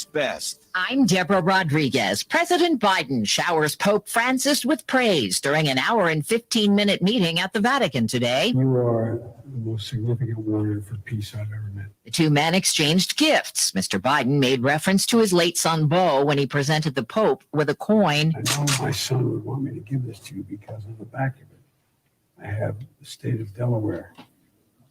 Best. I'm Deborah Rodriguez. President Biden showers Pope Francis with praise during an hour and 15-minute meeting at the Vatican today. You are the most significant warrior for peace I've ever met. The two men exchanged gifts. Mr. Biden made reference to his late son, Beau, when he presented the Pope with a coin. I know my son would want me to give this to you because on the back of it, I have the state of Delaware,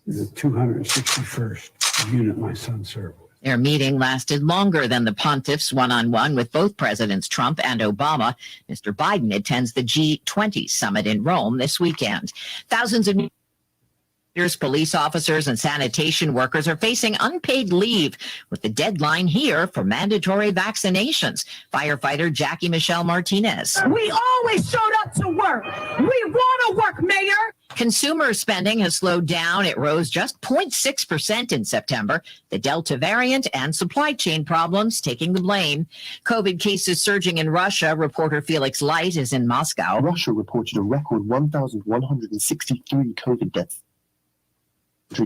the 261st unit my son served with. Their meeting lasted longer than the pontiffs' one-on-one with both Presidents Trump and Obama. Mr. Biden attends the G20 summit in Rome this weekend. Thousands of police officers and sanitation workers are facing unpaid leave with the deadline here for mandatory vaccinations. Firefighter Jackie Michelle Martinez. We always showed up to work. We want to work, Mayor. Consumer spending has slowed down. It rose just 0.6% in September. The Delta variant and supply chain problems taking the blame. COVID cases surging in Russia. Reporter Felix Light is in Moscow. Russia reported a record 1,163 COVID deaths.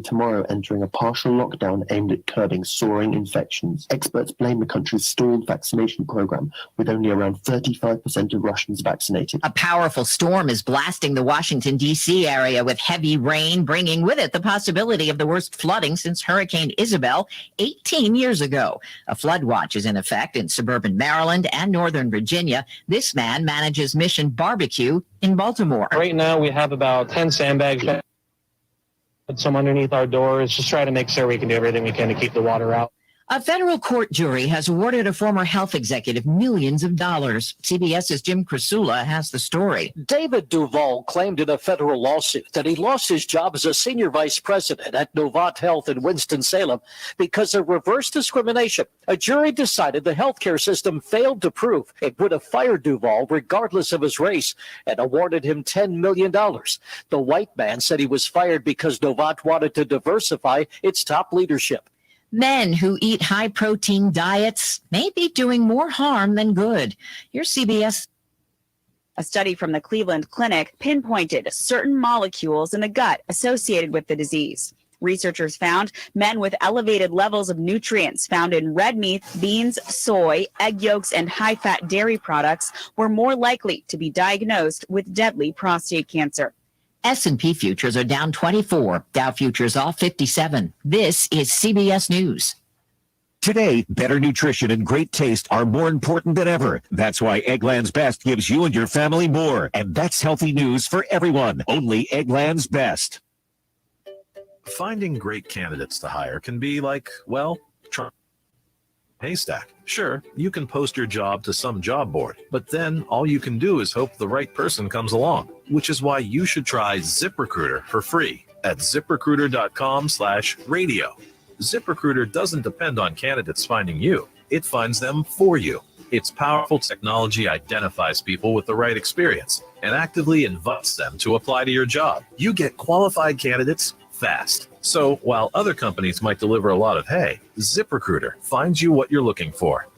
Tomorrow entering a partial lockdown aimed at curbing soaring infections. Experts blame the country's stalled vaccination program, with only around 35% of Russians vaccinated. A powerful storm is blasting the Washington, D.C. area with heavy rain, bringing with it the possibility of the worst flooding since Hurricane Isabel 18 years ago. A flood watch is in effect in suburban Maryland and Northern Virginia. This man manages Mission Barbecue in Baltimore. Right now we have about 10 sandbags. Put some underneath our doors, just try to make sure we can do everything we can to keep the water out. A federal court jury has awarded a former health executive millions of dollars. CBS's Jim Krasula has the story. David Duval claimed in a federal lawsuit that he lost his job as a senior vice president at Novant Health in Winston-Salem because of reverse discrimination. A jury decided the healthcare system failed to prove it would have fired Duval regardless of his race and awarded him $10 million. The white man said he was fired because Novant wanted to diversify its top leadership. Men who eat high-protein diets may be doing more harm than good. Here's CBS. A study from the Cleveland Clinic pinpointed certain molecules in the gut associated with the disease. Researchers found men with elevated levels of nutrients found in red meat, beans, soy, egg yolks, and high-fat dairy products were more likely to be diagnosed with deadly prostate cancer. S&P futures are down 24. Dow futures off 57. This is CBS News. Today, better nutrition and great taste are more important than ever. That's why Eggland's Best gives you and your family more. And that's healthy news for everyone. Only Eggland's Best. Finding great candidates to hire can be like, well, haystack. Sure, you can post your job to some job board, but then all you can do is hope the right person comes along, which is why you should try ZipRecruiter for free at ZipRecruiter.com/radio. ZipRecruiter doesn't depend on candidates finding you. It finds them for you. Its powerful technology identifies people with the right experience and actively invites them to apply to your job. You get qualified candidates fast. So while other companies might deliver a lot of hay, ZipRecruiter finds you what you're looking for.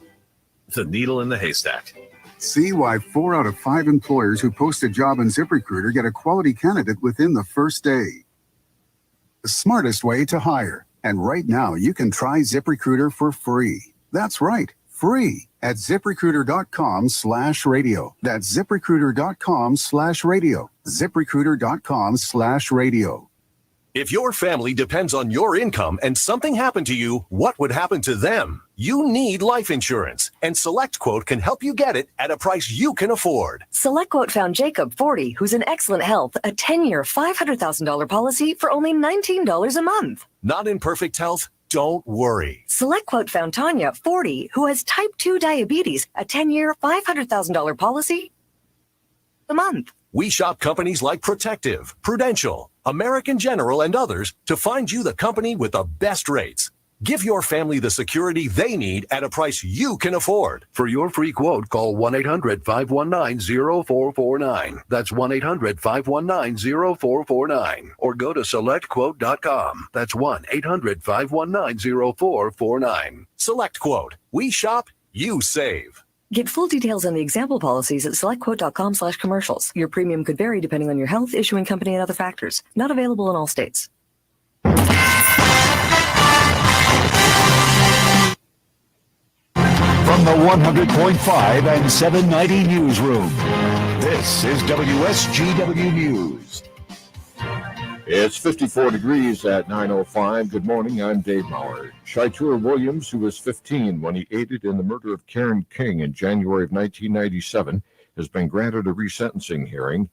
The needle in the haystack. See why 4 out of 5 employers who post a job on ZipRecruiter get a quality candidate within the first day. The smartest way to hire. And right now you can try ZipRecruiter for free. That's right, free at ZipRecruiter.com/radio. That's ZipRecruiter.com/radio. ZipRecruiter.com/radio. If your family depends on your income and something happened to you, what would happen to them? You need life insurance, and SelectQuote can help you get it at a price you can afford. SelectQuote found Jacob, 40, who's in excellent health, a 10-year, $500,000 policy for only $19 a month. Not in perfect health? Don't worry. SelectQuote found Tanya, 40, who has type 2 diabetes, a 10-year, $500,000 policy a month. We shop companies like Protective, Prudential, American General, and others to find you the company with the best rates. Give your family the security they need at a price you can afford. For your free quote, call 1-800-519-0449. That's 1-800-519-0449. Or go to SelectQuote.com. That's 1-800-519-0449. SelectQuote. We shop, you save. Get full details on the example policies at selectquote.com/commercials. Your premium could vary depending on your health, issuing company, and other factors. Not available in all states. From the 100.5 and 790 newsroom, this is WSGW News. It's 54 degrees at 9:05. Good morning, I'm Dave Maurer. Shaitur Williams, who was 15 when he aided in the murder of Karen King in January of 1997, has been granted a resentencing hearing.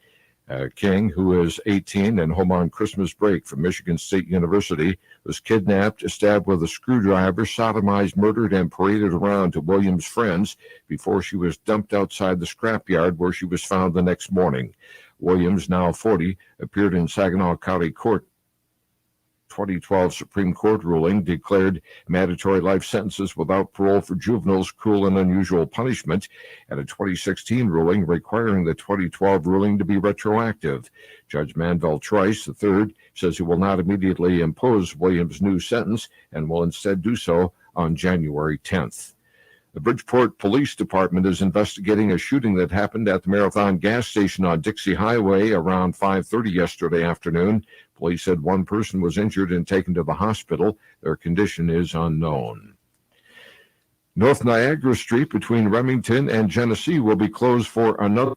King, who is 18 and home on Christmas break from Michigan State University, was kidnapped, stabbed with a screwdriver, sodomized, murdered, and paraded around to Williams' friends before she was dumped outside the scrapyard where she was found the next morning. Williams, now 40, appeared in Saginaw County Court. 2012 Supreme Court ruling declared mandatory life sentences without parole for juveniles cruel and unusual punishment, and a 2016 ruling requiring the 2012 ruling to be retroactive. Judge Manvel Trice III says he will not immediately impose Williams' new sentence and will instead do so on January 10th. The Bridgeport Police Department is investigating a shooting that happened at the Marathon gas station on Dixie Highway around 5:30 yesterday afternoon. Police said one person was injured and taken to the hospital. Their condition is unknown. North Niagara Street between Remington and Genesee will be closed for another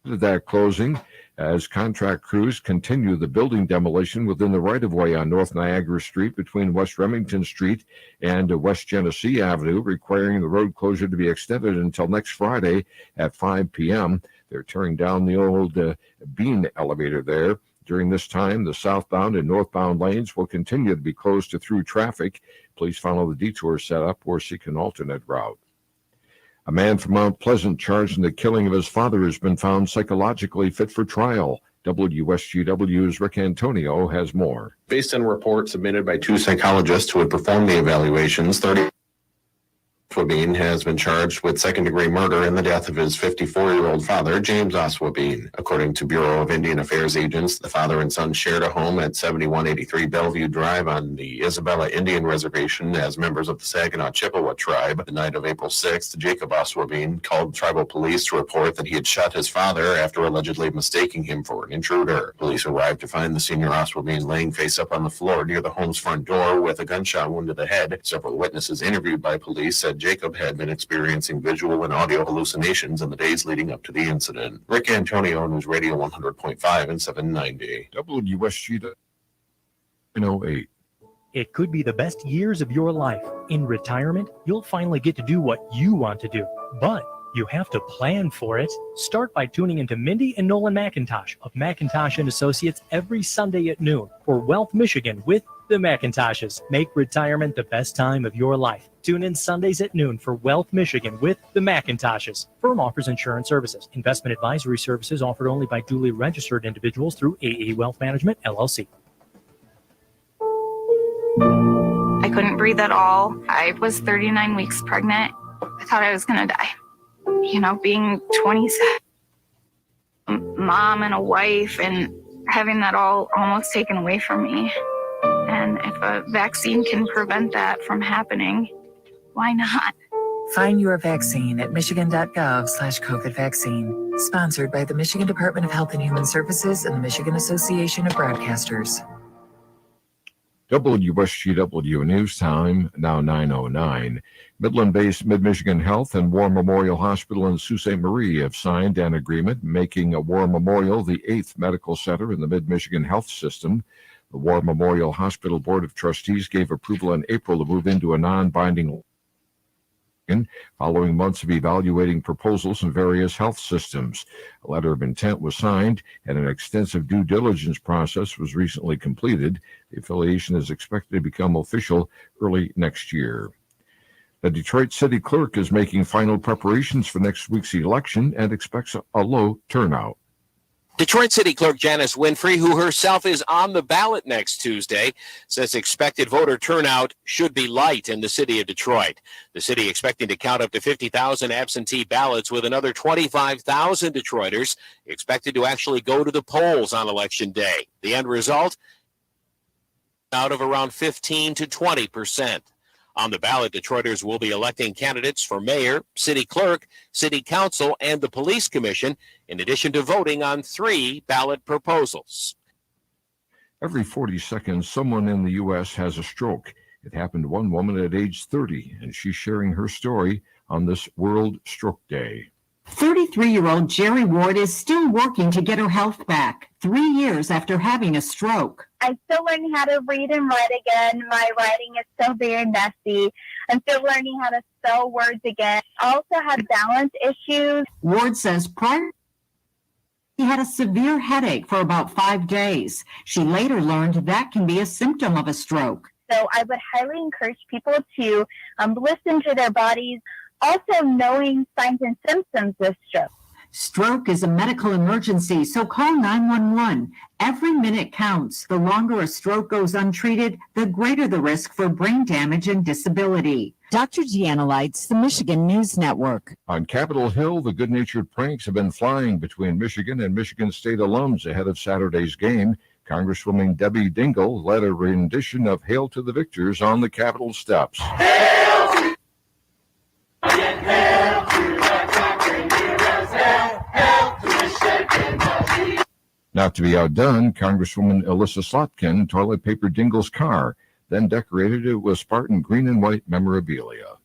that closing as contract crews continue the building demolition within the right-of-way on North Niagara Street between West Remington Street and West Genesee Avenue, requiring the road closure to be extended until next Friday at 5 p.m. They're tearing down the old bean elevator there. During this time, the southbound and northbound lanes will continue to be closed to through traffic. Please follow the detour set up or seek an alternate route. A man from Mount Pleasant charged in the killing of his father has been found psychologically fit for trial. WSGW's Rick Antonio has more. Based on reports submitted by two psychologists who had performed the evaluations, 30 Oswabine has been charged with second-degree murder in the death of his 54-year-old father, James Oswabine. According to Bureau of Indian Affairs agents, the father and son shared a home at 7183 Bellevue Drive on the Isabella Indian Reservation as members of the Saginaw Chippewa tribe. The night of April 6th, Jacob Oswabine called tribal police to report that he had shot his father after allegedly mistaking him for an intruder. Police arrived to find the senior Oswabine laying face up on the floor near the home's front door with a gunshot wound to the head. Several witnesses interviewed by police said Jacob had been experiencing visual and audio hallucinations in the days leading up to the incident. Rick Antonio, News Radio 100.5 and 790. WSG 08. It could be the best years of your life. In retirement, you'll finally get to do what you want to do, but you have to plan for it. Start by tuning into Mindy and Nolan McIntosh of McIntosh & Associates every Sunday at noon for Wealth Michigan with the McIntoshes. Make retirement the best time of your life. Tune in Sundays at noon for Wealth Michigan with the McIntoshes. Firm offers insurance services. Investment advisory services offered only by duly registered individuals through AE Wealth Management, LLC. I couldn't breathe at all. I was 39 weeks pregnant. I thought I was going to die. You know, being 27, mom and a wife, and having that all almost taken away from me. And if a vaccine can prevent that from happening, why not? Find your vaccine at michigan.gov/COVID vaccine. Sponsored by the Michigan Department of Health and Human Services and the Michigan Association of Broadcasters. WSGW News Time, now 9:09. Midland-based Mid-Michigan Health and War Memorial Hospital in Sault Ste. Marie have signed an agreement making a War Memorial the 8th medical center in the Mid-Michigan health system. The War Memorial Hospital Board of Trustees gave approval in April to move into a non-binding following months of evaluating proposals in various health systems. A letter of intent was signed and an extensive due diligence process was recently completed. The affiliation is expected to become official early next year. The Detroit City Clerk is making final preparations for next week's election and expects a low turnout. Detroit City Clerk Janice Winfrey, who herself is on the ballot next Tuesday, says expected voter turnout should be light in the city of Detroit. The city expecting to count up to 50,000 absentee ballots, with another 25,000 Detroiters expected to actually go to the polls on Election Day. The end result, out of around 15 to 20%. On the ballot, Detroiters will be electing candidates for mayor, city clerk, city council, and the police commission, in addition to voting on 3 ballot proposals. Every 40 seconds, someone in the U.S. has a stroke. It happened to one woman at age 30, and she's sharing her story on this World Stroke Day. 33-year-old Jerry Ward is still working to get her health back 3 years after having a stroke. I'm still learning how to read and write again. My writing is still very messy. I'm still learning how to spell words again. I also have balance issues. Ward says prior he had a severe headache for about 5 days. She later learned that can be a symptom of a stroke. So I would highly encourage people to listen to their bodies, also knowing signs and symptoms of stroke. Stroke is a medical emergency, so call 911. Every minute counts. The longer a stroke goes untreated, the greater the risk for brain damage and disability. Dr. Deanna Lights, the Michigan News Network. On Capitol Hill, the good-natured pranks have been flying between Michigan and Michigan State alums ahead of Saturday's game. Congresswoman Debbie Dingell led a rendition of Hail to the Victors on the Capitol steps. Hail to the conquering heroes, hail to Michigan. Not to be outdone, Congresswoman Alyssa Slotkin toilet papered Dingell's car, then decorated it with Spartan green and white memorabilia.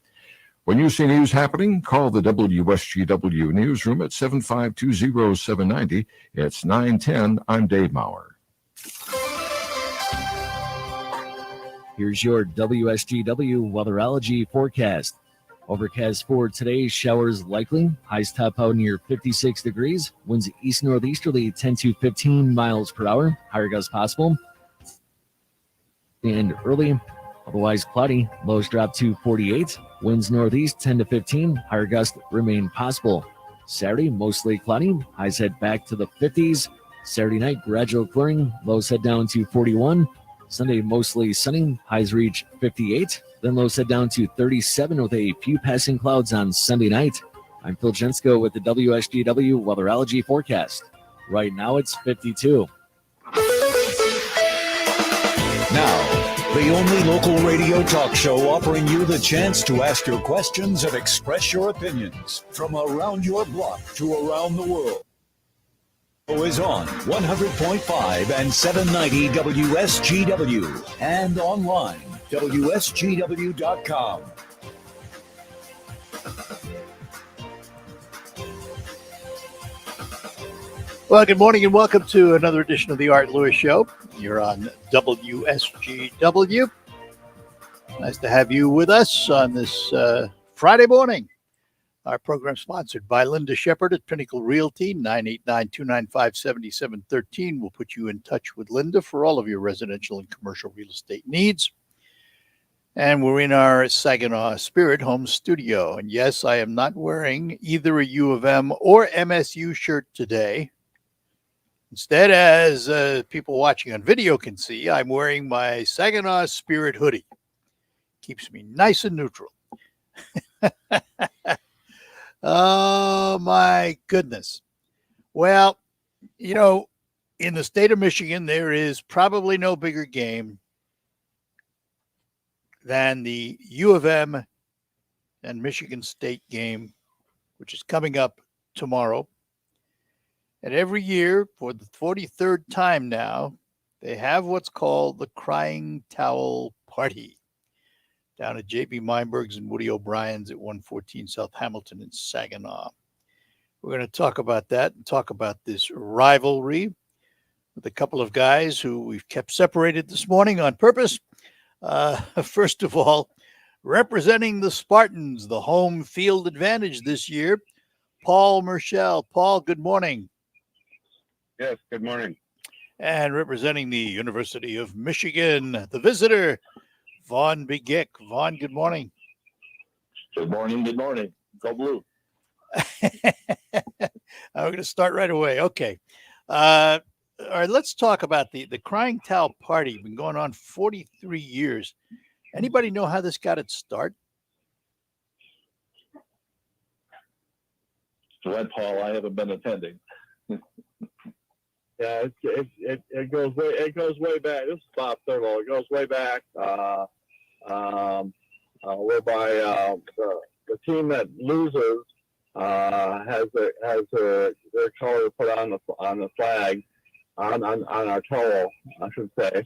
When you see news happening, call the WSGW newsroom at 752-0790. It's 910. I'm Dave Maurer. Here's your WSGW Weatherology Forecast. Overcast for today, showers likely. Highs top out near 56 degrees. Winds east-northeasterly 10 to 15 miles per hour. Higher gusts possible. And early, otherwise cloudy. Lows drop to 48. Winds northeast 10 to 15. Higher gusts remain possible. Saturday, mostly cloudy. Highs head back to the 50s. Saturday night, gradual clearing. Lows head down to 41. Sunday, mostly sunny. Highs reach 58. Then lows head down to 37 with a few passing clouds on Sunday night. I'm Phil Jensko with the WSGW Weatherology Forecast. Right now, it's 52. Now, the only local radio talk show offering you the chance to ask your questions and express your opinions from around your block to around the world. Is on 100.5 and 790 WSGW and online WSGW.com. Well, good morning and welcome to another edition of the Art Lewis Show. You're on WSGW. Nice to have you with us on this Friday morning. Our program sponsored by Linda Shepard at Pinnacle Realty, 989-295-7713. We'll put you in touch with Linda for all of your residential and commercial real estate needs. And we're in our Saginaw Spirit Home studio. And yes, I am not wearing either a U of M or MSU shirt today. Instead, as people watching on video can see, I'm wearing my Saginaw Spirit hoodie. Keeps me nice and neutral. Oh, my goodness. Well, you know, in the state of Michigan, there is probably no bigger game than the U of M and Michigan State game, which is coming up tomorrow. And every year, for the 43rd time now, they have what's called the Crying Towel Party down at J.B. Meinberg's and Woody O'Brien's at 114 South Hamilton in Saginaw. We're going to talk about that and talk about this rivalry with a couple of guys who we've kept separated this morning on purpose. First of all, representing the Spartans, the home field advantage this year, Paul Merschel. Paul, good morning. Yes, good morning. And representing the University of Michigan, the visitor, Vaughn Begic. Vaughn, good morning. Good morning. Good morning. Go blue. We're going to start right away. Okay. All right, let's talk about the Crying Towel Party. Been going on 43 years. Anybody know how this got its start? Let Paul. I haven't been attending. Yeah, it goes way back. This is Bob Thurlow. It goes way back. Whereby the team that loses has their color put on the flag on our toll, I should say,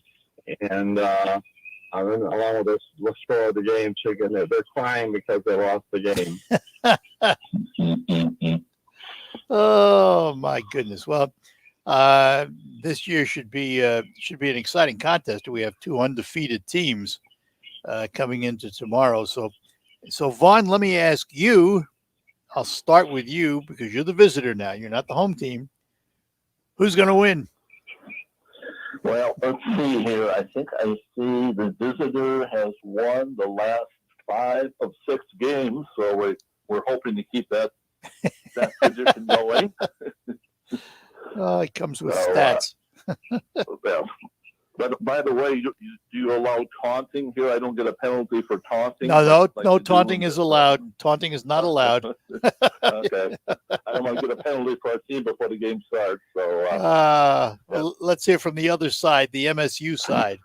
and along with the score of the game, chicken. They're crying because they lost the game. Oh my goodness! Well, this year should be an exciting contest. We have two undefeated teams coming into tomorrow. So Vaughn, let me ask you. I'll start with you because you're the visitor now. You're not the home team. Who's going to win? Well, let's see here. I think I see the visitor has won the last 5 of 6 games, so we're hoping to keep that tradition going. Oh, it comes with stats. But by the way, do you allow taunting here? I don't get a penalty for taunting. No, taunting is allowed. Taunting is not allowed. Okay. I don't want to get a penalty for our team before the game starts. So, well, let's hear from the other side, the MSU side.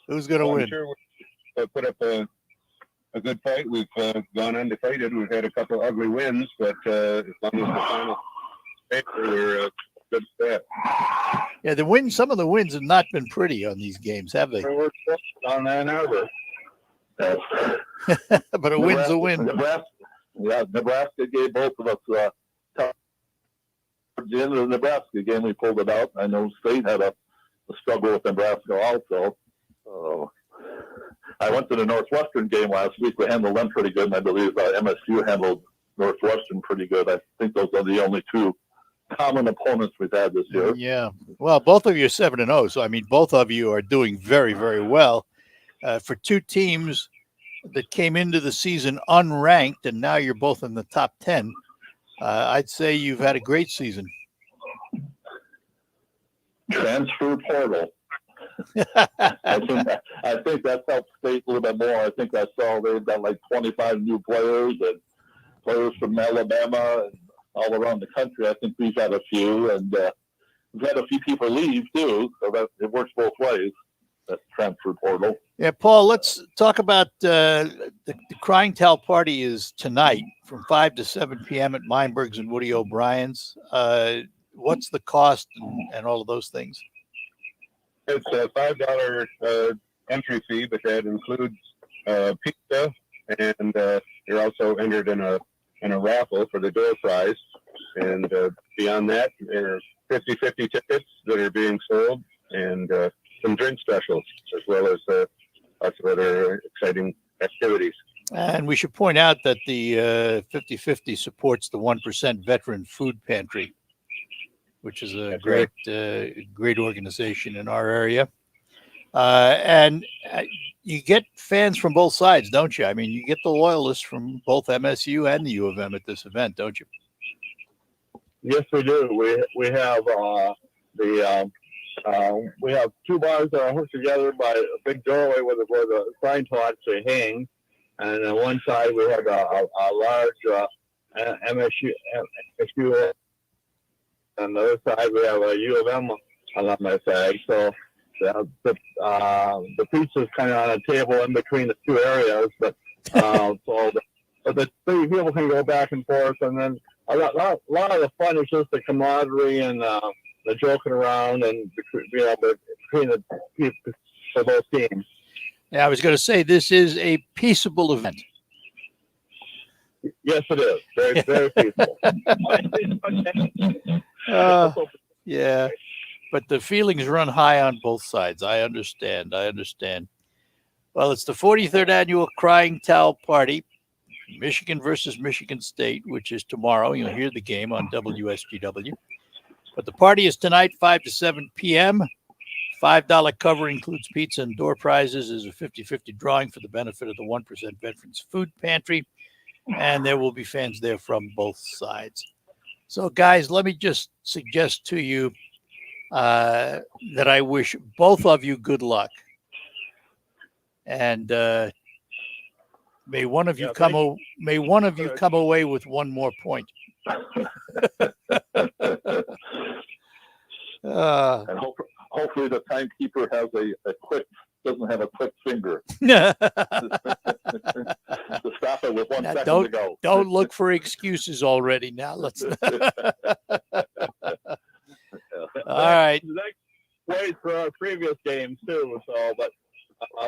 Who's going to win? I'm sure we'll put up a good fight. We've gone undefeated. We've had a couple ugly wins, but as long as the final paper, we're good stat. Yeah, some of the wins have not been pretty on these games, have they? We're on Ann Arbor. But a win's a win. Nebraska gave both of us tough. Towards the end of the Nebraska game, we pulled it out. I know State had a struggle with Nebraska also. I went to the Northwestern game last week. We handled them pretty good, and I believe MSU handled Northwestern pretty good. I think those are the only two common opponents we've had this year. Yeah. Well, both of you are 7-0, so I mean, both of you are doing very, very well. For two teams that came into the season unranked, and now you're both in the top 10, I'd say you've had a great season. Transfer portal. I think that's helped State a little bit more. I think I saw they've got like 25 new players and players from Alabama and all around the country. I think we've had a few, and we've had a few people leave too. So that it works both ways. That transfer portal. Yeah, Paul. Let's talk about the Crying Towel Party is tonight from 5 to 7 p.m. at Meinberg's and Woody O'Brien's. What's the cost and all of those things? It's a $5 entry fee, but that includes pizza, and you're also entered in a raffle for the door prize. And beyond that, there are 50-50 tickets that are being sold, and some drink specials, as well as lots of other exciting activities. And we should point out that the 50-50 supports the 1% Veteran Food Pantry, which is a great organization in our area. And you get fans from both sides, don't you? I mean, you get the loyalists from both MSU and the U of M at this event, don't you? Yes, we do. We have we have two bars that are hooked together by a big doorway where the sign towel actually hangs, and on one side we have a large MSU. On the other side, we have a U of M alumni flag. So the pizza is kind of on a table in between the two areas, but the people can go back and forth, and then a lot of the fun is just the camaraderie and the joking around, and between the people for both teams. Yeah, I was going to say this is a peaceable event. Yes, it is. Very, very peaceful. Yeah, but the feelings run high on both sides. I understand. Well, it's the 43rd annual Crying Towel Party, Michigan versus Michigan State, which is tomorrow. You'll hear the game on WSGW. But the party is tonight, 5 to 7 p.m. $5 cover includes pizza and door prizes. Is a 50-50 drawing for the benefit of the 1% Veterans Food Pantry. And there will be fans there from both sides. So, guys, let me just suggest to you that I wish both of you good luck. And may one of you come away with one more point. And hopefully the timekeeper doesn't have a quick finger to stop it with 1 second to go. Don't look for excuses already. Now let's. All right. played for our previous games too. So, but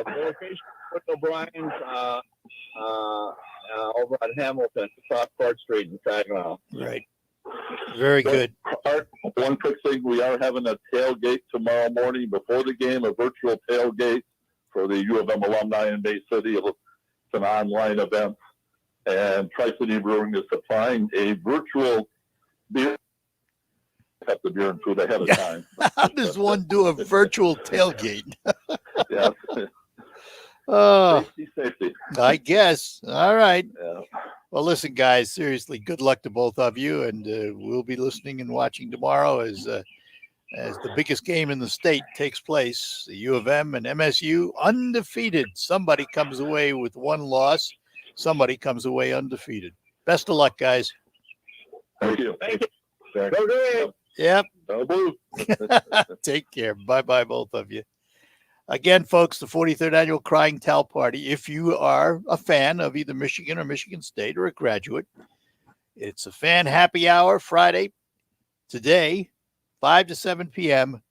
the location with O'Brien's over on Hamilton, across Court Street in Saginaw. Right. Very good. One quick thing: we are having a tailgate tomorrow morning before the game, a virtual tailgate for the U of M alumni in Bay City. It's an online event, and Tri-City Brewing is supplying a virtual beer. Have the beer and food ahead of time. How does one do a virtual tailgate? Yes. Oh, Safety. I guess. All right. Yeah. Well, listen, guys, seriously, good luck to both of you. And we'll be listening and watching tomorrow as the biggest game in the state takes place. The U of M and MSU undefeated. Somebody comes away with one loss. Somebody comes away undefeated. Best of luck, guys. Thank you. Thank you. Go Green. Yep. Go Blue. Take care. Bye-bye, both of you. Again, folks, the 43rd Annual Crying Towel Party. If you are a fan of either Michigan or Michigan State or a graduate, it's a fan happy hour Friday, today, 5 to 7 p.m.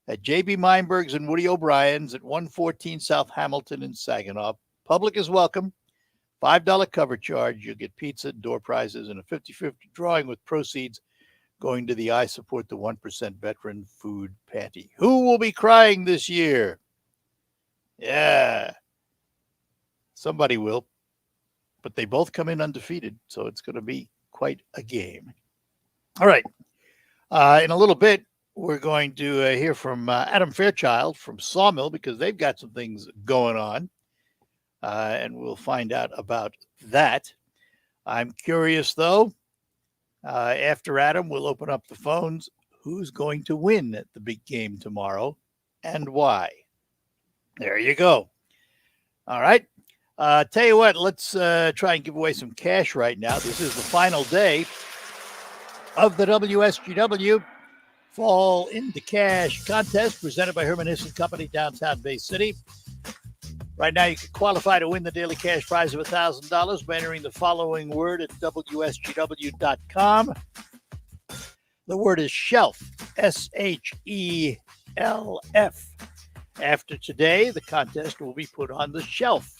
at J.B. Meinberg's and Woody O'Brien's at 114 South Hamilton in Saginaw. Public is welcome. $5 cover charge. You'll get pizza, door prizes, and a 50-50 drawing with proceeds going to the I Support the 1% Veteran Food Pantry. Who will be crying this year? Yeah. Somebody will. But they both come in undefeated, so it's going to be quite a game. All right. In a little bit, we're going to hear from Adam Fairchild from Sawmill because they've got some things going on. And we'll find out about that. I'm curious, though. After Adam, we'll open up the phones. Who's going to win at the big game tomorrow and why? There you go. All right. Tell you what, let's try and give away some cash right now. This is the final day of the WSGW Fall into Cash contest presented by Herman Hesse Company, downtown Bay City. Right now, you can qualify to win the daily cash prize of $1,000 by entering the following word at WSGW.com. The word is shelf, SHELF. After today, the contest will be put on the shelf.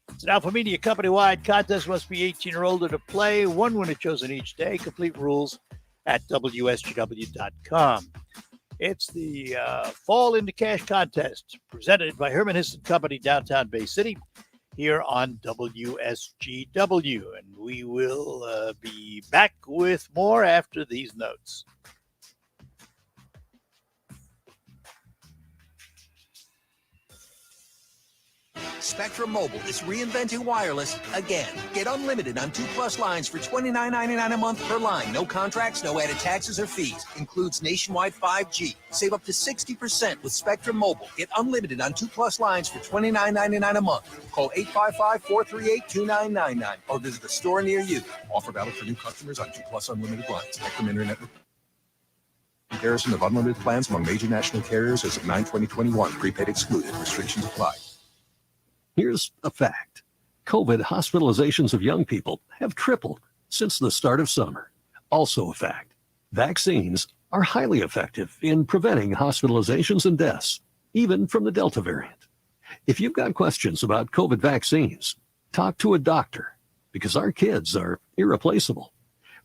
It's an Alpha Media company-wide contest. Must be 18 or older to play. One winner chosen each day. Complete rules at WSGW.com. It's the Fall into Cash contest presented by Herman Hesse Company, downtown Bay City, here on WSGW. And we will be back with more after these notes. Spectrum Mobile is reinventing wireless again. Get unlimited on 2+ lines for $29.99 a month per line. No contracts, no added taxes or fees. Includes nationwide 5G. Save up to 60% with Spectrum Mobile. Get unlimited on 2+ lines for $29.99 a month. Call 855-438-2999 or visit a store near you. Offer valid for new customers on 2+ unlimited lines. Spectrum Internet. Comparison of unlimited plans among major national carriers as of 9/20/21. Prepaid excluded. Restrictions apply. Here's a fact. COVID hospitalizations of young people have tripled since the start of summer. Also a fact. Vaccines are highly effective in preventing hospitalizations and deaths, even from the Delta variant. If you've got questions about COVID vaccines, talk to a doctor because our kids are irreplaceable.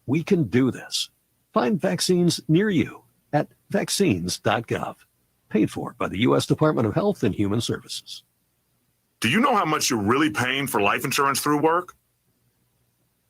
We can do this. Find vaccines near you at vaccines.gov. Paid for by the U.S. Department of Health and Human Services. Do you know how much you're really paying for life insurance through work?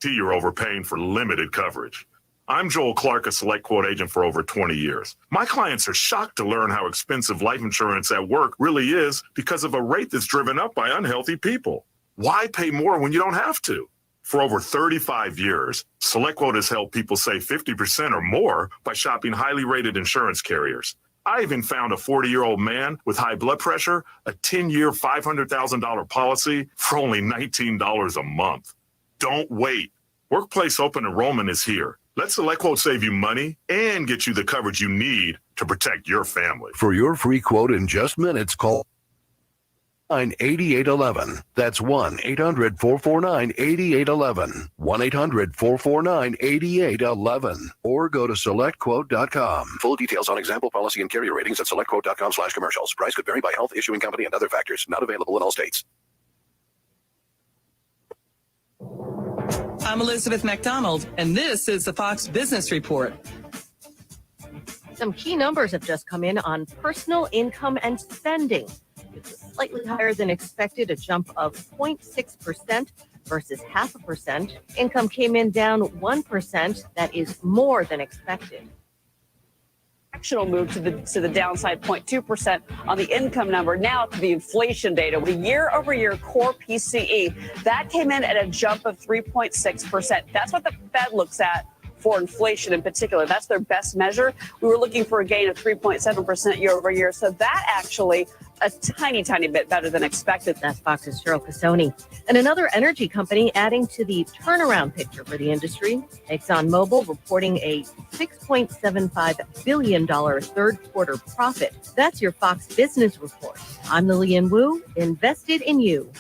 You're overpaying for limited coverage. I'm Joel Clark, a Select Quote agent for over 20 years. My clients are shocked to learn how expensive life insurance at work really is because of a rate that's driven up by unhealthy people. Why pay more when you don't have to? For over 35 years, Select Quote has helped people save 50% or more by shopping highly rated insurance carriers. I even found a 40-year-old man with high blood pressure, a 10-year, $500,000 policy for only $19 a month. Don't wait. Workplace open enrollment is here. Let Select Quote save you money and get you the coverage you need to protect your family. For your free quote in just minutes, call 8811. That's 1-800-449-8811. 1-800-449-8811. Or go to selectquote.com. Full details on example policy and carrier ratings at selectquote.com/commercials. Price could vary by health, issuing company, and other factors. Not available in all states. I'm Elizabeth McDonald, and this is the Fox Business Report. Some key numbers have just come in on personal income and spending. It's slightly higher than expected, a jump of 0.6% versus 0.5%. Income came in down 1%. That is more than expected. Move to the downside 0.2% on the income number. Now to the inflation data. The year-over-year core PCE, that came in at a jump of 3.6%. That's what the Fed looks at for inflation in particular. That's their best measure. We were looking for a gain of 3.7% year over year. So that actually a tiny bit better than expected. That's Fox's Cheryl Casoni. And another energy company adding to the turnaround picture for the industry. ExxonMobil reporting a $6.75 billion third quarter profit. That's your Fox Business Report. I'm Lillian Wu, invested in you.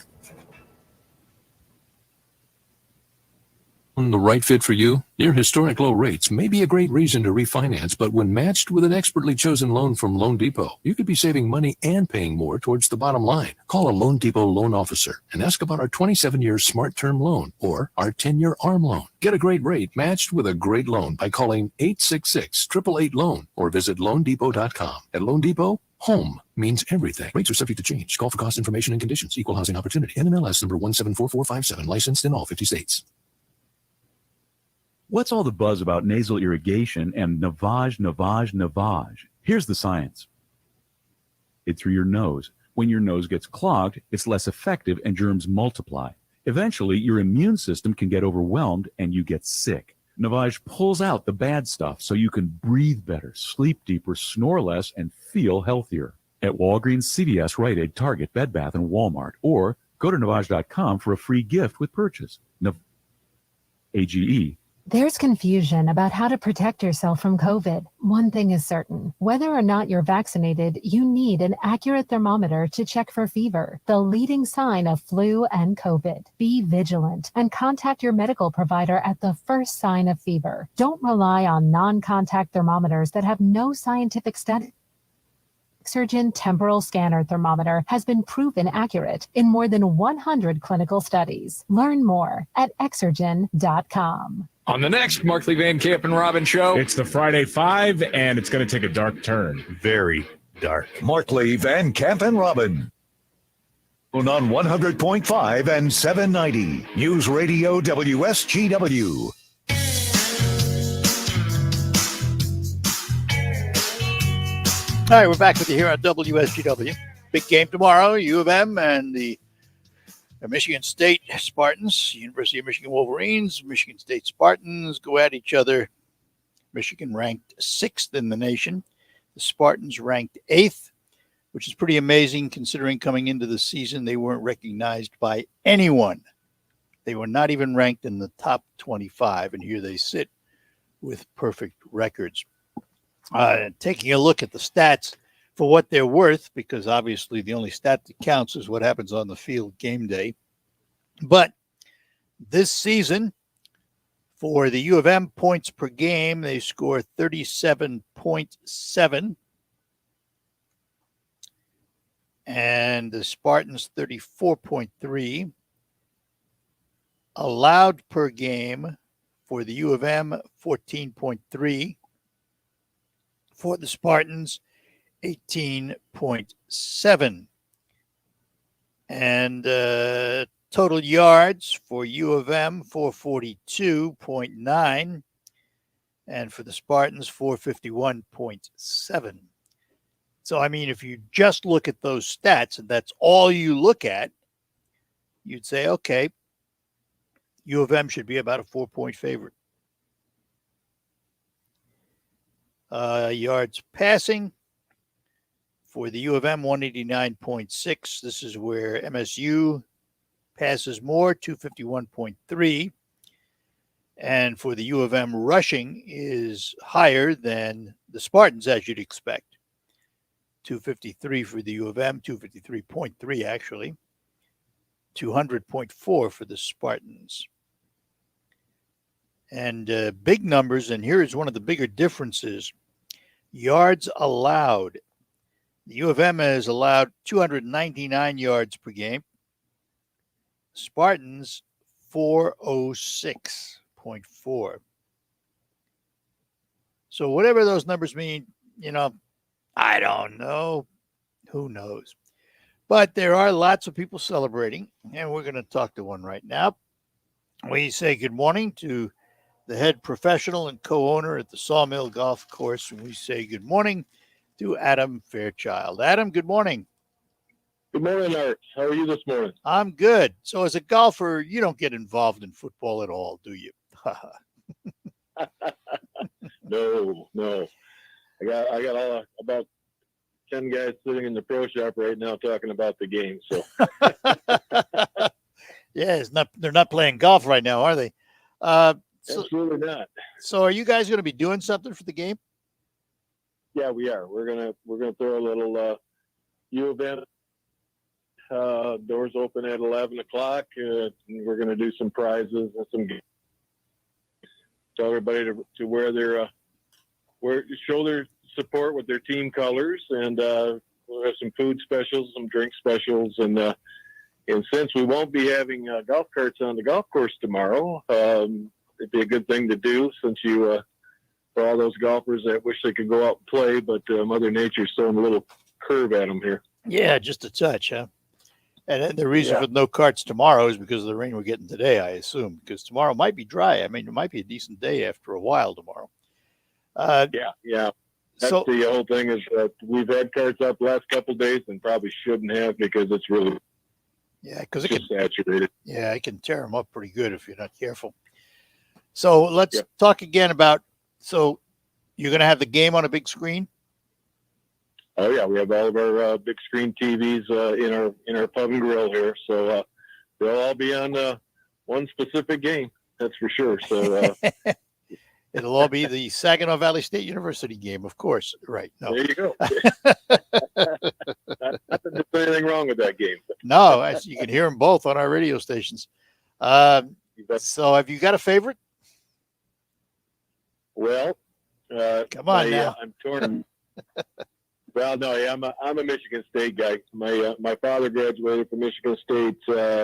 The right fit for you? Near historic low rates may be a great reason to refinance, but when matched with an expertly chosen loan from Loan Depot, you could be saving money and paying more towards the bottom line. Call a Loan Depot loan officer and ask about our 27-year Smart Term loan or our 10-year ARM loan. Get a great rate matched with a great loan by calling 866-888-LOAN or visit loandepot.com. At Loan Depot, home means everything. Rates are subject to change. Call for cost information and conditions. Equal housing opportunity. NMLS number 174457. Licensed in all 50 states. What's all the buzz about nasal irrigation and navage? Here's the science. It's through your nose. When your nose gets clogged, it's less effective and germs multiply. Eventually, your immune system can get overwhelmed and you get sick. Navage pulls out the bad stuff so you can breathe better, sleep deeper, snore less, and feel healthier. At Walgreens, CVS, Rite Aid, Target, Bed Bath, and Walmart. Or go to Navage.com for a free gift with purchase. AGE. There's confusion about how to protect yourself from COVID. One thing is certain. Whether or not you're vaccinated, you need an accurate thermometer to check for fever, the leading sign of flu and COVID. Be vigilant and contact your medical provider at the first sign of fever. Don't rely on non-contact thermometers that have no scientific study. Exergen temporal scanner thermometer has been proven accurate in more than 100 clinical studies. Learn more at exergen.com. On the next Mark Lee Van Camp and Robin show, it's the Friday Five, and it's going to take a dark turn. Very dark. Mark Lee, Van Camp, and Robin. On 100.5 and 790. News Radio WSGW. All right, we're back with you here on WSGW. Big game tomorrow, U of M and the Michigan State Spartans, University of Michigan Wolverines, Michigan State Spartans go at each other. Michigan ranked 6th in the nation. The Spartans ranked 8th, which is pretty amazing considering coming into the season they weren't recognized by anyone. They were not even ranked in the top 25, and here they sit with perfect records. Taking a look at the stats for what they're worth, because obviously the only stat that counts is what happens on the field game day. But this season, for the U of M points per game, they score 37.7. And the Spartans 34.3. Allowed per game for the U of M 14.3. For the Spartans 18.7. And total yards for U of M 442.9. And for the Spartans 451.7. So, I mean, if you just look at those stats and that's all you look at, you'd say, okay, U of M should be about a 4-point favorite. Yards passing for the U of M, 189.6. This is where MSU passes more, 251.3. And for the U of M, rushing is higher than the Spartans, as you'd expect. 253 for the U of M, 253.3 actually, 200.4 for the Spartans. And big numbers, and here is one of the bigger differences. Yards allowed. The U of M has allowed 299 yards per game. Spartans, 406.4. So whatever those numbers mean, I don't know. Who knows? But there are lots of people celebrating, and we're going to talk to one right now. We say good morning to the head professional and co-owner at the Sawmill Golf Course, and we say good morning to Adam Fairchild. Adam, good morning. Good morning, Art. How are you this morning? I'm good. So as a golfer, you don't get involved in football at all, do you? No. I got about 10 guys sitting in the pro shop right now talking about the game. So yeah, they're not playing golf right now, are they? Absolutely not. So are you guys going to be doing something for the game? Yeah, we are. We're gonna throw a little U of M. Doors open at 11 o'clock. We're going to do some prizes and some games. Tell everybody to wear their show their support with their team colors, and we'll have some food specials, some drink specials, and since we won't be having golf carts on the golf course tomorrow, it'd be a good thing to do since for all those golfers that wish they could go out and play, but Mother Nature's throwing a little curve at them here. Yeah, just a touch, huh? And the reason for no carts tomorrow is because of the rain we're getting today, I assume, because tomorrow might be dry. I mean, it might be a decent day after a while tomorrow. Yeah. That's the whole thing is that we've had carts up the last couple of days and probably shouldn't have because it's really because it can saturated. Yeah, it can tear them up pretty good if you're not careful. So let's talk again about. So you're going to have the game on a big screen. Oh yeah, we have all of our big screen TVs in our pub and grill here, so they'll all be on one specific game. That's for sure. So it'll all be the Saginaw Valley State University game, of course. Right? No. There you go. Not that there's anything wrong with that game. No, you can hear them both on our radio stations. So, have you got a favorite? Well, come on now. I'm torn. Well, no, yeah, I'm a Michigan State guy. My father graduated from Michigan State.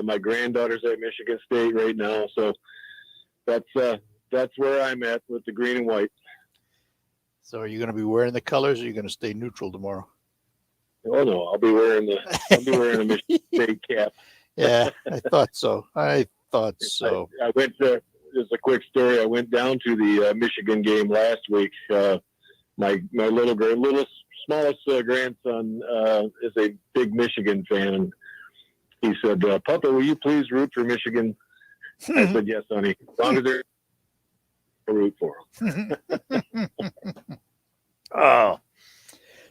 My granddaughter's at Michigan State right now, so that's where I'm at with the green and white. So, are you going to be wearing the colors, or are you going to stay neutral tomorrow? Oh no, I'll be wearing a Michigan State cap. Yeah, I thought so. I went to. Just a quick story. I went down to the Michigan game last week. My little smallest grandson is a big Michigan fan. He said, "Papa, will you please root for Michigan?" I said, "Yes, honey. As long as they're root for them." Oh,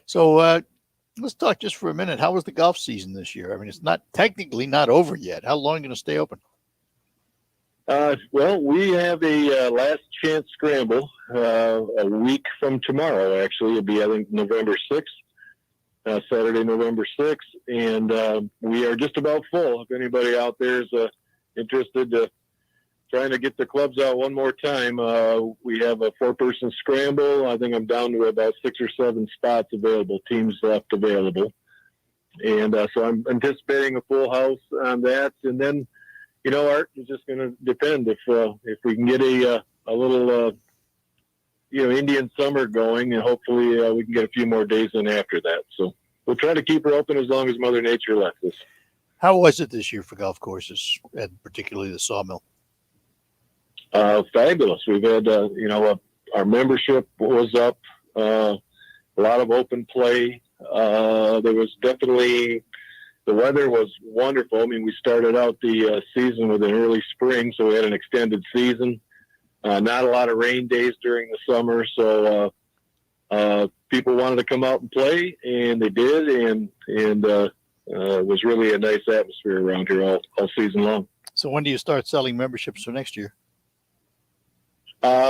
so let's talk just for a minute. How was the golf season this year? I mean, it's not technically not over yet. How long are you going to stay open? Well, we have a last chance scramble a week from tomorrow. Actually, it'll be, I think, November 6th, Saturday, November 6th. And we are just about full. If anybody out there is interested trying to get the clubs out one more time, we have a 4-person scramble. I think I'm down to about 6 or 7 spots available, teams left available. And so I'm anticipating a full house on that. And then, Art, is just going to depend if we can get a little, Indian summer going, and hopefully we can get a few more days in after that. So we'll try to keep her open as long as Mother Nature lets us. How was it this year for golf courses, and particularly the Sawmill? Fabulous. We've had, our membership was up, a lot of open play. There was definitely. The weather was wonderful. I mean, we started out the season with an early spring, so we had an extended season. Not a lot of rain days during the summer, so people wanted to come out and play, and they did, and it was really a nice atmosphere around here all season long. So when do you start selling memberships for next year?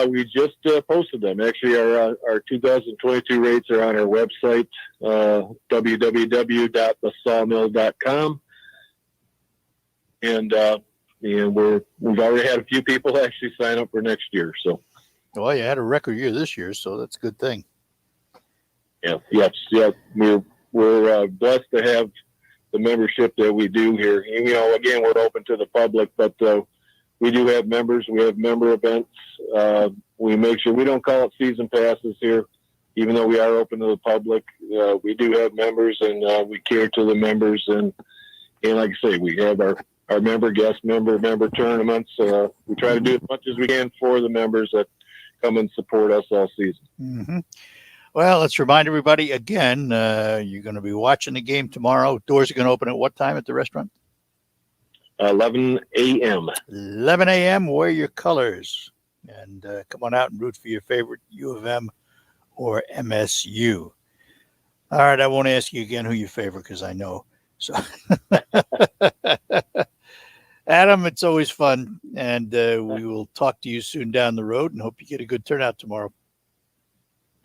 We just posted them. Actually, our 2022 rates are on our website, www.thesawmill.com. And we've already had a few people actually sign up for next year. So, well, you had a record year this year, so that's a good thing. Yeah. We're blessed to have the membership that we do here. Again, we're open to the public, but we do have members. We have member events. We make sure we don't call it season passes here, even though we are open to the public. We do have members, and we care to the members. And like I say, we have our member guest member tournaments. We try to do as much as we can for the members that come and support us all season. Mm-hmm. Well, let's remind everybody again, you're going to be watching the game tomorrow. Doors are going to open at what time at the restaurant? 11 a.m. 11 a.m. Wear your colors and come on out and root for your favorite U of M or MSU. All right, I won't ask you again who you favor because I know. So, Adam, it's always fun, and we will talk to you soon down the road and hope you get a good turnout tomorrow.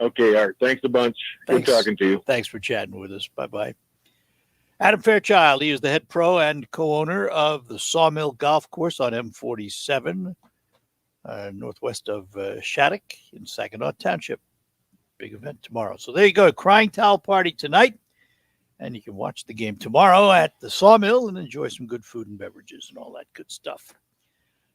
Okay, Art. Thanks a bunch. Thanks. Good talking to you. Thanks for chatting with us. Bye-bye. Adam Fairchild, he is the head pro and co-owner of the Sawmill Golf Course on M47, northwest of Shattuck in Saginaw Township. Big event tomorrow. So there you go. Crying Towel Party tonight. And you can watch the game tomorrow at the Sawmill and enjoy some good food and beverages and all that good stuff.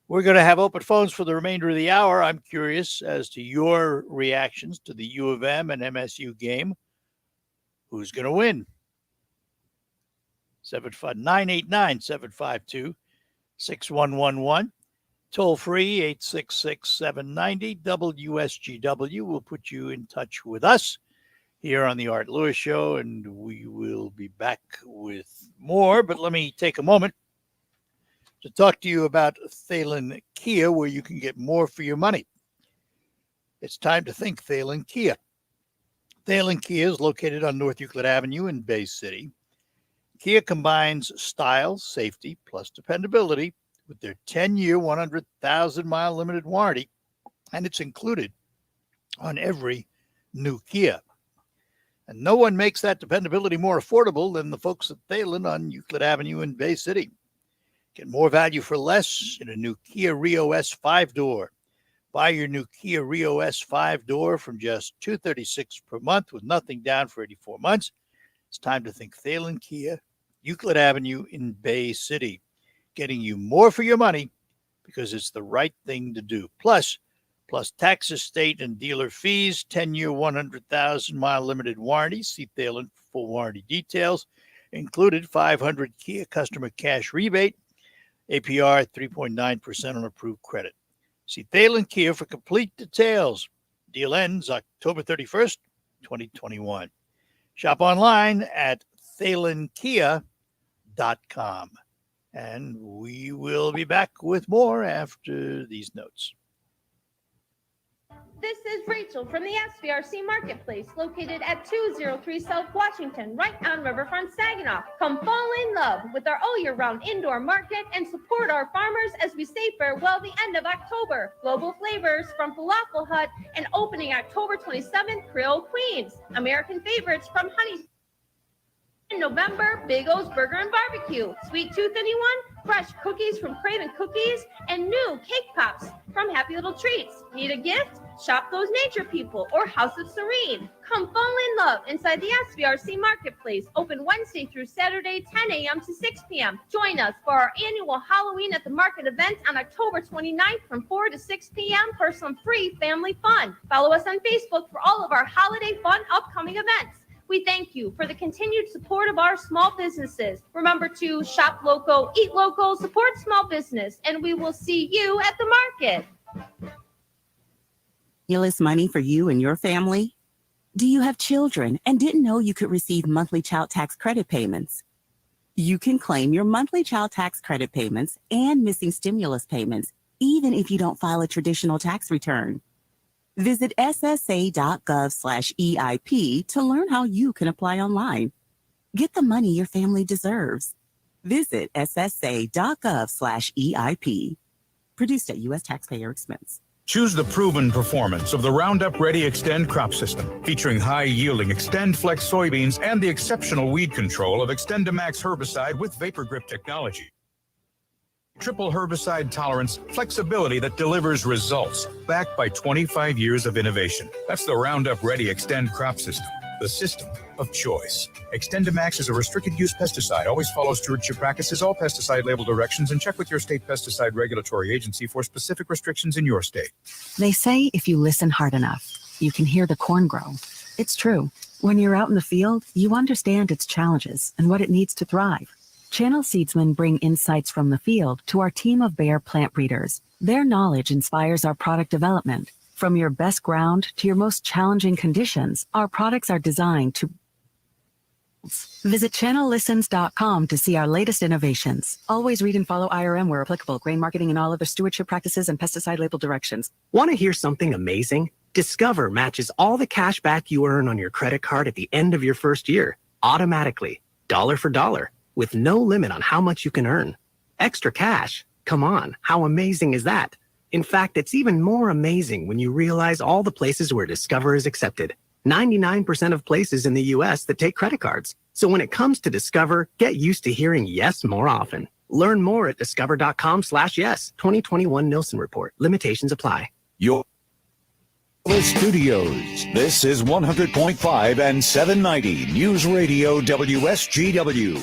We're going to have open phones for the remainder of the hour. I'm curious as to your reactions to the U of M and MSU game. Who's going to win? 989-752-6111. Toll free 866-790 WSGW will put you in touch with us here on the Art Lewis Show, and we will be back with more. But let me take a moment to talk to you about Thalen Kia, where you can get more for your money. It's time to think Thalen Kia. Thalen Kia is located on North Euclid Avenue in Bay City. Kia combines style, safety, plus dependability with their 10-year, 100,000-mile limited warranty, and it's included on every new Kia. And no one makes that dependability more affordable than the folks at Thalen on Euclid Avenue in Bay City. Get more value for less in a new Kia Rio S 5-door. Buy your new Kia Rio S 5-door from just $236 per month with nothing down for 84 months. It's time to think Thalen Kia, Euclid Avenue in Bay City. Getting you more for your money because it's the right thing to do. Plus taxes, state, and dealer fees, 10-year, 100,000-mile limited warranty. See Thalen for full warranty details. Included 500 Kia customer cash rebate, APR 3.9% on approved credit. See Thalen Kia for complete details. Deal ends October 31st, 2021. Shop online at thalenkia.com. And we will be back with more after these notes. This is Rachel from the SVRC Marketplace, located at 203 South Washington, right on Riverfront Saginaw. Come fall in love with our all-year-round indoor market and support our farmers as we say farewell the end of October. Global flavors from Falafel Hut and opening October 27th, Creole Queens. American favorites from Honey. In November, Big O's Burger and Barbecue. Sweet Tooth, anyone? Fresh cookies from Craven Cookies and new cake pops from Happy Little Treats. Need a gift? Shop Those Nature People or House of Serene. Come fall in love inside the SVRC Marketplace. Open Wednesday through Saturday, 10 a.m. to 6 p.m. Join us for our annual Halloween at the Market event on October 29th from 4 to 6 p.m. for some free family fun. Follow us on Facebook for all of our holiday fun upcoming events. We thank you for the continued support of our small businesses. Remember to shop local, eat local, support small business, and we will see you at the market. Stimulus money for you and your family? Do you have children and didn't know you could receive monthly child tax credit payments? You can claim your monthly child tax credit payments and missing stimulus payments, even if you don't file a traditional tax return. Visit ssa.gov/EIP to learn how you can apply online. Get the money your family deserves. Visit ssa.gov/EIP. Produced at U.S. taxpayer expense. Choose the proven performance of the Roundup Ready Extend crop system, featuring high-yielding Extend Flex soybeans and the exceptional weed control of XtendiMax herbicide with Vapor Grip technology. Triple herbicide tolerance, flexibility that delivers results, backed by 25 years of innovation. That's the Roundup Ready Extend crop system, the system of choice. XtendiMax is a restricted use pesticide. Always follow stewardship practices, all pesticide label directions, and check with your state pesticide regulatory agency for specific restrictions in your state. They say if you listen hard enough, you can hear the corn grow. It's true. When you're out in the field, you understand its challenges and what it needs to thrive. Channel Seedsmen bring insights from the field to our team of Bayer plant breeders. Their knowledge inspires our product development. From your best ground to your most challenging conditions, our products are designed to... Visit channellistens.com to see our latest innovations. Always read and follow IRM where applicable, grain marketing and all other stewardship practices and pesticide label directions. Want to hear something amazing? Discover matches all the cash back you earn on your credit card at the end of your first year, automatically, dollar for dollar, with no limit on how much you can earn. Extra cash? Come on, how amazing is that? In fact, it's even more amazing when you realize all the places where Discover is accepted. 99% of places in the U.S. that take credit cards. So when it comes to Discover, get used to hearing yes more often. Learn more at discover.com/yes. 2021 Nielsen Report. Limitations apply. Your studios. This is 100.5 and 790 News Radio WSGW.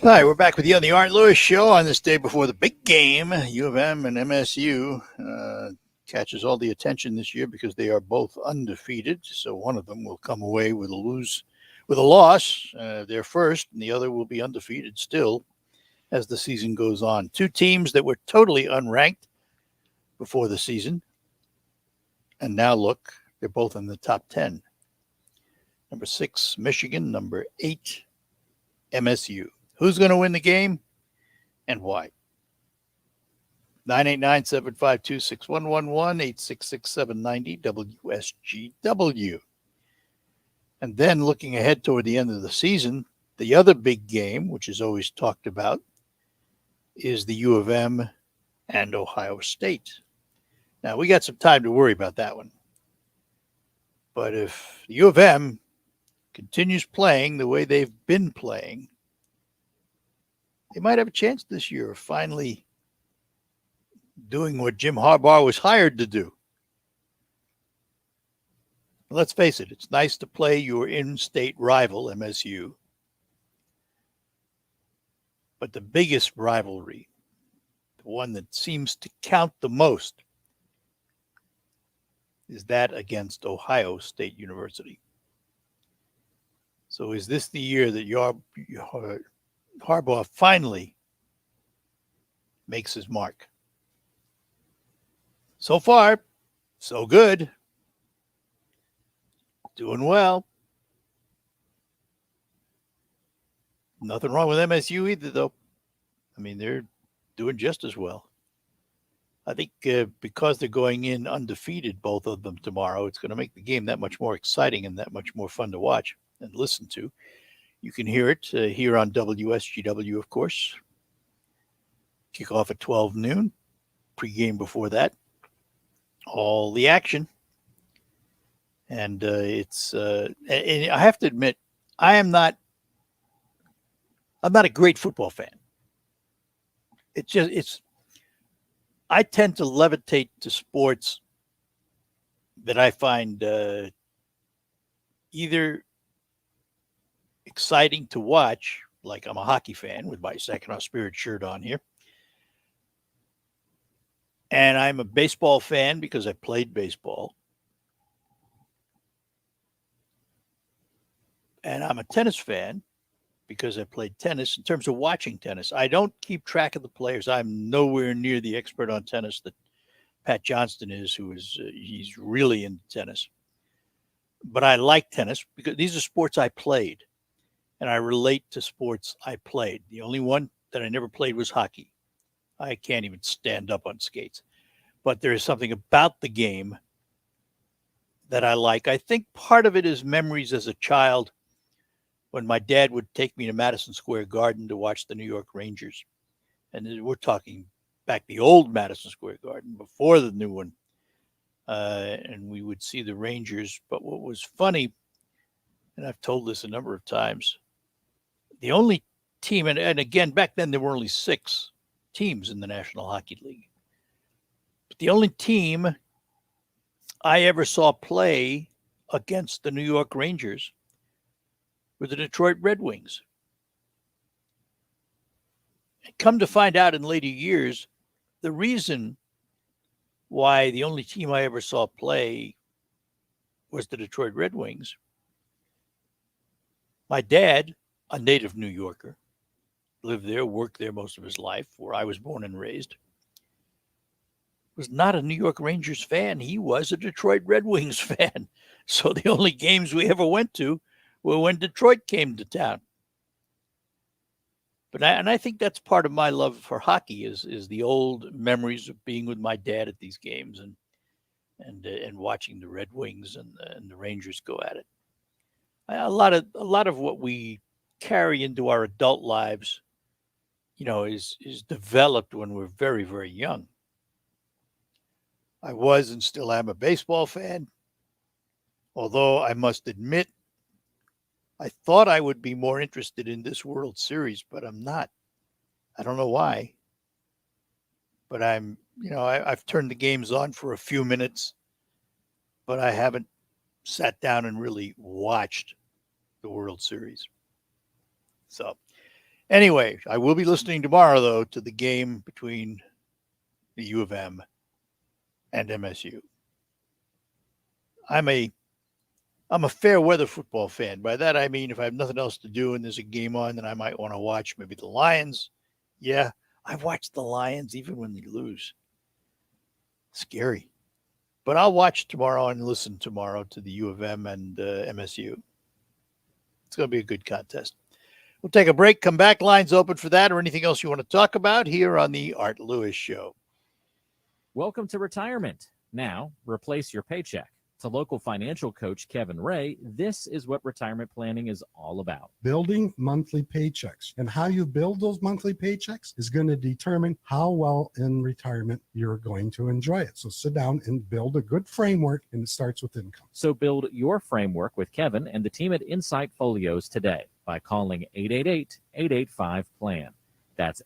All right, we're back with you on the Art Lewis Show on this day before the big game. U of M and MSU catches all the attention this year because they are both undefeated. So one of them will come away with a loss, their first, and the other will be undefeated still as the season goes on. Two teams that were totally unranked before the season, and now look, they're both in the top 10. Number 6, Michigan. Number 8, MSU. Who's going to win the game and why? 989-752-6111, 866-790 WSGW. And then looking ahead toward the end of the season, the other big game, which is always talked about, is the U of M and Ohio State. Now, we got some time to worry about that one. But if the U of M continues playing the way they've been playing, they might have a chance this year of finally doing what Jim Harbaugh was hired to do. Let's face it, it's nice to play your in-state rival, MSU. But the biggest rivalry, the one that seems to count the most, is that against Ohio State University. So is this the year that Harbaugh finally makes his mark? So far, so good. Doing well. Nothing wrong with MSU either, though. I mean, they're doing just as well. I think because they're going in undefeated, both of them tomorrow, it's going to make the game that much more exciting and that much more fun to watch and listen to. You can hear it here on WSGW, of course. Kick off at 12 noon. Pre-game before that. All the action. And and I have to admit, I'm not a great football fan. I tend to levitate to sports that I find either exciting to watch, like I'm a hockey fan with my Saginaw Spirit shirt on here. And I'm a baseball fan because I played baseball. And I'm a tennis fan because I played tennis. In terms of watching tennis, I don't keep track of the players. I'm nowhere near the expert on tennis that Pat Johnston is, he's really into tennis. But I like tennis because these are sports I played, and I relate to sports I played. The only one that I never played was hockey. I can't even stand up on skates. But there is something about the game that I like. I think part of it is memories as a child when my dad would take me to Madison Square Garden to watch the New York Rangers. And we're talking back the old Madison Square Garden before the new one. And we would see the Rangers. But what was funny, and I've told this a number of times, the only team, and again, back then there were only 6 teams in the National Hockey League. But the only team I ever saw play against the New York Rangers were the Detroit Red Wings. And come to find out in later years, the reason why the only team I ever saw play was the Detroit Red Wings, my dad, a native New Yorker, lived there, worked there most of his life, where I was born and raised, was not a New York Rangers fan. He was a Detroit Red Wings fan. So the only games we ever went to were when Detroit came to town. But I think that's part of my love for hockey is the old memories of being with my dad at these games and watching the Red Wings and the Rangers go at it. A lot of what we carry into our adult lives, is developed when we're very, very young. I was and still am a baseball fan, although I must admit, I thought I would be more interested in this World Series, but I'm not. I don't know why. But I've turned the games on for a few minutes, but I haven't sat down and really watched the World Series. So anyway, I will be listening tomorrow, though, to the game between the U of M and MSU. I'm a fair weather football fan. By that, I mean, if I have nothing else to do and there's a game on, then I might want to watch maybe the Lions. Yeah, I've watched the Lions even when they lose. Scary. But I'll watch tomorrow and listen tomorrow to the U of M and MSU. It's going to be a good contest. We'll take a break, come back, lines open for that or anything else you want to talk about here on the Art Lewis Show. Welcome to retirement. Now, replace your paycheck. To local financial coach Kevin Ray, this is what retirement planning is all about. Building monthly paychecks. And how you build those monthly paychecks is going to determine how well in retirement you're going to enjoy it. So sit down and build a good framework, and it starts with income. So build your framework with Kevin and the team at Insight Folios today by calling 888-885-PLAN. That's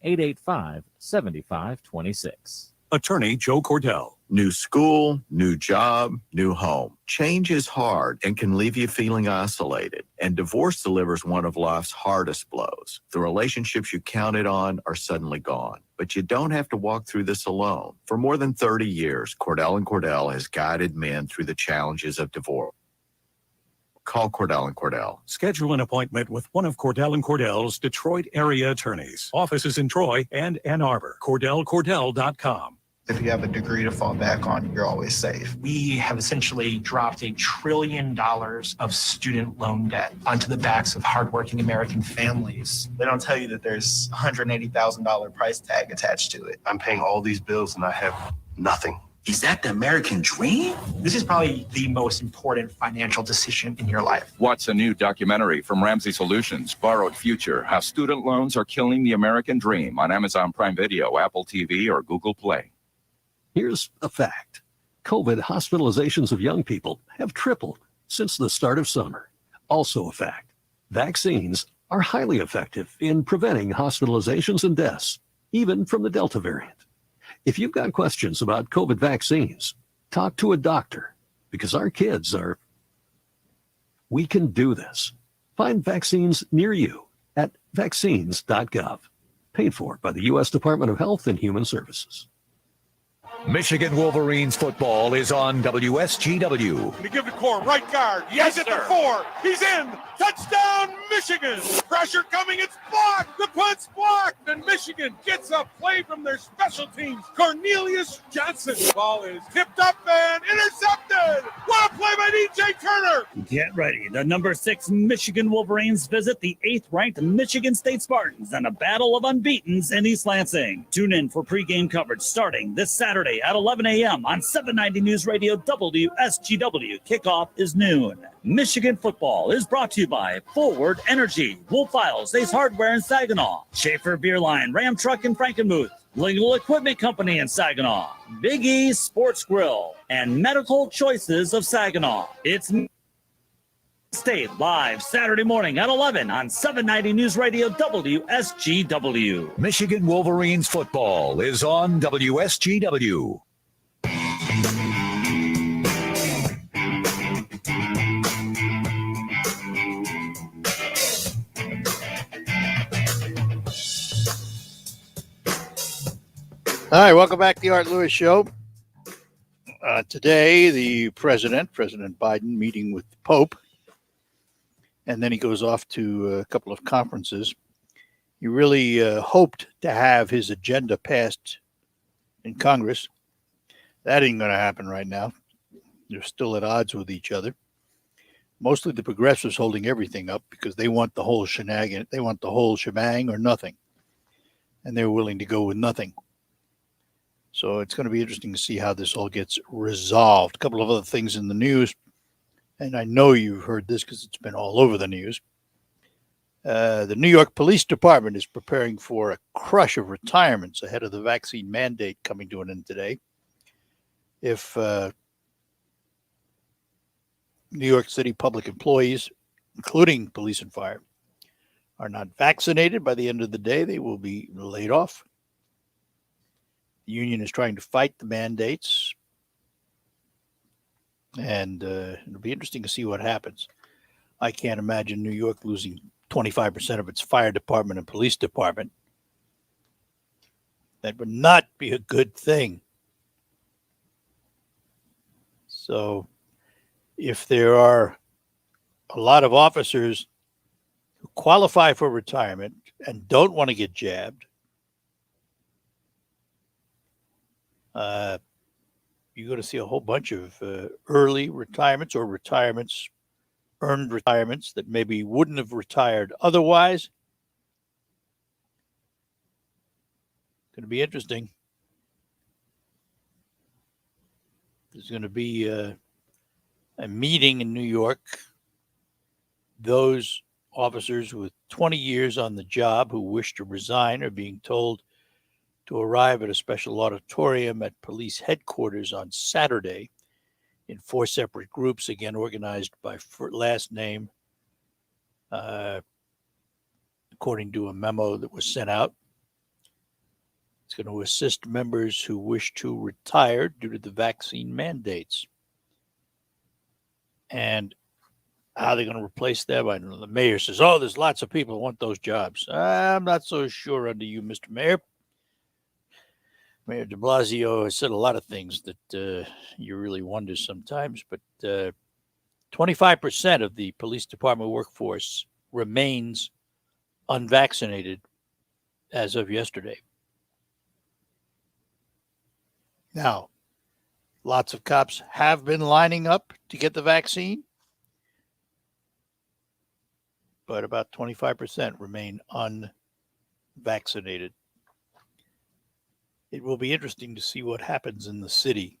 888-885-7526. Attorney Joe Cordell. New school, new job, new home. Change is hard and can leave you feeling isolated. And divorce delivers one of life's hardest blows. The relationships you counted on are suddenly gone. But you don't have to walk through this alone. For more than 30 years, Cordell & Cordell has guided men through the challenges of divorce. Call Cordell & Cordell. Schedule an appointment with one of Cordell & Cordell's Detroit area attorneys. Offices in Troy and Ann Arbor. CordellCordell.com. If you have a degree to fall back on, you're always safe. We have essentially dropped $1 trillion of student loan debt onto the backs of hardworking American families. They don't tell you that there's $180,000 price tag attached to it. I'm paying all these bills and I have nothing. Is that the American dream? This is probably the most important financial decision in your life. Watch a new documentary from Ramsey Solutions, Borrowed Future, How Student Loans Are Killing the American Dream on Amazon Prime Video, Apple TV, or Google Play. Here's a fact. COVID hospitalizations of young people have tripled since the start of summer. Also a fact. Vaccines are highly effective in preventing hospitalizations and deaths, even from the Delta variant. If you've got questions about COVID vaccines, talk to a doctor, because our kids are... We can do this. Find vaccines near you at vaccines.gov. Paid for by the U.S. Department of Health and Human Services. Michigan Wolverines football is on WSGW. To give to Core, right guard. Yes, at the 4. He's in. Touchdown, Michigan. Pressure coming. It's blocked. The punt's blocked. And Michigan gets a play from their special teams. Cornelius Johnson. Ball is tipped up and intercepted. What a play by DJ Turner. Get ready. The number 6 Michigan Wolverines visit the 8th-ranked Michigan State Spartans in a battle of unbeatens in East Lansing. Tune in for pregame coverage starting this Saturday Saturday at 11 a.m. on 790 News Radio WSGW. Kickoff is noon. Michigan football is brought to you by Forward Energy, Wolf Files, Ace Hardware in Saginaw, Schaefer Beer Line, Ram Truck in Frankenmuth, Legal Equipment Company in Saginaw, Big E's Sports Grill, and Medical Choices of Saginaw. It's State live Saturday morning at 11 on 790 News Radio WSGW. Michigan Wolverines football is on WSGW. All right, welcome back to the Art Lewis Show. Today, the President Biden, meeting with the Pope, and then he goes off to a couple of conferences. He really hoped to have his agenda passed in Congress. That ain't going to happen right now. They're still at odds with each other. Mostly the progressives holding everything up because they want the whole shenanigan. They want the whole shebang or nothing. And they're willing to go with nothing. So it's going to be interesting to see how this all gets resolved. A couple of other things in the news. And I know you've heard this because it's been all over the news. The New York Police Department is preparing for a crush of retirements ahead of the vaccine mandate coming to an end today. If New York City public employees, including police and fire, are not vaccinated by the end of the day, they will be laid off. The union is trying to fight the mandates. And it'll be interesting to see what happens. I can't imagine New York losing 25% of its fire department and police department. That would not be a good thing. So if there are a lot of officers who qualify for retirement and don't want to get jabbed, you're going to see a whole bunch of early retirements or retirements, earned retirements that maybe wouldn't have retired otherwise. Going to be interesting. There's going to be a meeting in New York. Those officers with 20 years on the job who wish to resign are being told to arrive at a special auditorium at police headquarters on Saturday in 4 separate groups, again organized by last name, according to a memo that was sent out. It's going to assist members who wish to retire due to the vaccine mandates. And how they're going to replace them, I don't know. The mayor says, oh, there's lots of people who want those jobs. I'm not so sure under you, Mr. Mayor. Mayor de Blasio has said a lot of things that you really wonder sometimes, but 25% of the police department workforce remains unvaccinated as of yesterday. Now, lots of cops have been lining up to get the vaccine, but about 25% remain unvaccinated. It will be interesting to see what happens in the city.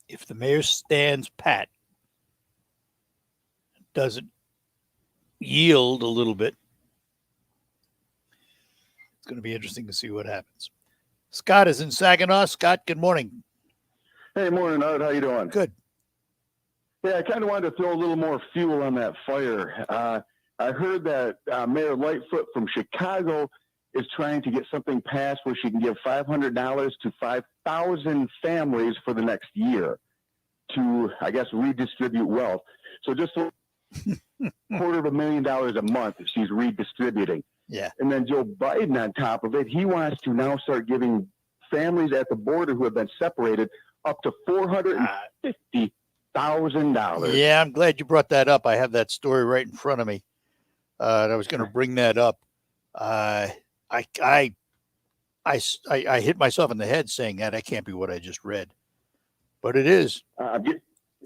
If the mayor stands pat, doesn't yield a little bit, it's going to be interesting to see what happens. Scott is in Saginaw. Scott, good morning. Hey, morning, Art. How you doing? Good. Yeah, I kind of wanted to throw a little more fuel on that fire. I heard that Mayor Lightfoot from Chicago is trying to get something passed where she can give $500 to 5,000 families for the next year to, I guess, redistribute wealth. So just $250,000 a month if she's redistributing. Yeah. And then Joe Biden on top of it, he wants to now start giving families at the border who have been separated up to $450,000. Yeah, I'm glad you brought that up. I have that story right in front of me. And I was going to bring that up. I hit myself in the head saying that can't be what I just read, but it is.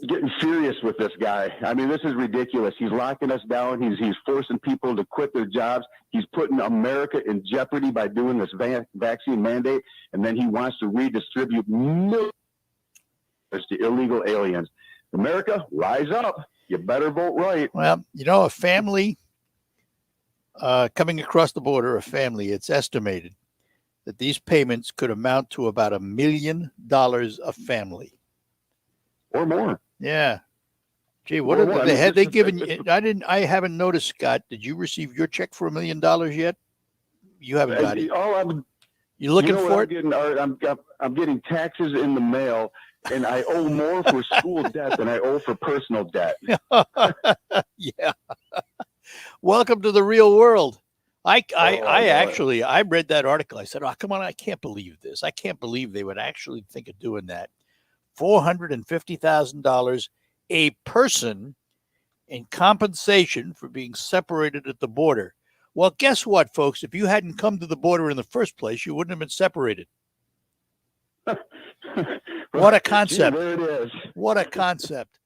getting furious with this guy. I mean, this is ridiculous. He's locking us down. He's forcing people to quit their jobs. He's putting America in jeopardy by doing this vaccine mandate, and then he wants to redistribute millions to illegal aliens. America, rise up. You better vote right. Well, you know, a family coming across the border, it's estimated that these payments could amount to about $1 million a family. Or more. Yeah. Gee, what had they given you? I haven't noticed, Scott. Did you receive your check for $1 million yet? You haven't got it. You looking for it? I'm getting taxes in the mail, and I owe more for school debt than I owe for personal debt. Yeah. Welcome to the real world. I read that article. I said, "Oh, come on! I can't believe this. I can't believe they would actually think of doing that. $450,000 a person in compensation for being separated at the border." Well, guess what, folks? If you hadn't come to the border in the first place, you wouldn't have been separated. What a concept! Gee, there it is. What a concept!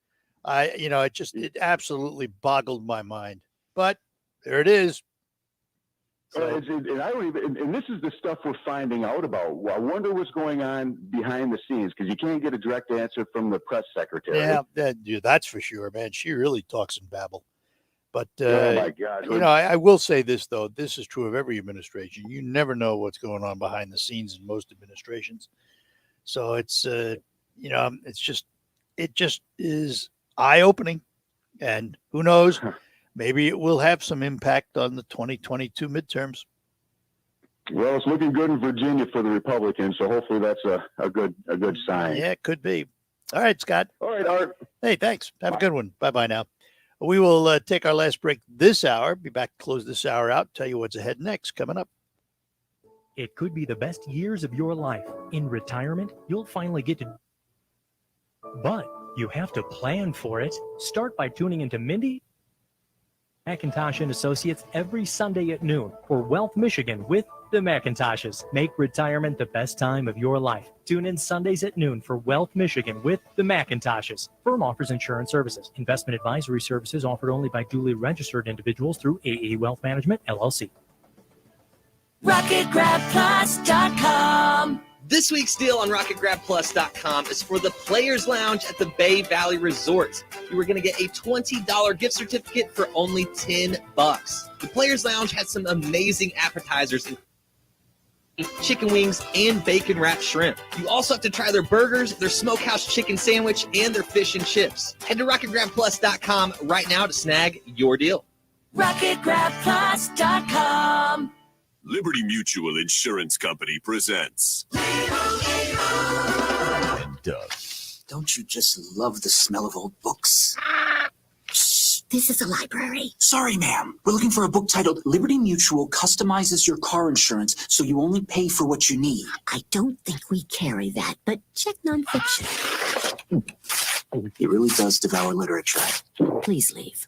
It absolutely boggled my mind. But there it is. So, and this is the stuff we're finding out about. I wonder what's going on behind the scenes, because you can't get a direct answer from the press secretary. Yeah, that's for sure, man. She really talks and babble. But oh my God! I will say this though. This is true of every administration. You never know what's going on behind the scenes in most administrations. So it's it just is eye-opening, and who knows. Maybe it will have some impact on the 2022 midterms. Well, it's looking good in Virginia for the Republicans, so hopefully that's a good sign. Yeah, it could be. All right, Scott. All right, Art. Hey, thanks. Have a good one. Bye-bye now. We will take our last break this hour. Be back to close this hour out. Tell you what's ahead next coming up. It could be the best years of your life. In retirement, you'll finally get to... But you have to plan for it. Start by tuning into Mindy McIntosh and Associates every Sunday at noon for Wealth Michigan with the McIntoshes. Make retirement the best time of your life. Tune in Sundays at noon for Wealth Michigan with the McIntoshes. Firm offers insurance services. Investment advisory services offered only by duly registered individuals through AE Wealth Management, LLC. RocketGrabPlus.com. This week's deal on RocketGrabPlus.com is for the Players Lounge at the Bay Valley Resort. You are going to get a $20 gift certificate for only $10. The Players Lounge has some amazing appetizers, chicken wings, and bacon-wrapped shrimp. You also have to try their burgers, their smokehouse chicken sandwich, and their fish and chips. Head to RocketGrabPlus.com right now to snag your deal. RocketGrabPlus.com. Liberty Mutual Insurance Company presents. And Doug. Don't you just love the smell of old books? Shh, this is a library. Sorry, ma'am. We're looking for a book titled Liberty Mutual Customizes Your Car Insurance so you only pay for what you need. I don't think we carry that, but check nonfiction. It really does devour literature. Please leave.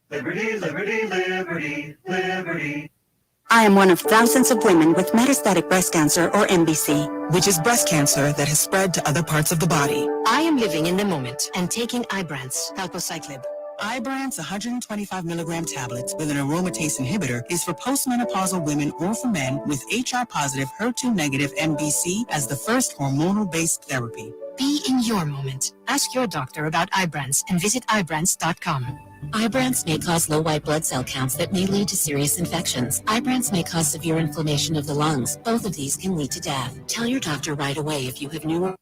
Liberty, liberty, liberty, liberty. I am one of thousands of women with metastatic breast cancer, or MBC, which is breast cancer that has spread to other parts of the body. I am living in the moment and taking Ibrance, palbociclib. Ibrance 125 milligram tablets with an aromatase inhibitor is for postmenopausal women or for men with HR-positive, HER2-negative MBC as the first hormonal-based therapy. Be in your moment. Ask your doctor about Ibrance and visit Ibrance.com. Ibrance may cause low white blood cell counts that may lead to serious infections. Ibrance may cause severe inflammation of the lungs. Both of these can lead to death. Tell your doctor right away if you have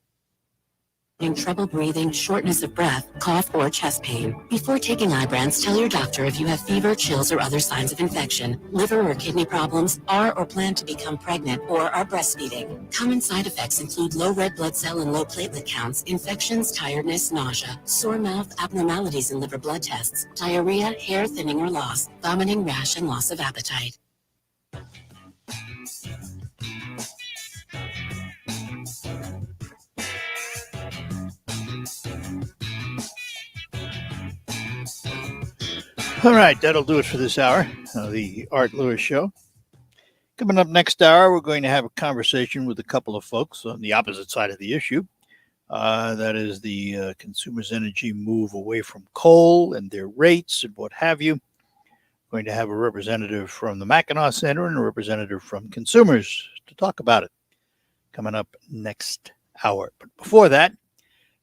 trouble breathing, shortness of breath, cough, or chest pain. Before taking Ibrance, tell your doctor if you have fever, chills, or other signs of infection, liver or kidney problems, are or plan to become pregnant, or are breastfeeding. Common side effects include low red blood cell and low platelet counts, infections, tiredness, nausea, sore mouth, abnormalities in liver blood tests, diarrhea, hair thinning or loss, vomiting, rash, and loss of appetite. All right, that'll do it for this hour, the Art Lewis Show. Coming up next hour, we're going to have a conversation with a couple of folks on the opposite side of the issue. That is the Consumers Energy move away from coal and their rates and what have you. Going to have a representative from the Mackinac Center and a representative from Consumers to talk about it coming up next hour. But before that,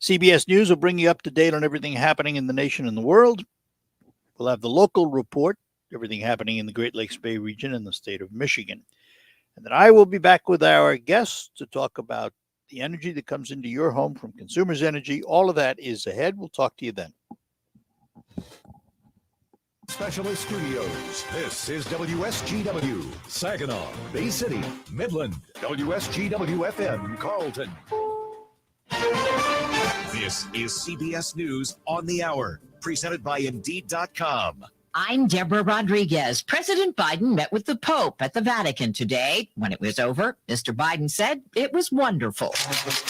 CBS News will bring you up to date on everything happening in the nation and the world. We'll have the local report, everything happening in the Great Lakes Bay region and the state of Michigan. And then I will be back with our guests to talk about the energy that comes into your home from Consumers Energy. All of that is ahead. We'll talk to you then. Specialist Studios. This is WSGW, Saginaw, Bay City, Midland, WSGW-FM, Carlton. This is CBS News on the Hour, presented by Indeed.com. I'm Deborah Rodriguez. President Biden met with the Pope at the Vatican today. When it was over, Mr. Biden said it was wonderful.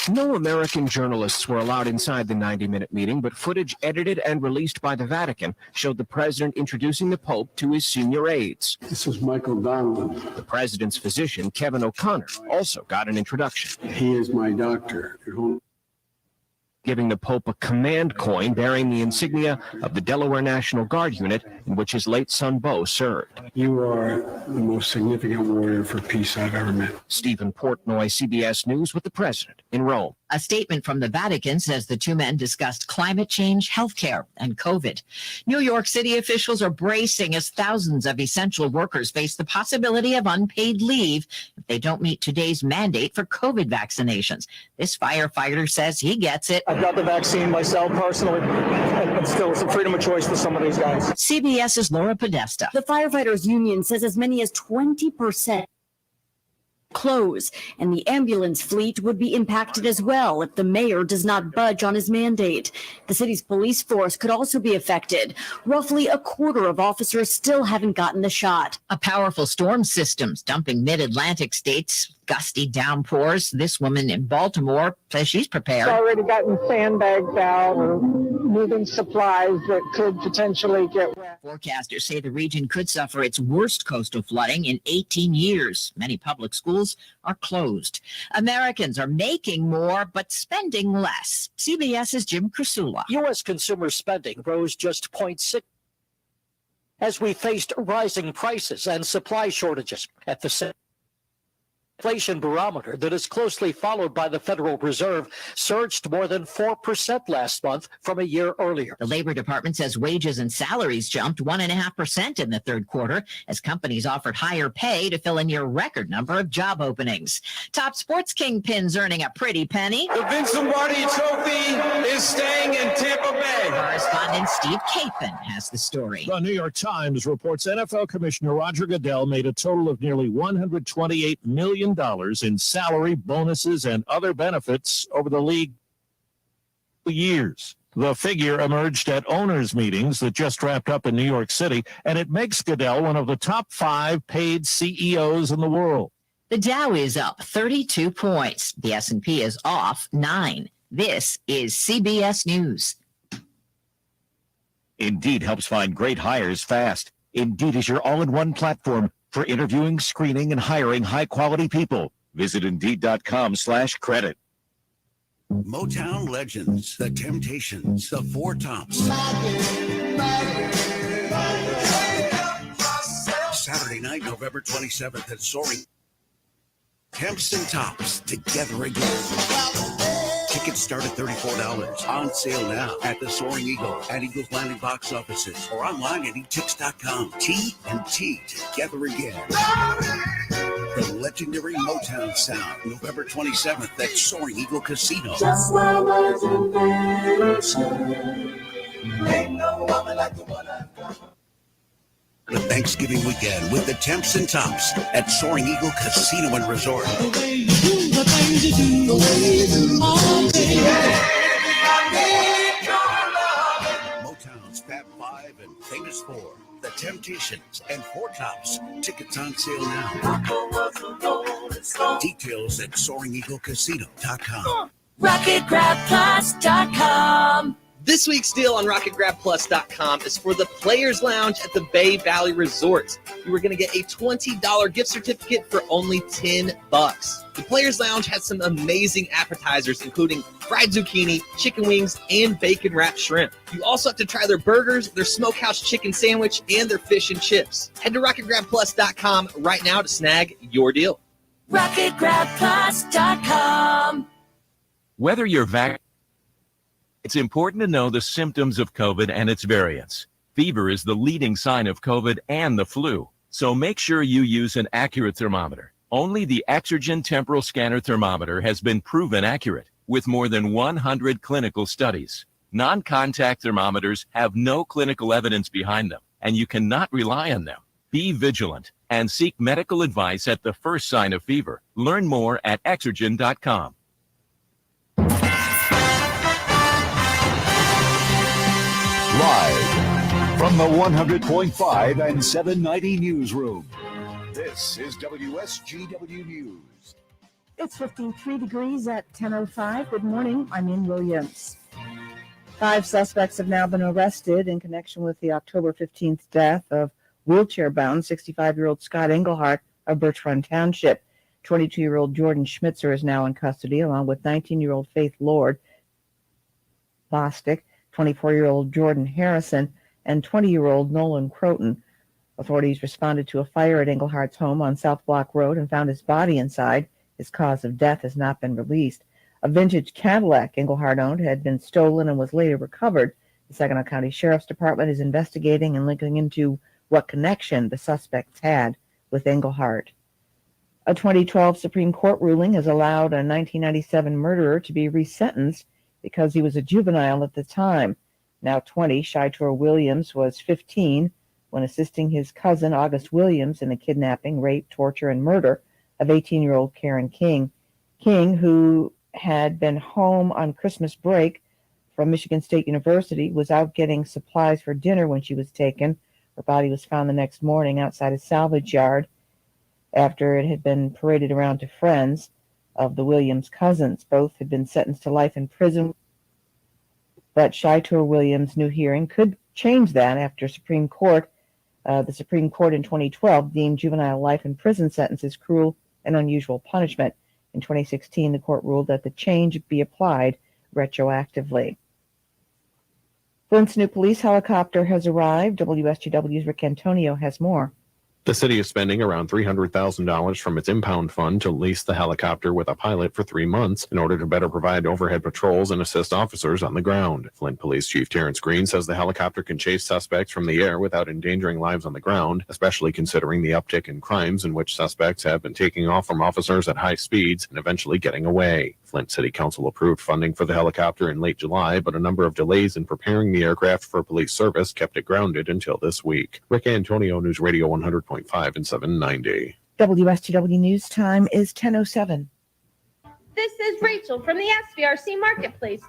No American journalists were allowed inside the 90-minute meeting, but footage edited and released by the Vatican showed the president introducing the Pope to his senior aides. This is Michael Donovan. The president's physician, Kevin O'Connor, also got an introduction. He is my doctor at home. Giving the Pope a command coin bearing the insignia of the Delaware National Guard unit in which his late son Beau served. You are the most significant warrior for peace I've ever met. Stephen Portnoy, CBS News, with the president in Rome. A statement from the Vatican says the two men discussed climate change, healthcare, and COVID. New York City officials are bracing as thousands of essential workers face the possibility of unpaid leave if they don't meet today's mandate for COVID vaccinations. This firefighter says he gets it. I've got the vaccine myself personally, but still it's a freedom of choice for some of these guys. CBS's Laura Podesta. The firefighters union says as many as 20% close, and the ambulance fleet would be impacted as well if the mayor does not budge on his mandate. The city's police force could also be affected. Roughly a quarter of officers still haven't gotten the shot. A powerful storm system's dumping mid-Atlantic states. Gusty downpours. This woman in Baltimore says she's prepared. It's already gotten sandbags out or moving supplies that could potentially get wet. Forecasters say the region could suffer its worst coastal flooding in 18 years. Many public schools are closed. Americans are making more but spending less. CBS's Jim Krasula. U.S. consumer spending rose just 0.6 as we faced rising prices and supply shortages. At the same inflation barometer that is closely followed by the Federal Reserve surged more than 4% last month from a year earlier. The Labor Department says wages and salaries jumped 1.5% in the third quarter as companies offered higher pay to fill a near record number of job openings. Top sports kingpins earning a pretty penny. The Vince Lombardi Trophy is staying in Tampa Bay. Correspondent Steve Capen has the story. The New York Times reports NFL Commissioner Roger Goodell made a total of nearly $128 million in salary, bonuses, and other benefits over the league years. The figure emerged at owners' meetings that just wrapped up in New York City, and it makes Goodell one of the top 5 paid CEOs in the world. The Dow is up 32 points. The S&P is off 9. This is CBS News. Indeed helps find great hires fast. Indeed is your all-in-one platform for interviewing, screening, and hiring high-quality people. Visit Indeed.com/credit. Motown legends, the Temptations, the Four Tops. Saturday night, November 27th at Soaring. Temps and Tops, together again. Tickets start at $34. On sale now at the Soaring Eagle and Eagles Landing box offices or online at etix.com. T&T, together again. The legendary Motown sound, November 27th at Soaring Eagle Casino. Just where words and ain't no woman like the one I've got. The Thanksgiving weekend with the Temps and Tops at Soaring Eagle Casino and Resort. The way you do the things you do, the way you do all day. Motown's Fab Five and Famous Four, the Temptations and Four Tops. Tickets on sale now. Details at SoaringEagleCasino.com. RocketGrabPlus.com. This week's deal on RocketGrabPlus.com is for the Players Lounge at the Bay Valley Resort. You are going to get a $20 gift certificate for only $10. The Players Lounge has some amazing appetizers, including fried zucchini, chicken wings, and bacon-wrapped shrimp. You also have to try their burgers, their smokehouse chicken sandwich, and their fish and chips. Head to RocketGrabPlus.com right now to snag your deal. RocketGrabPlus.com. Whether you're vaccinated, it's important to know the symptoms of COVID and its variants. Fever is the leading sign of COVID and the flu, so make sure you use an accurate thermometer. Only the Exergen Temporal Scanner Thermometer has been proven accurate with more than 100 clinical studies. Non-contact thermometers have no clinical evidence behind them, and you cannot rely on them. Be vigilant and seek medical advice at the first sign of fever. Learn more at Exergen.com. Live from the 100.5 and 790 newsroom, this is WSGW News. It's 53 degrees at 10:05. Good morning. I'm Ian Williams. 5 suspects have now been arrested in connection with the October 15th death of wheelchair-bound 65-year-old Scott Engelhardt of Birch Run Township. 22-year-old Jordan Schmitzer is now in custody, along with 19-year-old Faith Lord, Bostic, 24-year-old Jordan Harrison, and 20-year-old Nolan Croton. Authorities responded to a fire at Engelhardt's home on South Block Road and found his body inside. His cause of death has not been released. A vintage Cadillac Engelhardt owned had been stolen and was later recovered. The Saginaw County Sheriff's Department is investigating and looking into what connection the suspects had with Engelhardt. A 2012 Supreme Court ruling has allowed a 1997 murderer to be resentenced because he was a juvenile at the time. Now 20, Shitor Williams was 15 when assisting his cousin August Williams in the kidnapping, rape, torture, and murder of 18-year-old Karen King. King, who had been home on Christmas break from Michigan State University, was out getting supplies for dinner when she was taken. Her body was found the next morning outside a salvage yard after it had been paraded around to friends of the Williams cousins. Both had been sentenced to life in prison, but Shitor Williams' new hearing could change that after the Supreme Court in 2012 deemed juvenile life in prison sentences cruel and unusual punishment. In 2016, the court ruled that the change be applied retroactively. Flint's new police helicopter has arrived. WSGW's Rick Antonio has more. The city is spending around $300,000 from its impound fund to lease the helicopter with a pilot for 3 months in order to better provide overhead patrols and assist officers on the ground. Flint Police Chief Terrence Green says the helicopter can chase suspects from the air without endangering lives on the ground, especially considering the uptick in crimes in which suspects have been taking off from officers at high speeds and eventually getting away. Flint City Council approved funding for the helicopter in late July, but a number of delays in preparing the aircraft for police service kept it grounded until this week. Rick Antonio, News Radio 100.5 and 790. WSGW News Time is 10:07. This is Rachel from the SVRC Marketplace.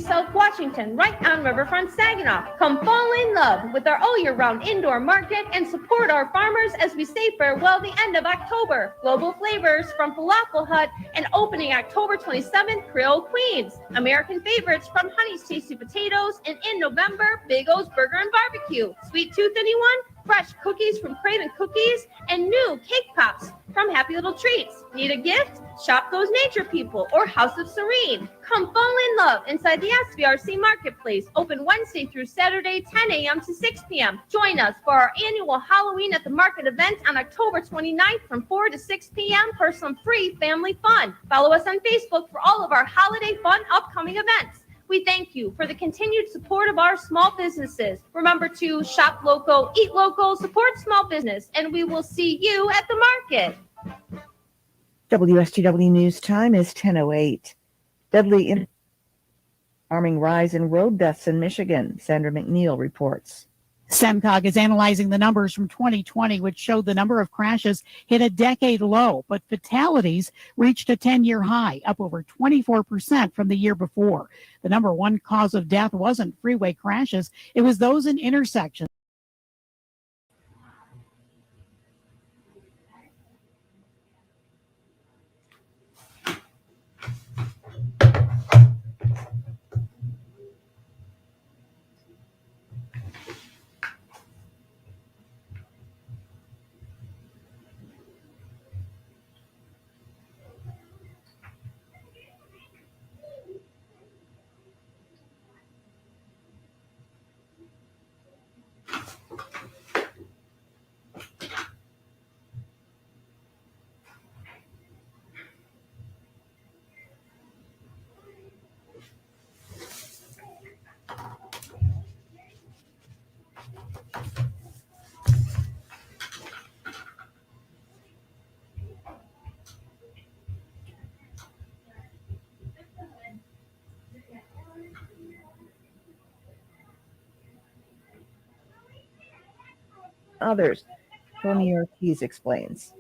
South Washington, right on Riverfront Saginaw. Come fall in love with our all-year-round indoor market and support our farmers as we say farewell the end of October. Global flavors from Falafel Hut and opening October 27th, Creole Queens. American favorites from Honey's Tasty Potatoes, and in November, Big O's Burger and Barbecue. Sweet tooth, anyone? Fresh cookies from Craven Cookies and new cake pops from Happy Little Treats. Need a gift? Shop Those Nature People or House of Serene. Come fall in love inside the SVRC Marketplace. Open Wednesday through Saturday, 10 a.m. to 6 p.m. Join us for our annual Halloween at the Market event on October 29th from 4 to 6 p.m. for some free family fun. Follow us on Facebook for all of our holiday fun upcoming events. We thank you for the continued support of our small businesses. Remember to shop local, eat local, support small business, and we will see you at the market. WSGW News Time is 10:08. Deadly alarming rise in road deaths in Michigan. Sandra McNeil reports. SEMCOG is analyzing the numbers from 2020, which showed the number of crashes hit a decade low, but fatalities reached a 10-year high, up over 24% from the year before. The number one cause of death wasn't freeway crashes. It was those in intersections. others. Tony Ortiz explains.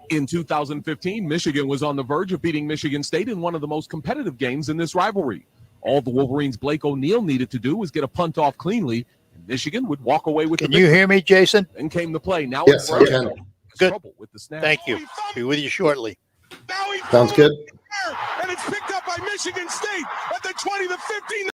In 2015, Michigan was on the verge of beating Michigan State in one of the most competitive games in this rivalry. All the Wolverines' Blake O'Neill needed to do was get a punt off cleanly, and Michigan would walk away with the victory. Can you hear me, Jason? Then came the play. Now Yes, I can. Good. Trouble with the snap. Thank you. Be with you shortly. Sounds good. And it's picked up by Michigan State at the 20, the 15.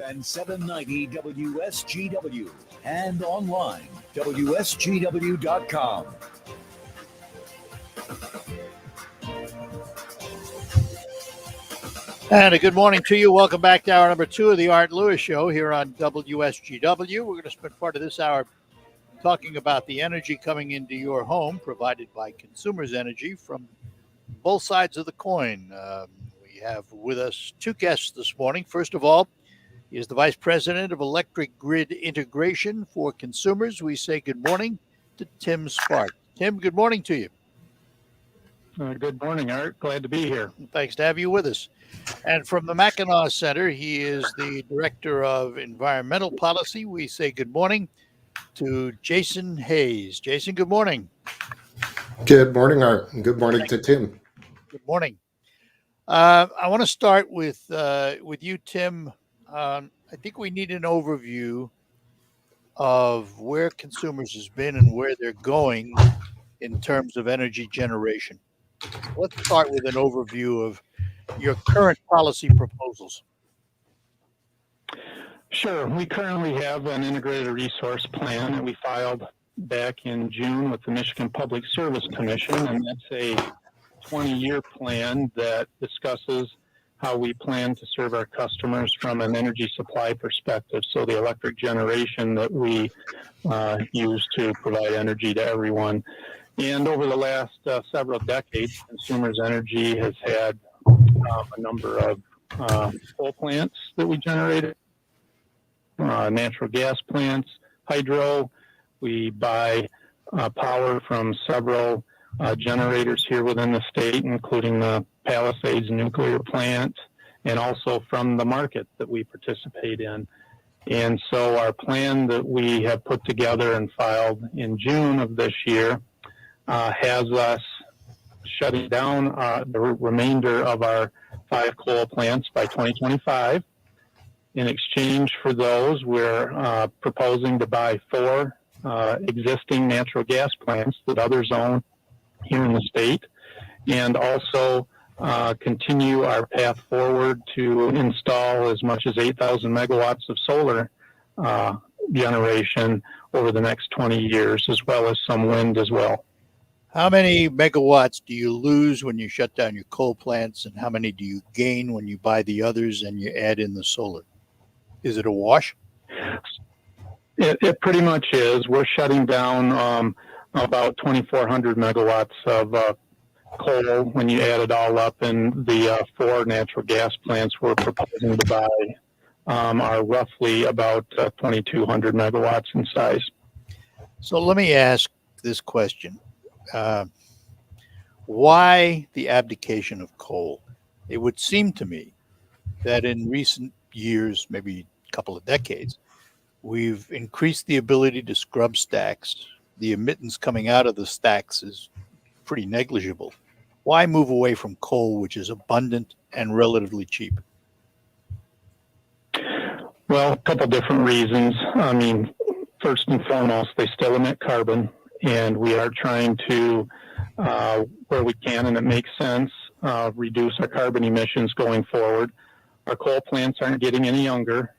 And 790 WSGW and online WSGW.com. And a good morning to you. Welcome back to hour number 2 of the Art Lewis Show here on WSGW. We're going to spend part of this hour talking about the energy coming into your home provided by Consumers Energy from both sides of the coin. We have with us 2 guests this morning. First of all, he is the Vice President of Electric Grid Integration for Consumers. We say good morning to Tim Spark. Tim, good morning to you. Good morning, Art. Glad to be here. Thanks to have you with us. And from the Mackinac Center, he is the Director of Environmental Policy. We say good morning to Jason Hayes. Jason, good morning. Good morning, Art. And good morning to Tim. Good morning. I want to start with you, Tim. I think we need an overview of where Consumers has been and where they're going in terms of energy generation. Let's start with an overview of your current policy proposals. Sure. We currently have an integrated resource plan that we filed back in June with the Michigan Public Service Commission, and that's a 20-year plan that discusses how we plan to serve our customers from an energy supply perspective. So the electric generation that we use to provide energy to everyone. And over the last several decades, Consumers Energy has had a number of coal plants that we generated, natural gas plants, hydro. We buy power from several generators here within the state, including the Palisades nuclear plant, and also from the market that we participate in. And so our plan that we have put together and filed in June of this year has us shutting down the remainder of our 5 coal plants by 2025. In exchange for those, we're proposing to buy 4 existing natural gas plants that others own here in the state, and also continue our path forward to install as much as 8,000 megawatts of solar generation over the next 20 years, as well as some wind as well. How many megawatts do you lose when you shut down your coal plants, and how many do you gain when you buy the others and you add in the solar? Is it a wash? It pretty much is. We're shutting down about 2,400 megawatts of coal when you add it all up, and the 4 natural gas plants we're proposing to buy are roughly about 2,200 megawatts in size. So let me ask this question. Why the abdication of coal? It would seem to me that in recent years, maybe a couple of decades, we've increased the ability to scrub stacks. The emittance coming out of the stacks is pretty negligible. Why move away from coal, which is abundant and relatively cheap? Well, a couple different reasons. I mean, first and foremost, they still emit carbon, and we are trying to, where we can, and it makes sense, reduce our carbon emissions going forward. Our coal plants aren't getting any younger.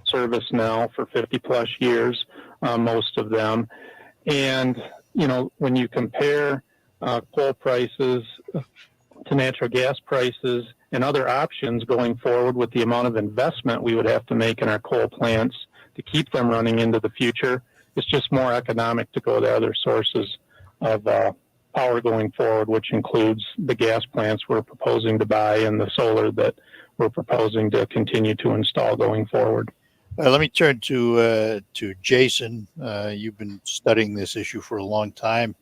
Service now for 50 plus years, most of them. And, you know, when you compare coal prices to natural gas prices and other options going forward with the amount of investment we would have to make in our coal plants to keep them running into the future, it's just more economic to go to other sources of power going forward, which includes the gas plants we're proposing to buy and the solar that we're proposing to continue to install going forward. Let me turn to Jason. You've been studying this issue for a long time.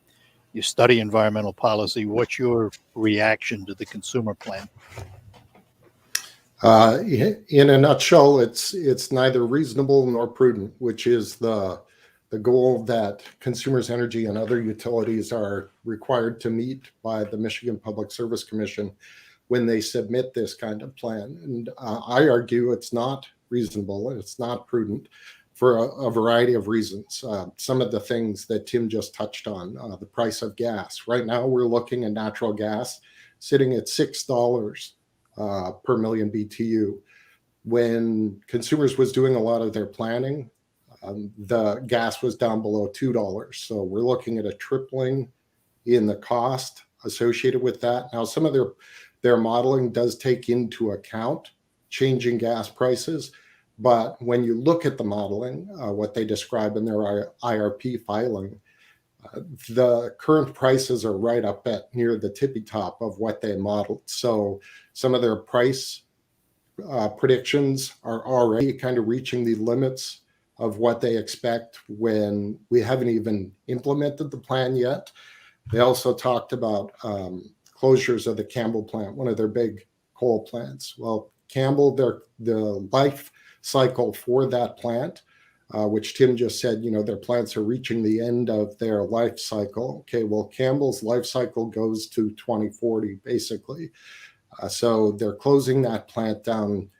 You study environmental policy. What's your reaction to the consumer plan? In a nutshell, it's neither reasonable nor prudent, which is the goal that Consumers Energy and other utilities are required to meet by the Michigan Public Service Commission when they submit this kind of plan. And I argue it's not reasonable and it's not prudent for a variety of reasons. Some of the things that Tim just touched on, the price of gas. Right now, we're looking at natural gas sitting at $6 per million BTU. When Consumers was doing a lot of their planning, the gas was down below $2. So we're looking at a tripling in the cost associated with that. Now, some of their modeling does take into account changing gas prices. But when you look at the modeling, what they describe in their IRP filing, the current prices are right up at near the tippy top of what they modeled. So some of their price predictions are already kind of reaching the limits of what they expect when we haven't even implemented the plan yet. They also talked about closures of the Campbell plant, one of their big coal plants. Well, Campbell, the life cycle for that plant, which Tim just said, their plants are reaching the end of their life cycle. Okay, well, Campbell's life cycle goes to 2040, basically. So they're closing that plant down,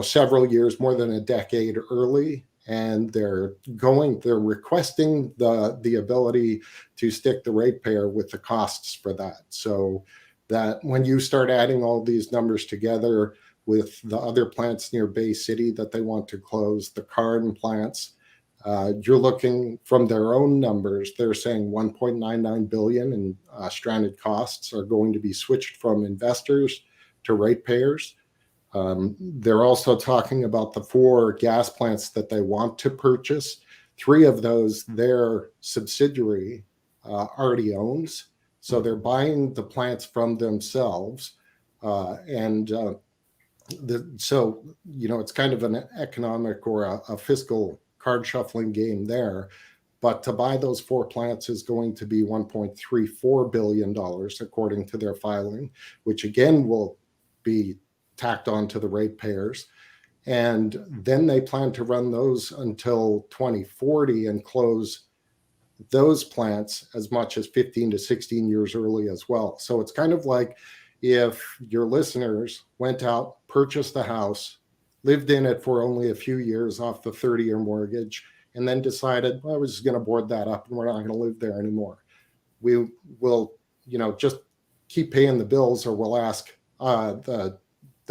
several years, more than a decade early, and they're requesting the ability to stick the ratepayer with the costs for that. So that when you start adding all these numbers together with the other plants near Bay City that they want to close, the Carden plants, you're looking from their own numbers, they're saying $1.99 billion in stranded costs are going to be switched from investors to ratepayers. They're also talking about the 4 gas plants that they want to purchase. 3 of those their subsidiary already owns. So they're buying the plants from themselves. So it's kind of an economic or a fiscal card shuffling game there. But to buy those 4 plants is going to be $1.34 billion, according to their filing, which again will be tacked on to the ratepayers. And then they plan to run those until 2040 and close those plants as much as 15 to 16 years early as well. So it's kind of like if your listeners went out, purchased a house, lived in it for only a few years off the 30-year mortgage, and then decided, well, we're just going to board that up and we're not going to live there anymore. We will, just keep paying the bills, or we'll ask the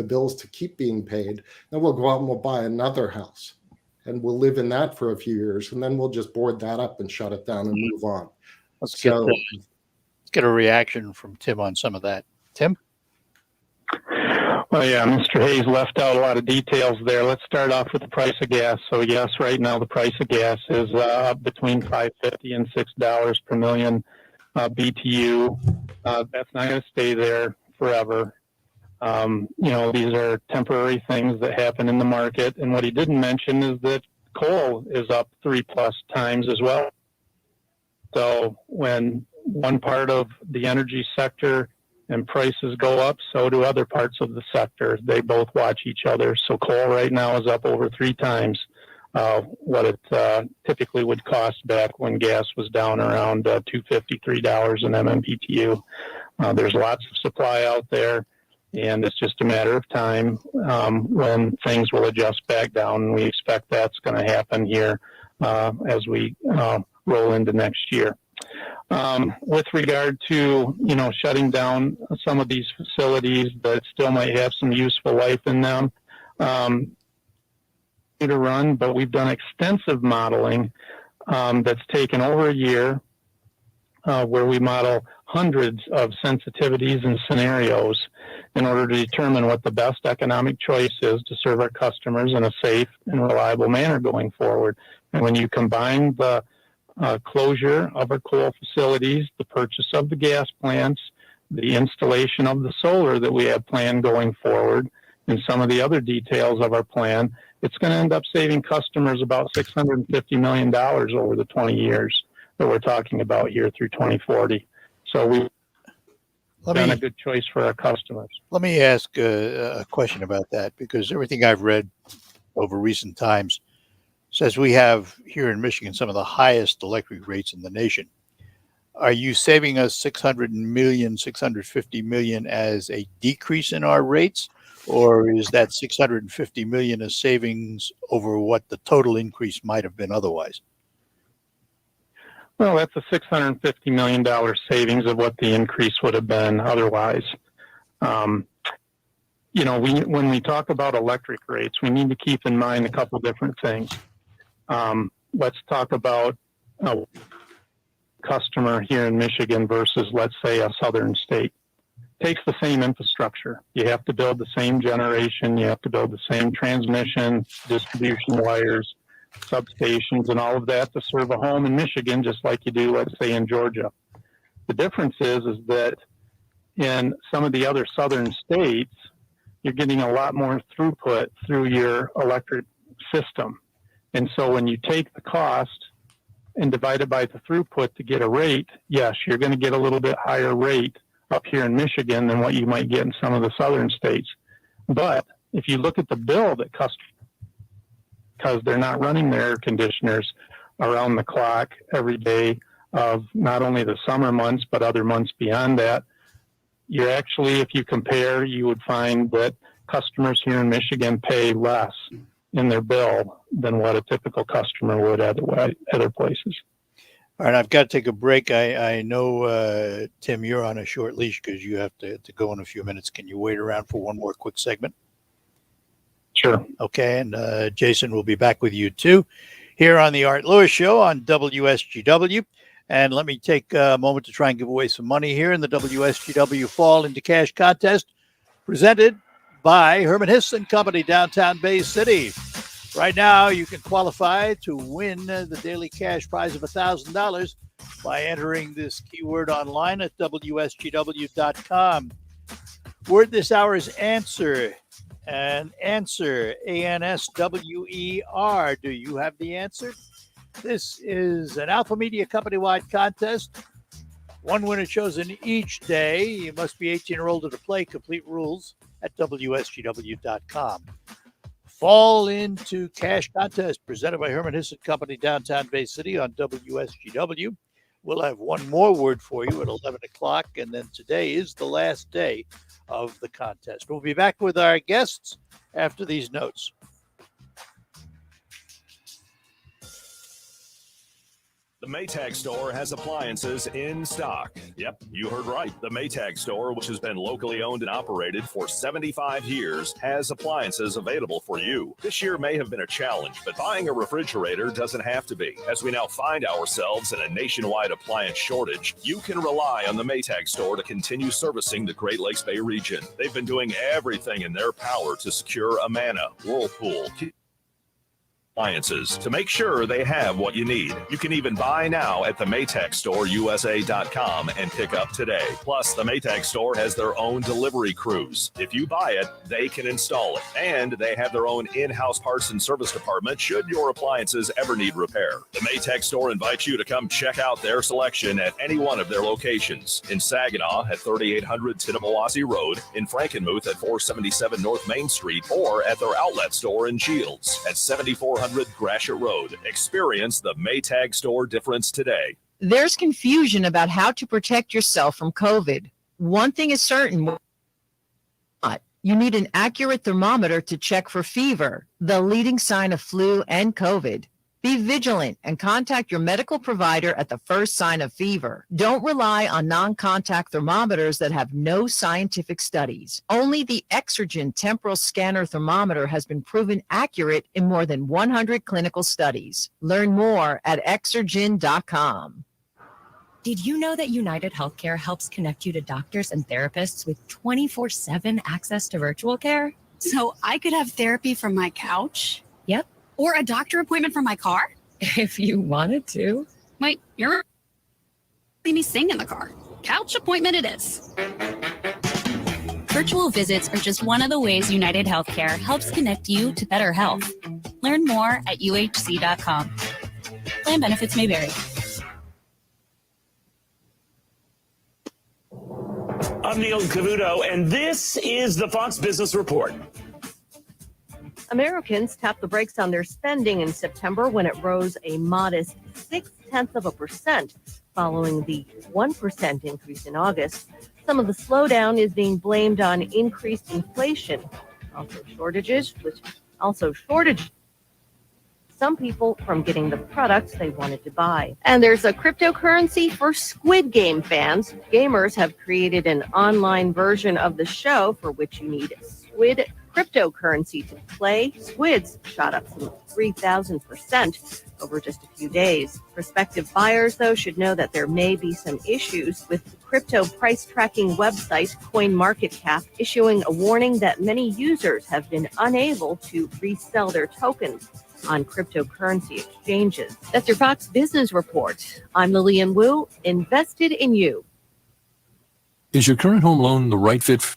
bills to keep being paid. Then we'll go out and we'll buy another house and we'll live in that for a few years, and then we'll just board that up and shut it down and move on. Let's get a reaction from Tim on some of that. Tim? Well, yeah, Mr. Hayes left out a lot of details there. Let's start off with the price of gas. So, yes, right now the price of gas is up between $5.50 and $6 per million BTU. That's not going to stay there forever. These are temporary things that happen in the market. And what he didn't mention is that coal is up 3+ times as well So when one part of the energy sector and prices go up, so do other parts of the sector. They both watch each other. So coal right now is up over 3 times what it typically would cost back when gas was down around $2.50, $3 an MMBTU. There's lots of supply out there, and it's just a matter of time when things will adjust back down. And we expect that's going to happen here as we roll into next year. With regard to, shutting down some of these facilities that still might have some useful life in them, to run, but we've done extensive modeling that's taken over a year where we model hundreds of sensitivities and scenarios in order to determine what the best economic choice is to serve our customers in a safe and reliable manner going forward. And when you combine the closure of our coal facilities, the purchase of the gas plants, the installation of the solar that we have planned going forward, and some of the other details of our plan, it's going to end up saving customers about $650 million over the 20 years that we're talking about here through 2040. So we've done a good choice for our customers. Let me ask a question about that, because everything I've read over recent times says we have here in Michigan some of the highest electric rates in the nation. Are you saving us $650 million as a decrease in our rates, or is that $650 million a savings over what the total increase might have been otherwise? Well, that's a $650 million savings of what the increase would have been otherwise. When we talk about electric rates, we need to keep in mind a couple different things. Let's talk about a customer here in Michigan versus, let's say, a southern state. Takes the same infrastructure. You have to build the same generation. You have to build the same transmission, distribution wires, substations, and all of that to serve a home in Michigan, just like you do, let's say, in Georgia. The difference is that in some of the other southern states, you're getting a lot more throughput through your electric system. And so when you take the cost and divide it by the throughput to get a rate, yes, you're going to get a little bit higher rate up here in Michigan than what you might get in some of the southern states. But if you look at the bill that customers, because they're not running their air conditioners around the clock every day of not only the summer months, but other months beyond that, you're actually, if you compare, you would find that customers here in Michigan pay less in their bill than what a typical customer would other places. All right, I've got to take a break. I know, Tim, you're on a short leash because you have to go in a few minutes. Can you wait around for one more quick segment? Sure. Okay, and Jason will be back with you too here on the Art Lewis Show on WSGW. And let me take a moment to try and give away some money here in the WSGW Fall into Cash contest presented by Herman Hiss and Company, downtown Bay City. Right now, you can qualify to win the daily cash prize of $1,000 by entering this keyword online at WSGW.com. Word this hour is answer. And answer, ANSWER. Do you have the answer? This is an Alpha Media company-wide contest. One winner chosen each day. You must be 18 or older to play. Complete rules at WSGW.com. Fall into Cash contest presented by Herman Hiss and Company, downtown Bay City on WSGW. We'll have one more word for you at 11 o'clock, and then today is the last day of the contest. We'll be back with our guests after these notes. The Maytag store has appliances in stock. Yep, you heard right. The Maytag store, which has been locally owned and operated for 75 years, has appliances available for you. This year may have been a challenge, but buying a refrigerator doesn't have to be. As we now find ourselves in a nationwide appliance shortage, you can rely on the Maytag store to continue servicing the Great Lakes Bay region. They've been doing everything in their power to secure Amana, Whirlpool, appliances to make sure they have what you need. You can even buy now at the Maytag Store, USA.com and pick up today. Plus, the Maytag Store has their own delivery crews. If you buy it, they can install it. And they have their own in-house parts and service department should your appliances ever need repair. The Maytag Store invites you to come check out their selection at any one of their locations. In Saginaw at 3800 Tittabawassee Road, in Frankenmuth at 477 North Main Street, or at their outlet store in Shields at 7400 Gratiot Road. Experience the Maytag Store difference today. There's confusion about how to protect yourself from COVID. One thing is certain. You need an accurate thermometer to check for fever, the leading sign of flu and COVID. Be vigilant and contact your medical provider at the first sign of fever. Don't rely on non-contact thermometers that have no scientific studies. Only the Exergen temporal scanner thermometer has been proven accurate in more than 100 clinical studies. Learn more at Exergen.com. Did you know that United Healthcare helps connect you to doctors and therapists with 24/7 access to virtual care? So I could have therapy from my couch? Yep. Or a doctor appointment from my car? If you wanted to. Wait, you're letting me sing in the car. Couch appointment it is. Virtual visits are just one of the ways United Healthcare helps connect you to better health. Learn more at uhc.com. Plan benefits may vary. I'm Neil Cavuto, and this is the Fox Business Report. Americans tapped the brakes on their spending in September when it rose a modest 0.6% following the 1% increase in August. Some of the slowdown is being blamed on increased inflation, also shortages some people from getting the products they wanted to buy. And there's a cryptocurrency for Squid Game fans. Gamers have created an online version of the show for which you need Squid cryptocurrency to play. Squids shot up some 3,000% over just a few days. Prospective buyers, though, should know that there may be some issues with the crypto price tracking website CoinMarketCap issuing a warning that many users have been unable to resell their tokens on cryptocurrency exchanges. That's your Fox Business Report. I'm Lillian Wu, invested in you. Is your current home loan the right fit?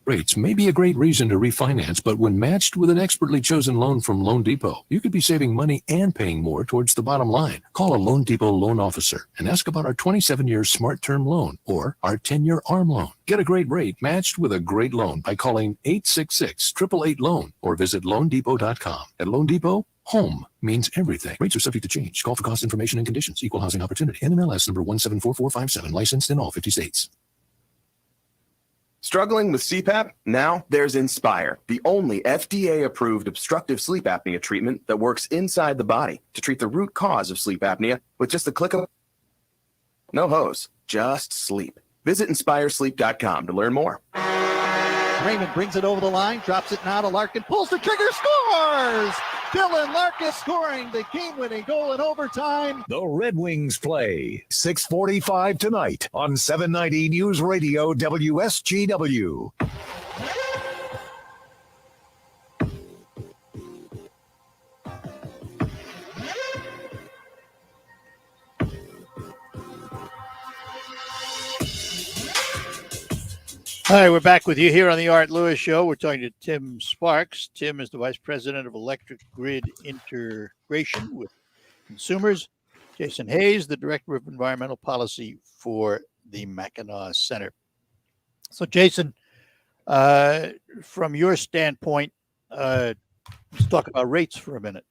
Rates may be a great reason to refinance, but when matched with an expertly chosen loan from Loan Depot, you could be saving money and paying more towards the bottom line. Call a Loan Depot loan officer and ask about our 27-year Smart Term loan or our 10-year ARM loan. Get a great rate matched with a great loan by calling 866-888-LOAN or visit loandepot.com. At Loan Depot, home means everything. Rates are subject to change. Call for cost information and conditions. Equal housing opportunity. NMLS number 174457. Licensed in all 50 states. Struggling with CPAP? Now there's Inspire, the only FDA-approved obstructive sleep apnea treatment that works inside the body to treat the root cause of sleep apnea with just a click of... No hose, just sleep. Visit InspireSleep.com to learn more. Raymond brings it over the line, drops it now to Larkin, pulls the trigger, scores! Dylan Larkin scoring the game-winning goal in overtime. The Red Wings play 6:45 tonight on 790 News Radio WSGW. All right, we're back with you here on the Art Lewis Show. We're talking to Tim Sparks. Tim is the Vice President of Electric Grid Integration with Consumers. Jason Hayes, the Director of Environmental Policy for the Mackinac Center. So, Jason, from your standpoint, let's talk about rates for a minute.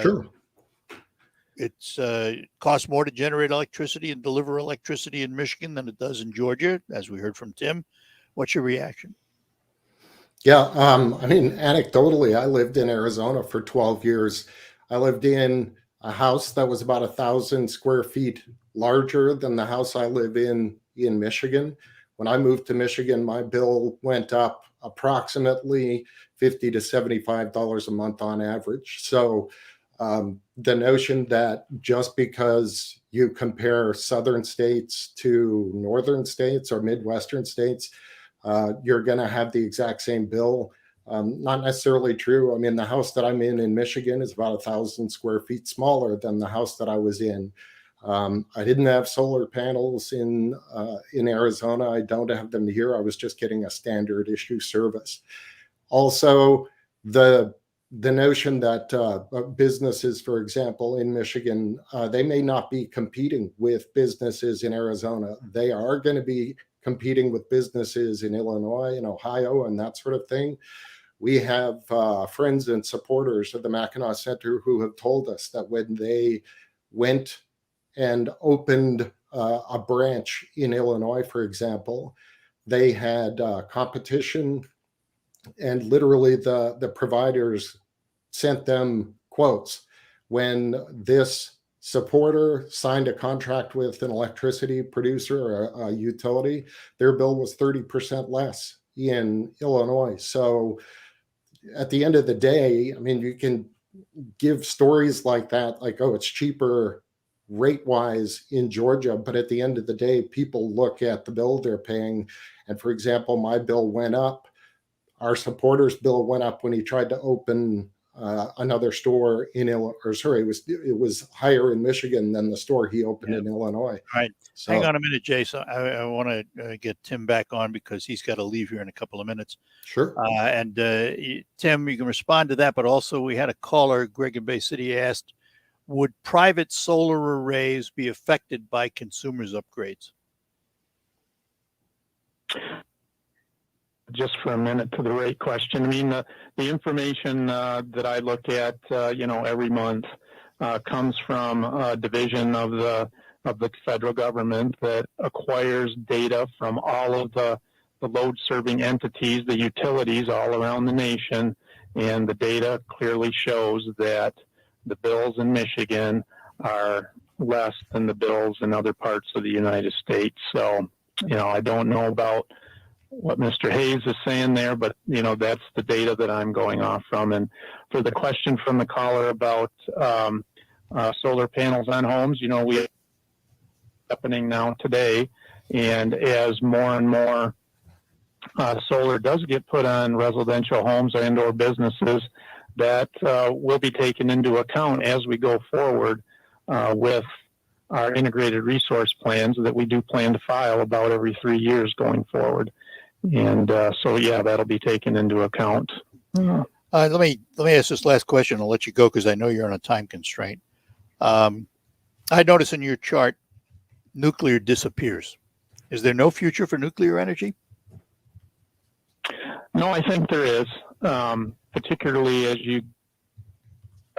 Sure. It's costs more to generate electricity and deliver electricity in Michigan than it does in Georgia, as we heard from Tim. What's your reaction? Yeah, I mean, anecdotally, I lived in Arizona for 12 years. I lived in a house that was about 1,000 square feet larger than the house I live in Michigan. When I moved to Michigan, my bill went up approximately $50 to $75 a month on average. So the notion that just because you compare southern states to northern states or Midwestern states, you're going to have the exact same bill, Not necessarily true. I mean, the house that I'm in Michigan is about 1,000 square feet smaller than the house that I was in. I didn't have solar panels in Arizona. I don't have them here. I was just getting a standard issue service. Also, the notion that businesses, for example, in Michigan, they may not be competing with businesses in Arizona. They are going to be competing with businesses in Illinois and Ohio and that sort of thing. We have friends and supporters of the Mackinac Center who have told us that when they went and opened a branch in Illinois, for example, they had competition, and literally the providers sent them quotes. When this supporter signed a contract with an electricity producer or a utility, their bill was 30% less in Illinois. So at the end of the day, I mean, you can give stories like that, like, oh, it's cheaper rate-wise in Georgia, but at the end of the day, people look at the bill they're paying. And for example, my bill went up. Our supporter's bill went up when he tried to open another store in Illinois. Or sorry, it was higher in Michigan than the store he opened in Illinois. All right. So, Hang on a minute, Jason. I want to get Tim back on because he's got to leave here in a couple of minutes. Sure. And Tim, you can respond to that. But also, we had a caller, Greg in Bay City, asked, would private solar arrays be affected by consumers' upgrades? Just for a minute to the rate question. I mean, the information that I look at, every month comes from a division of the federal government that acquires data from all of the load-serving entities, the utilities all around the nation, and the data clearly shows that the bills in Michigan are less than the bills in other parts of the United States. So, I don't know about what Mr. Hayes is saying there, but that's the data that I'm going off from. And for the question from the caller about solar panels on homes, we are happening now today, and as more and more solar does get put on residential homes or indoor businesses, that will be taken into account as we go forward with our integrated resource plans that we do plan to file about every 3 years going forward. And so, that'll be taken into account. Let me ask this last question. I'll let you go because I know you're on a time constraint. I notice in your chart, nuclear disappears. Is there no future for nuclear energy? No, I think there is, particularly as you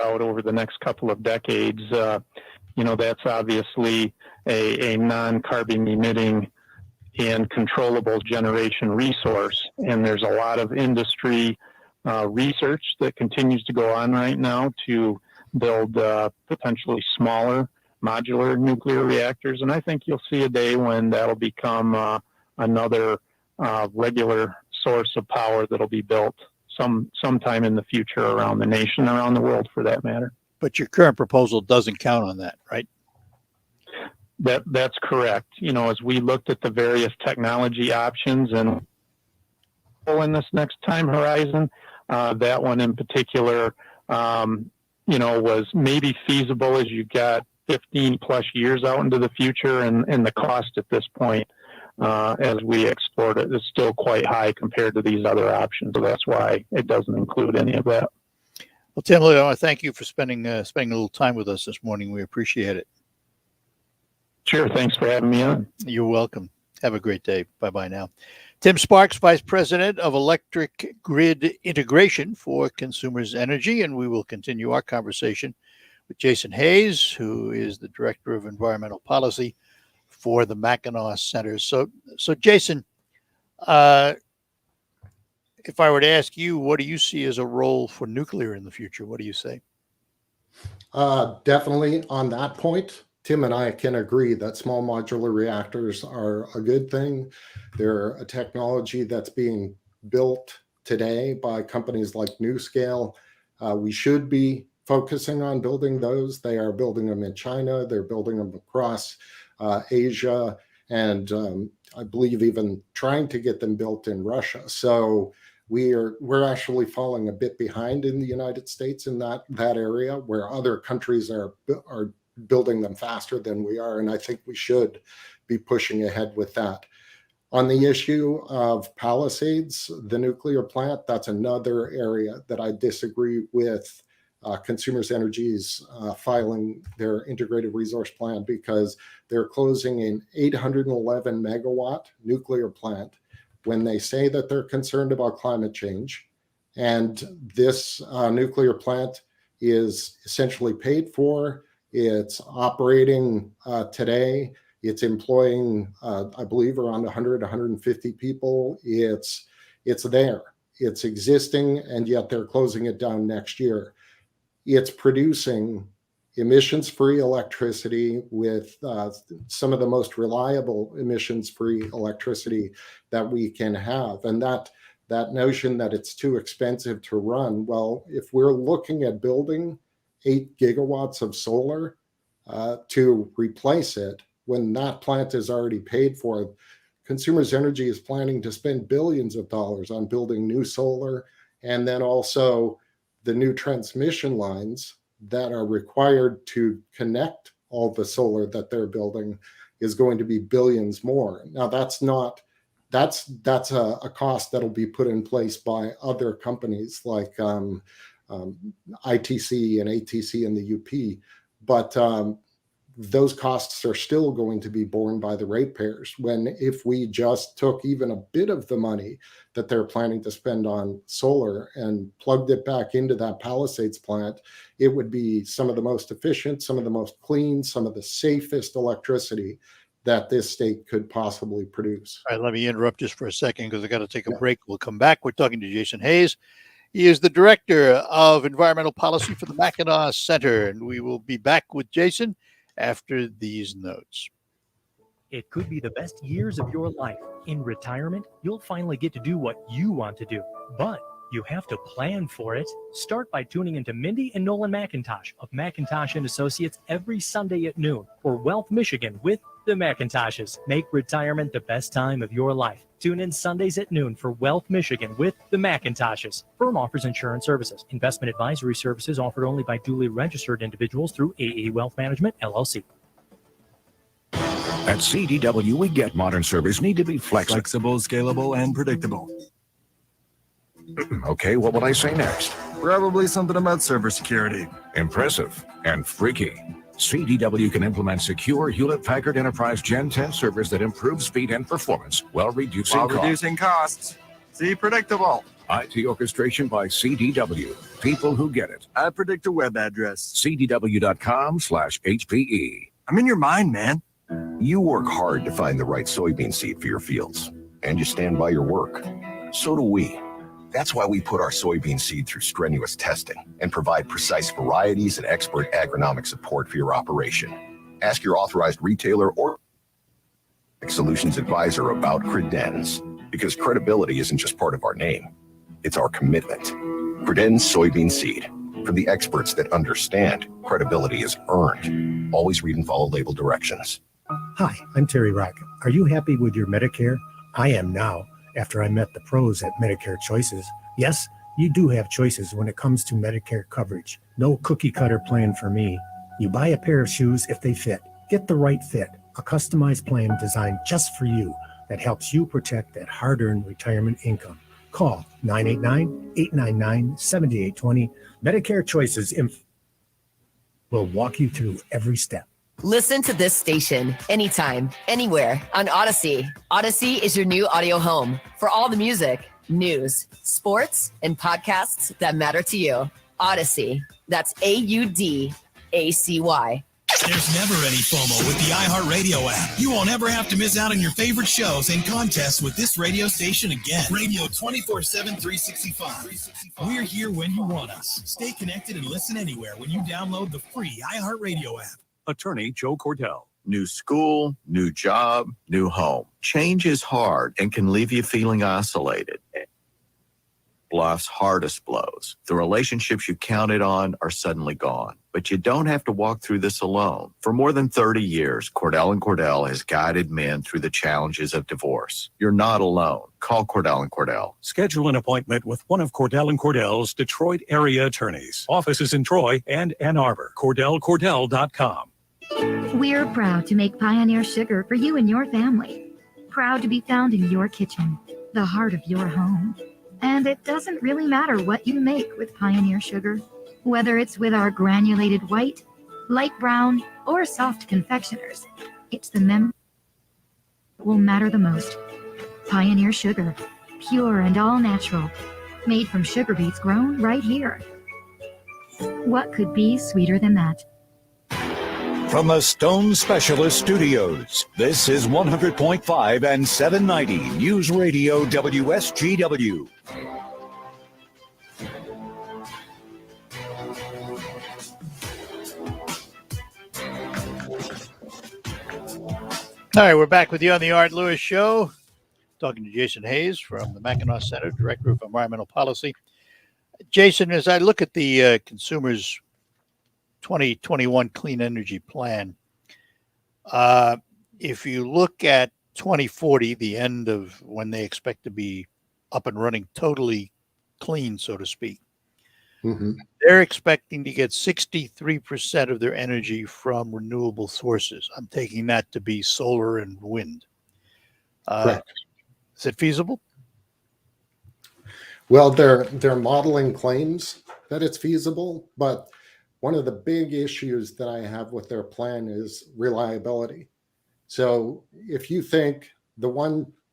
out over the next couple of decades. That's obviously a non-carbon emitting and controllable generation resource. And there's a lot of industry research that continues to go on right now to build potentially smaller modular nuclear reactors. And I think you'll see a day when that'll become another regular source of power that'll be built sometime in the future around the nation, around the world for that matter. But your current proposal doesn't count on that, right? That's correct. As we looked at the various technology options and in this next time horizon, that one in particular, was maybe feasible as you got 15 plus years out into the future, and the cost at this point, as we explored it, is still quite high compared to these other options. So that's why it doesn't include any of that. Well, Tim, I want to thank you for spending a little time with us this morning. We appreciate it. Sure. Thanks for having me on. You're welcome. Have a great day. Bye-bye now. Tim Sparks, Vice President of Electric Grid Integration for Consumers Energy, and we will continue our conversation with Jason Hayes, who is the Director of Environmental Policy for the Mackinac Center. So Jason, if I were to ask you, what do you see as a role for nuclear in the future? What do you say? Definitely on that point, Tim and I can agree that small modular reactors are a good thing. They're a technology that's being built today by companies like NuScale. We should be focusing on building those. They are building them in China. They're building them across Asia, and I believe even trying to get them built in Russia. So we're actually falling a bit behind in the United States in that area, where other countries are building them faster than we are, and I think we should be pushing ahead with that. On the issue of Palisades, the nuclear plant, that's another area that I disagree with Consumers Energy's filing their integrated resource plan, because they're closing an 811 megawatt nuclear plant when they say that they're concerned about climate change. And this nuclear plant is essentially paid for. It's operating today. It's employing, I believe, around 150 people. It's there. It's existing, and yet they're closing it down next year. It's producing emissions-free electricity with some of the most reliable emissions-free electricity that we can have. And that notion that it's too expensive to run, well, if we're looking at building 8 gigawatts of solar to replace it, when that plant is already paid for, Consumers Energy is planning to spend billions of dollars on building new solar, and then also the new transmission lines that are required to connect all the solar that they're building is going to be billions more. Now, that's a cost that'll be put in place by other companies like ITC and ATC and the UP, but those costs are still going to be borne by the ratepayers. If we just took even a bit of the money that they're planning to spend on solar and plugged it back into that Palisades plant, it would be some of the most efficient, some of the most clean, some of the safest electricity that this state could possibly produce. All right, let me interrupt just for a second because I got to take a break. We'll come back. We're talking to Jason Hayes. He is the Director of Environmental Policy for the Mackinac Center, and we will be back with Jason after these notes. It could be the best years of your life. In retirement, you'll finally get to do what you want to do, but you have to plan for it. Start by tuning into Mindy and Nolan McIntosh of McIntosh and Associates every Sunday at noon for Wealth Michigan with the McIntoshes. Make retirement the best time of your life. Tune in Sundays at noon for Wealth Michigan with the McIntoshes. Firm offers insurance services. Investment advisory services offered only by duly registered individuals through AE Wealth Management, LLC. At CDW, we get modern servers need to be flexible, scalable, and predictable. Okay, what would I say next? Probably something about server security. Impressive and freaky. CDW can implement secure Hewlett-Packard Enterprise Gen 10 servers that improve speed and performance while reducing costs. See, predictable. IT orchestration by CDW. People who get it. I predict a web address. CDW.com/HPE. I'm in your mind, man. You work hard to find the right soybean seed for your fields, and you stand by your work. So do we. That's why we put our soybean seed through strenuous testing and provide precise varieties and expert agronomic support for your operation. Ask your authorized retailer or solutions advisor about Credenz, because credibility isn't just part of our name, it's our commitment. Credenz soybean seed. From the experts that understand, credibility is earned. Always read and follow label directions. Hi, I'm Terry Rock. Are you happy with your Medicare? I am now, after I met the pros at Medicare Choices. Yes, you do have choices when it comes to Medicare coverage. No cookie cutter plan for me. You buy a pair of shoes if they fit. Get the right fit. A customized plan designed just for you that helps you protect that hard-earned retirement income. Call 989-899-7820. Medicare Choices will walk you through every step. Listen to this station anytime, anywhere on Odyssey. Odyssey is your new audio home for all the music, news, sports, and podcasts that matter to you. Odyssey. That's AUDACY. There's never any FOMO with the iHeartRadio app. You won't ever have to miss out on your favorite shows and contests with this radio station again. Radio 24/7, 365. We're here when you want us. Stay connected and listen anywhere when you download the free iHeartRadio app. Attorney Joe Cordell. New school, new job, new home. Change is hard and can leave you feeling isolated. bluff's hardest blows. The relationships you counted on are suddenly gone. But you don't have to walk through this alone. For more than 30 years, Cordell & Cordell has guided men through the challenges of divorce. You're not alone. Call Cordell & Cordell. Schedule an appointment with one of Cordell & Cordell's Detroit area attorneys. Offices in Troy and Ann Arbor. CordellCordell.com. We're proud to make Pioneer Sugar for you and your family. Proud to be found in your kitchen, the heart of your home. And it doesn't really matter what you make with Pioneer Sugar. Whether it's with our granulated white, light brown, or soft confectioners, it's the member that will matter the most. Pioneer Sugar, pure and all natural, made from sugar beets grown right here. What could be sweeter than that? From the Stone Specialist Studios, this is 100.5 and 790 News Radio WSGW. All right, we're back with you on the Art Lewis Show. Talking to Jason Hayes from the Mackinac Center, Director of Environmental Policy. Jason, as I look at the Consumers 2021 Clean Energy Plan, if you look at 2040, the end of when they expect to be up and running totally clean, so to speak, they're expecting to get 63% of their energy from renewable sources. I'm taking that to be solar and wind. Is it feasible? Well, they're modeling claims that it's feasible, but one of the big issues that I have with their plan is reliability. So if you think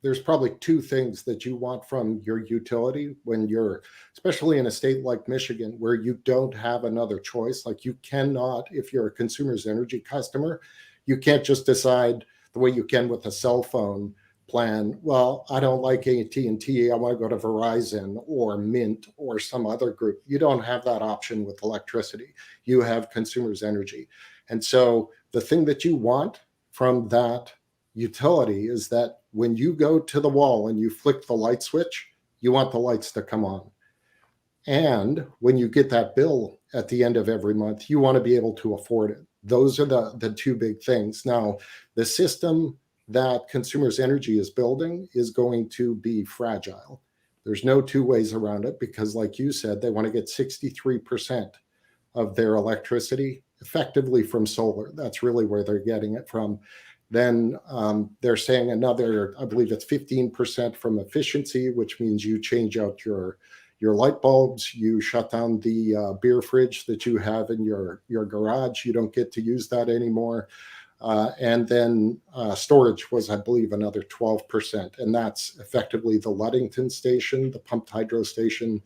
there's probably two things that you want from your utility when you're, especially in a state like Michigan, where you don't have another choice. Like you cannot, if you're a Consumers Energy customer, you can't just decide the way you can with a cell phone plan. Well, I don't like AT&T. I want to go to Verizon or Mint or some other group. You don't have that option with electricity. You have Consumers Energy. And so the thing that you want from that utility is that when you go to the wall and you flick the light switch, you want the lights to come on. And when you get that bill at the end of every month, you want to be able to afford it. Those are the two big things. Now, the system that Consumers Energy is building is going to be fragile. There's no two ways around it because, like you said, they want to get 63% of their electricity effectively from solar. That's really where they're getting it from. Then they're saying another, I believe it's 15% from efficiency, which means you change out your light bulbs, you shut down the beer fridge that you have in your garage. You don't get to use that anymore. And then storage was, I believe, another 12%. And that's effectively the Ludington station, the pumped hydro station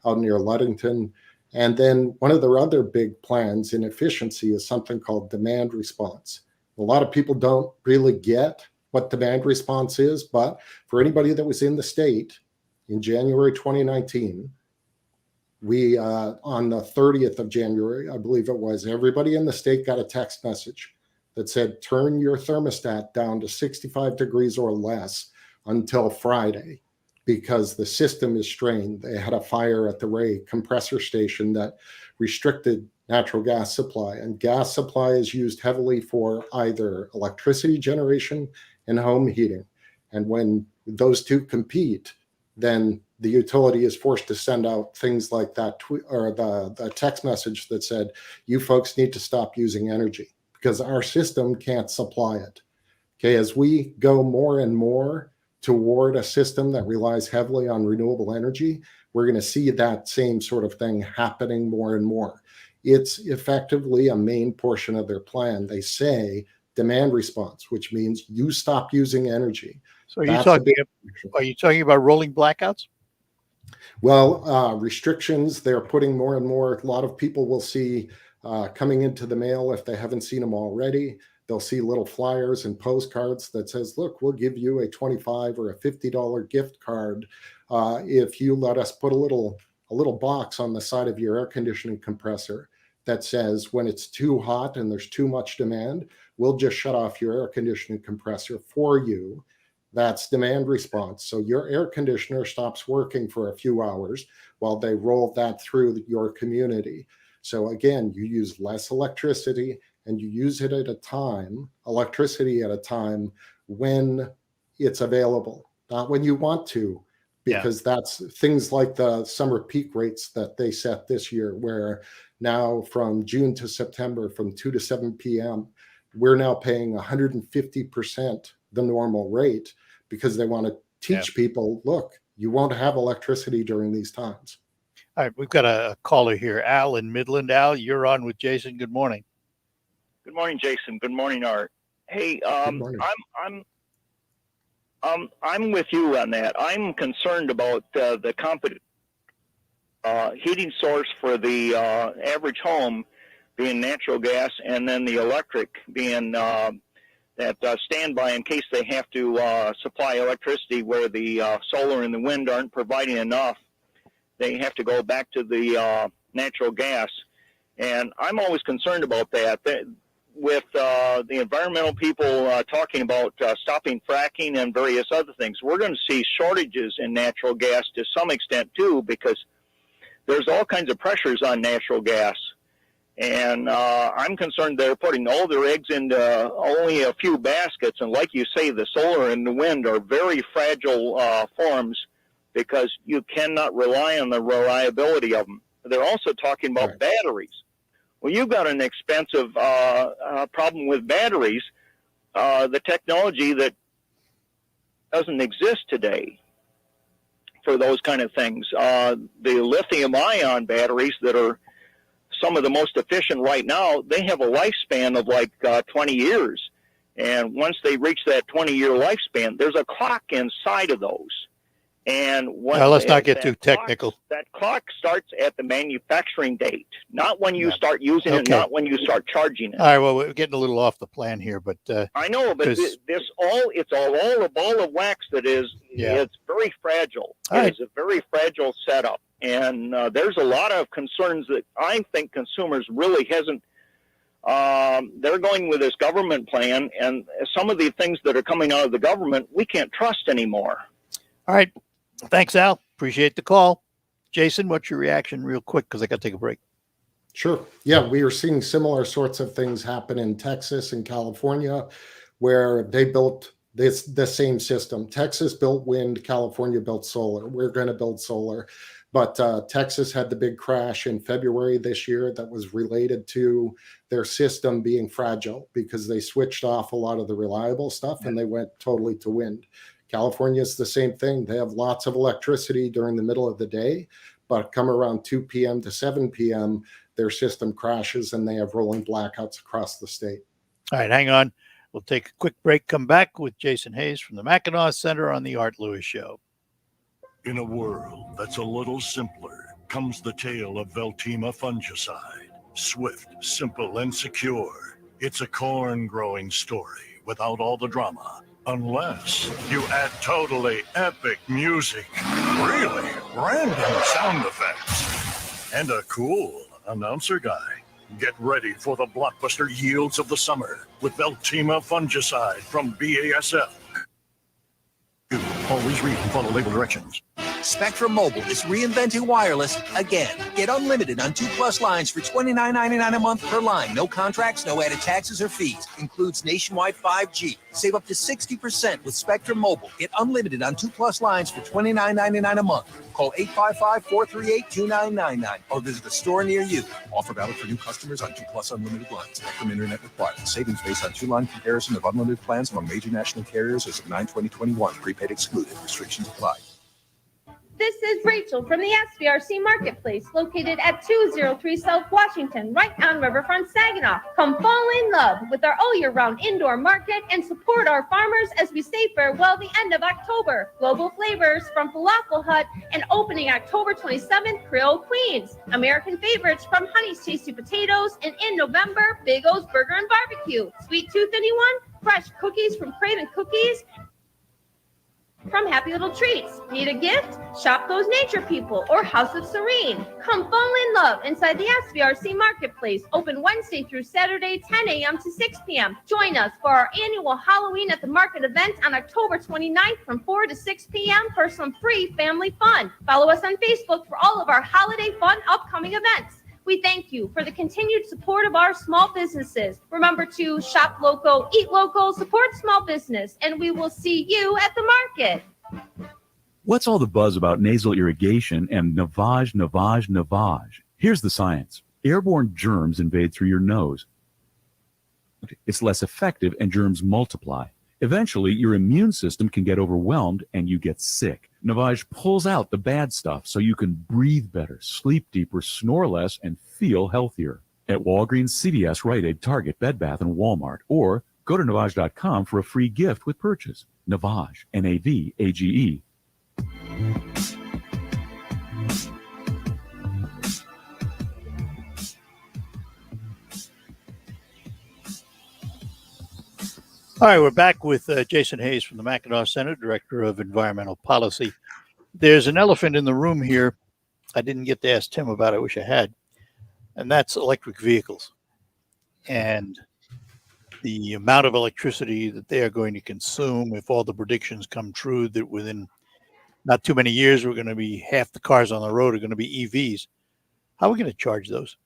out near Ludington. And then one of their other big plans in efficiency is something called demand response. A lot of people don't really get what demand response is, but for anybody that was in the state in January 2019, we, on the 30th of January, I believe it was, everybody in the state got a text message that said, turn your thermostat down to 65 degrees or less until Friday because the system is strained. They had a fire at the Ray compressor station that restricted natural gas supply, and gas supply is used heavily for either electricity generation and home heating. And when those two compete, then the utility is forced to send out things like that, or the text message that said, you folks need to stop using energy because our system can't supply it. Okay, as we go more and more toward a system that relies heavily on renewable energy, we're going to see that same sort of thing happening more and more. It's effectively a main portion of their plan. They say demand response, which means you stop using energy. So are you talking about rolling blackouts? Well, restrictions, they're putting more and more. A lot of people will see coming into the mail, if they haven't seen them already, they'll see little flyers and postcards that says, look, we'll give you a $25 or a $50 gift card if you let us put a little box on the side of your air conditioning compressor that says when it's too hot and there's too much demand, we'll just shut off your air conditioning compressor for you. That's demand response. So your air conditioner stops working for a few hours while they roll that through your community. So again, you use less electricity and you use it at a time, electricity at a time when it's available, not when you want to, because that's things like the summer peak rates that they set this year, where now from June to September, from 2 to 7 p.m., we're now paying 150% the normal rate because they want to teach people, look, you won't have electricity during these times. All right, we've got a caller here, Al in Midland. Al, you're on with Jason. Good morning. Good morning, Jason. Good morning, Art. Hey, I'm with you on that. I'm concerned about the heating source for the average home being natural gas, and then the electric being that standby in case they have to supply electricity where the solar and the wind aren't providing enough. They have to go back to the natural gas. And I'm always concerned about that. With the environmental people talking about stopping fracking and various other things, we're going to see shortages in natural gas to some extent too, because there's all kinds of pressures on natural gas. And I'm concerned they're putting all their eggs into only a few baskets. And like you say, the solar and the wind are very fragile forms because you cannot rely on the reliability of them. They're also talking about batteries. Well, you've got an expensive problem with batteries, the technology that doesn't exist today for those kind of things. The lithium-ion batteries that are some of the most efficient right now, they have a lifespan of like 20 years. And once they reach that 20-year lifespan, there's a clock inside of those. And let's not get too technical. That clock starts at the manufacturing date, not when you start using it, not when you start charging it. All right, well, we're getting a little off the plan here, but I know, but it's all a ball of wax that is. It's very fragile. It's a very fragile setup, and there's a lot of concerns that I think consumers really hasn't. They're going with this government plan, and some of the things that are coming out of the government we can't trust anymore. All right. Thanks, Al. Appreciate the call. Jason, what's your reaction real quick? Because I got to take a break. Sure. Yeah, we are seeing similar sorts of things happen in Texas and California, where they built the same system. Texas built wind, California built solar. We're going to build solar. But Texas had the big crash in February this year that was related to their system being fragile because they switched off a lot of the reliable stuff and they went totally to wind. California is the same thing. They have lots of electricity during the middle of the day, but come around 2 p.m. to 7 p.m., their system crashes and they have rolling blackouts across the state. All right, hang on. We'll take a quick break, come back with Jason Hayes from the Mackinac Center on the Art Lewis Show. In a world that's a little simpler comes the tale of Veltima fungicide. Swift, simple, and secure. It's a corn-growing story without all the drama. Unless you add totally epic music, really random sound effects, and a cool announcer guy. Get ready for the blockbuster yields of the summer with Veltima fungicide from BASF. Always read and follow label directions. Spectrum Mobile is reinventing wireless again. Get unlimited on 2+ lines for $29.99 a month per line. No contracts, no added taxes or fees. Includes nationwide 5G. Save up to 60% with Spectrum Mobile. Get unlimited on 2+ lines for $29.99 a month. Call 855-438-2999 or visit a store near you. Offer valid for new customers on 2+ unlimited lines. Spectrum Internet required. Savings based on 2-line comparison of unlimited plans among major national carriers as of 9/20/21. Prepaid excluded. Restrictions apply. This is Rachel from the SBRC Marketplace, located at 203 South Washington, right on Riverfront Saginaw. Come fall in love with our all-year-round indoor market and support our farmers as we say farewell the end of October. Global flavors from Falafel Hut and opening October 27th, Creole Queens. American favorites from Honey's Tasty Potatoes, and in November, Big O's Burger and Barbecue. Sweet Tooth, anyone? Fresh cookies from Craven Cookies. from Happy Little Treats. Need a gift? Shop Those Nature People or House of Serene. Come fall in love inside the SVRC Marketplace, open Wednesday through Saturday, 10 a.m. to 6 p.m. Join us for our annual Halloween at the Market event on October 29th from 4 to 6 p.m. for some free family fun. Follow us on Facebook for all of our holiday fun upcoming events. We thank you for the continued support of our small businesses. Remember to shop local, eat local, support small business, and we will see you at the market. What's all the buzz about nasal irrigation and navage? Here's the science. Airborne germs invade through your nose. It's less effective and germs multiply. Eventually, your immune system can get overwhelmed and you get sick. Navage pulls out the bad stuff so you can breathe better, sleep deeper, snore less, and feel healthier. At Walgreens, CVS, Rite Aid, Target, Bed Bath, and Walmart. Or go to Navage.com for a free gift with purchase. Navage, Navage. All right, we're back with Jason Hayes from the Mackinac Center, Director of Environmental Policy. There's an elephant in the room here. I didn't get to ask Tim about it. I wish I had. And that's electric vehicles and the amount of electricity that they are going to consume if all the predictions come true that within not too many years, we're going to be half the cars on the road are going to be EVs. How are we going to charge those?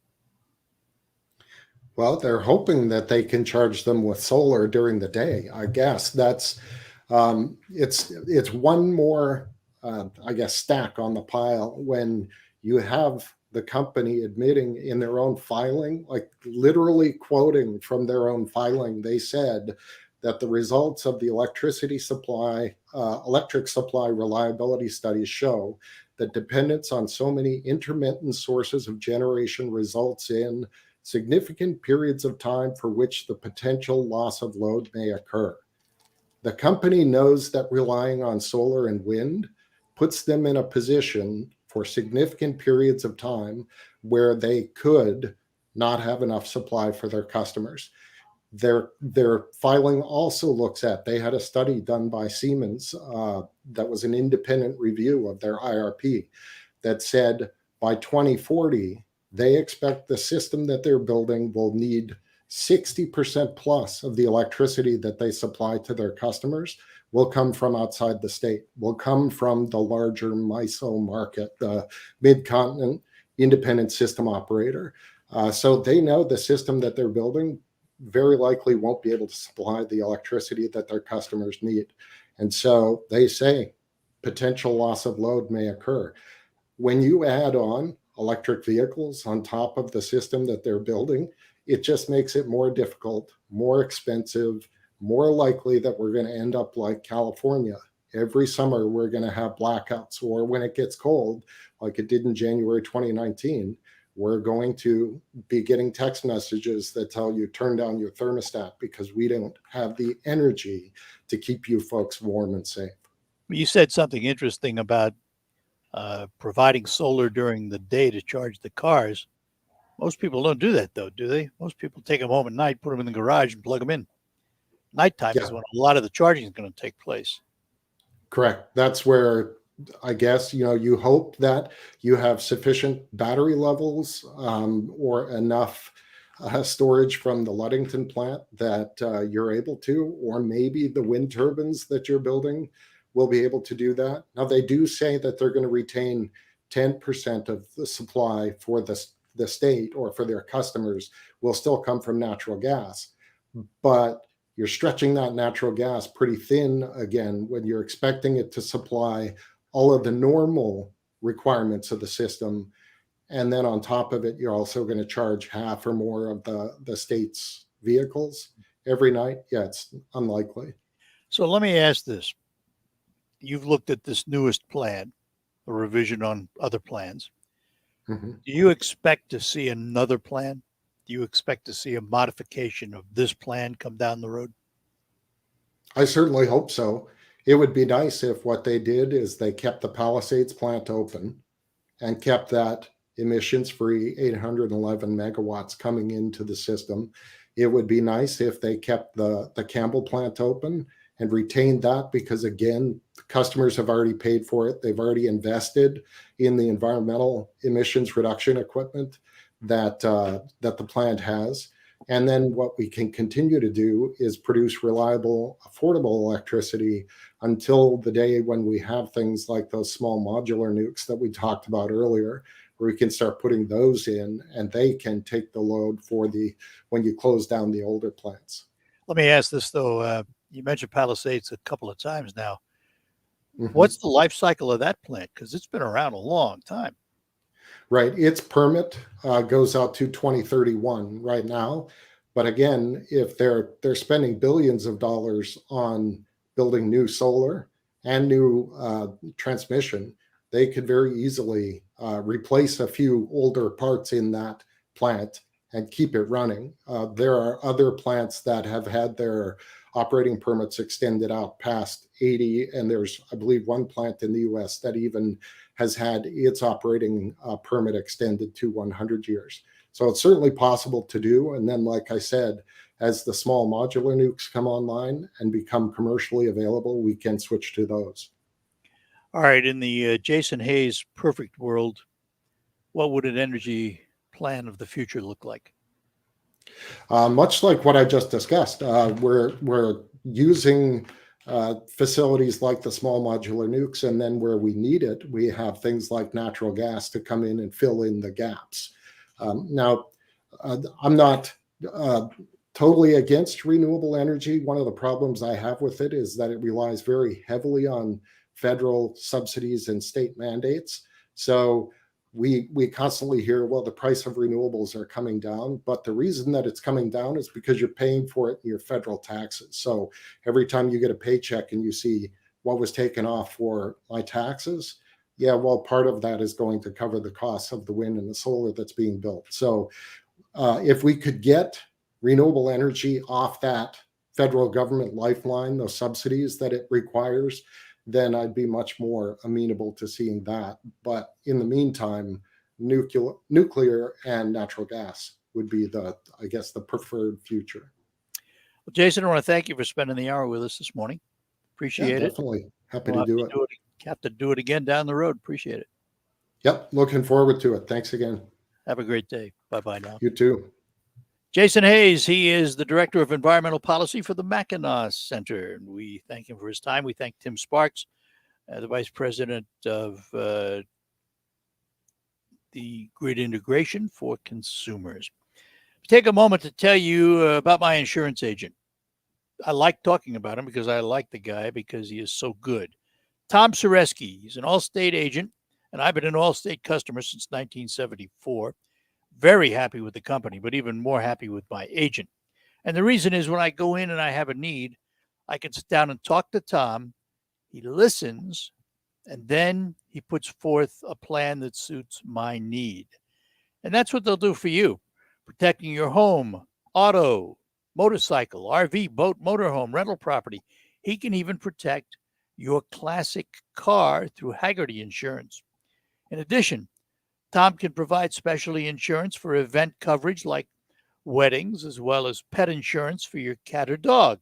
Well, they're hoping that they can charge them with solar during the day. I guess that's it's one more stack on the pile when you have the company admitting in their own filing, like literally quoting from their own filing, they said that the results of the electric supply reliability studies show that dependence on so many intermittent sources of generation results in significant periods of time for which the potential loss of load may occur. The company knows that relying on solar and wind puts them in a position for significant periods of time where they could not have enough supply for their customers. Their filing also looks at, they had a study done by Siemens that was an independent review of their IRP that said by 2040, they expect the system that they're building will need 60% plus of the electricity that they supply to their customers will come from outside the state, will come from the larger MISO market, the mid-continent independent system operator. So they know the system that they're building very likely won't be able to supply the electricity that their customers need. And so they say potential loss of load may occur. When you add on electric vehicles on top of the system that they're building, it just makes it more difficult, more expensive, more likely that we're going to end up like California. Every summer, we're going to have blackouts, or when it gets cold, like it did in January 2019, we're going to be getting text messages that tell you turn down your thermostat because we don't have the energy to keep you folks warm and safe. You said something interesting about providing solar during the day to charge the cars. Most people don't do that, though, do they? Most people take them home at night, put them in the garage, and plug them in. Nighttime is when a lot of the charging is going to take place. Correct. That's where I guess, you hope that you have sufficient battery levels or enough storage from the Ludington plant that you're able to, or maybe the wind turbines that you're building will be able to do that. Now, they do say that they're going to retain 10% of the supply for the state or for their customers will still come from natural gas. But you're stretching that natural gas pretty thin again when you're expecting it to supply all of the normal requirements of the system. And then on top of it, you're also going to charge half or more of the state's vehicles every night. Yeah, it's unlikely. So let me ask this. You've looked at this newest plan, a revision on other plans. Mm-hmm. Do you expect to see another plan? Do you expect to see a modification of this plan come down the road? I certainly hope so. It would be nice if what they did is they kept the Palisades plant open and kept that emissions-free 811 megawatts coming into the system. It would be nice if they kept the Campbell plant open and retain that, because again, customers have already paid for it. They've already invested in the environmental emissions reduction equipment that that the plant has. And then what we can continue to do is produce reliable, affordable electricity until the day when we have things like those small modular nukes that we talked about earlier, where we can start putting those in, and they can take the load for when you close down the older plants. Let me ask this though. You mentioned Palisades a couple of times now. Mhm. What's the life cycle of that plant? Because it's been around a long time. Right. Its permit goes out to 2031 right now. But again, if they're spending billions of dollars on building new solar and new transmission, they could very easily replace a few older parts in that plant and keep it running. There are other plants that have had their operating permits extended out past 80, and there's, I believe, one plant in the US that even has had its operating permit extended to 100 years. So it's certainly possible to do. And then, like I said, as the small modular nukes come online and become commercially available, we can switch to those. All right. In the Jason Hayes perfect world, what would an energy plan of the future look like? Much like what I just discussed, we're using facilities like the small modular nukes, and then where we need it, we have things like natural gas to come in and fill in the gaps. Now, I'm not totally against renewable energy. One of the problems I have with it is that it relies very heavily on federal subsidies and state mandates. So we constantly hear, well, the price of renewables are coming down, but the reason that it's coming down is because you're paying for it in your federal taxes. So every time you get a paycheck and you see what was taken off for my taxes, yeah, well, part of that is going to cover the costs of the wind and the solar that's being built. So if we could get renewable energy off that federal government lifeline, those subsidies that it requires, then I'd be much more amenable to seeing that. But in the meantime, nuclear and natural gas would be the preferred future. Well, Jason, I want to thank you for spending the hour with us this morning. Appreciate it. Definitely. Happy to do it. Have to do it again down the road. Appreciate it. Yep. Looking forward to it. Thanks again. Have a great day. Bye-bye now. You too. Jason Hayes, he is the Director of Environmental Policy for the Mackinac Center. We thank him for his time. We thank Tim Sparks, the Vice President of the Grid Integration for Consumers. Take a moment to tell you about my insurance agent. I like talking about him because I like the guy because he is so good. Tom Sereski, he's an Allstate agent, and I've been an Allstate customer since 1974. Very happy with the company, but even more happy with my agent. And the reason is when I go in and I have a need, I can sit down and talk to Tom. He listens, and then he puts forth a plan that suits my need. And that's what they'll do for you, protecting your home, auto, motorcycle, RV, boat, motorhome, rental property. He can even protect your classic car through Haggerty Insurance. In addition, Tom can provide specialty insurance for event coverage like weddings, as well as pet insurance for your cat or dog.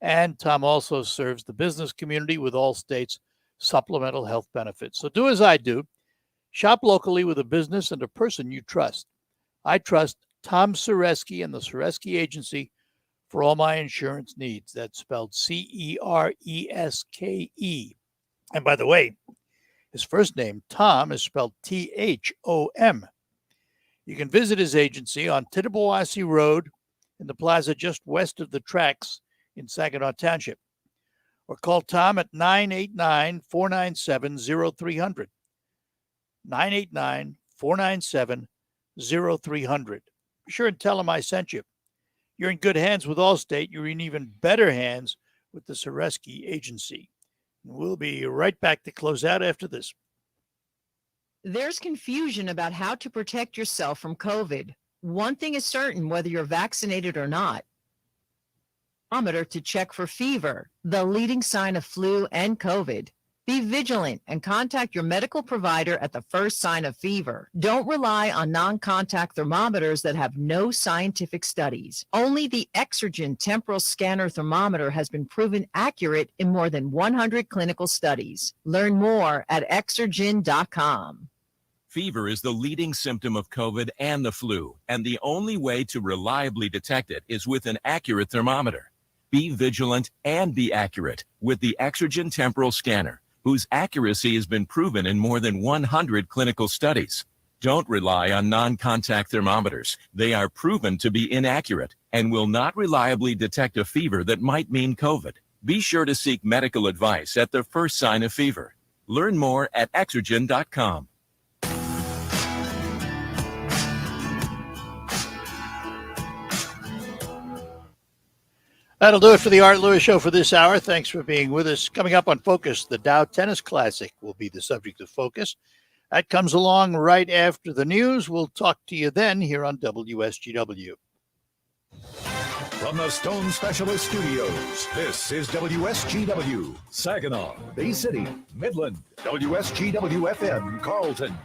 And Tom also serves the business community with Allstate's supplemental health benefits. So do as I do. Shop locally with a business and a person you trust. I trust Tom Sereski and the Sereski Agency for all my insurance needs. That's spelled Cereske. And by the way, his first name, Tom, is spelled Thom. You can visit his agency on Tittabawassee Road in the plaza just west of the tracks in Saginaw Township. Or call Tom at 989-497-0300. 989-497-0300. Be sure and tell him I sent you. You're in good hands with Allstate. You're in even better hands with the Sereski Agency. We'll be right back to close out after this. There's confusion about how to protect yourself from COVID. One thing is certain, whether you're vaccinated or not. To check for fever, the leading sign of flu and COVID. Be vigilant and contact your medical provider at the first sign of fever. Don't rely on non-contact thermometers that have no scientific studies. Only the Exergen temporal scanner thermometer has been proven accurate in more than 100 clinical studies. Learn more at Exergen.com. Fever is the leading symptom of COVID and the flu, and the only way to reliably detect it is with an accurate thermometer. Be vigilant and be accurate with the Exergen temporal scanner, whose accuracy has been proven in more than 100 clinical studies. Don't rely on non-contact thermometers. They are proven to be inaccurate and will not reliably detect a fever that might mean COVID. Be sure to seek medical advice at the first sign of fever. Learn more at Exergen.com. That'll do it for the Art Lewis Show for this hour. Thanks for being with us. Coming up on Focus, the Dow Tennis Classic will be the subject of Focus. That comes along right after the news. We'll talk to you then here on WSGW. From the Stone Specialist Studios, this is WSGW, Saginaw, Bay City, Midland, WSGW-FM, Carlton.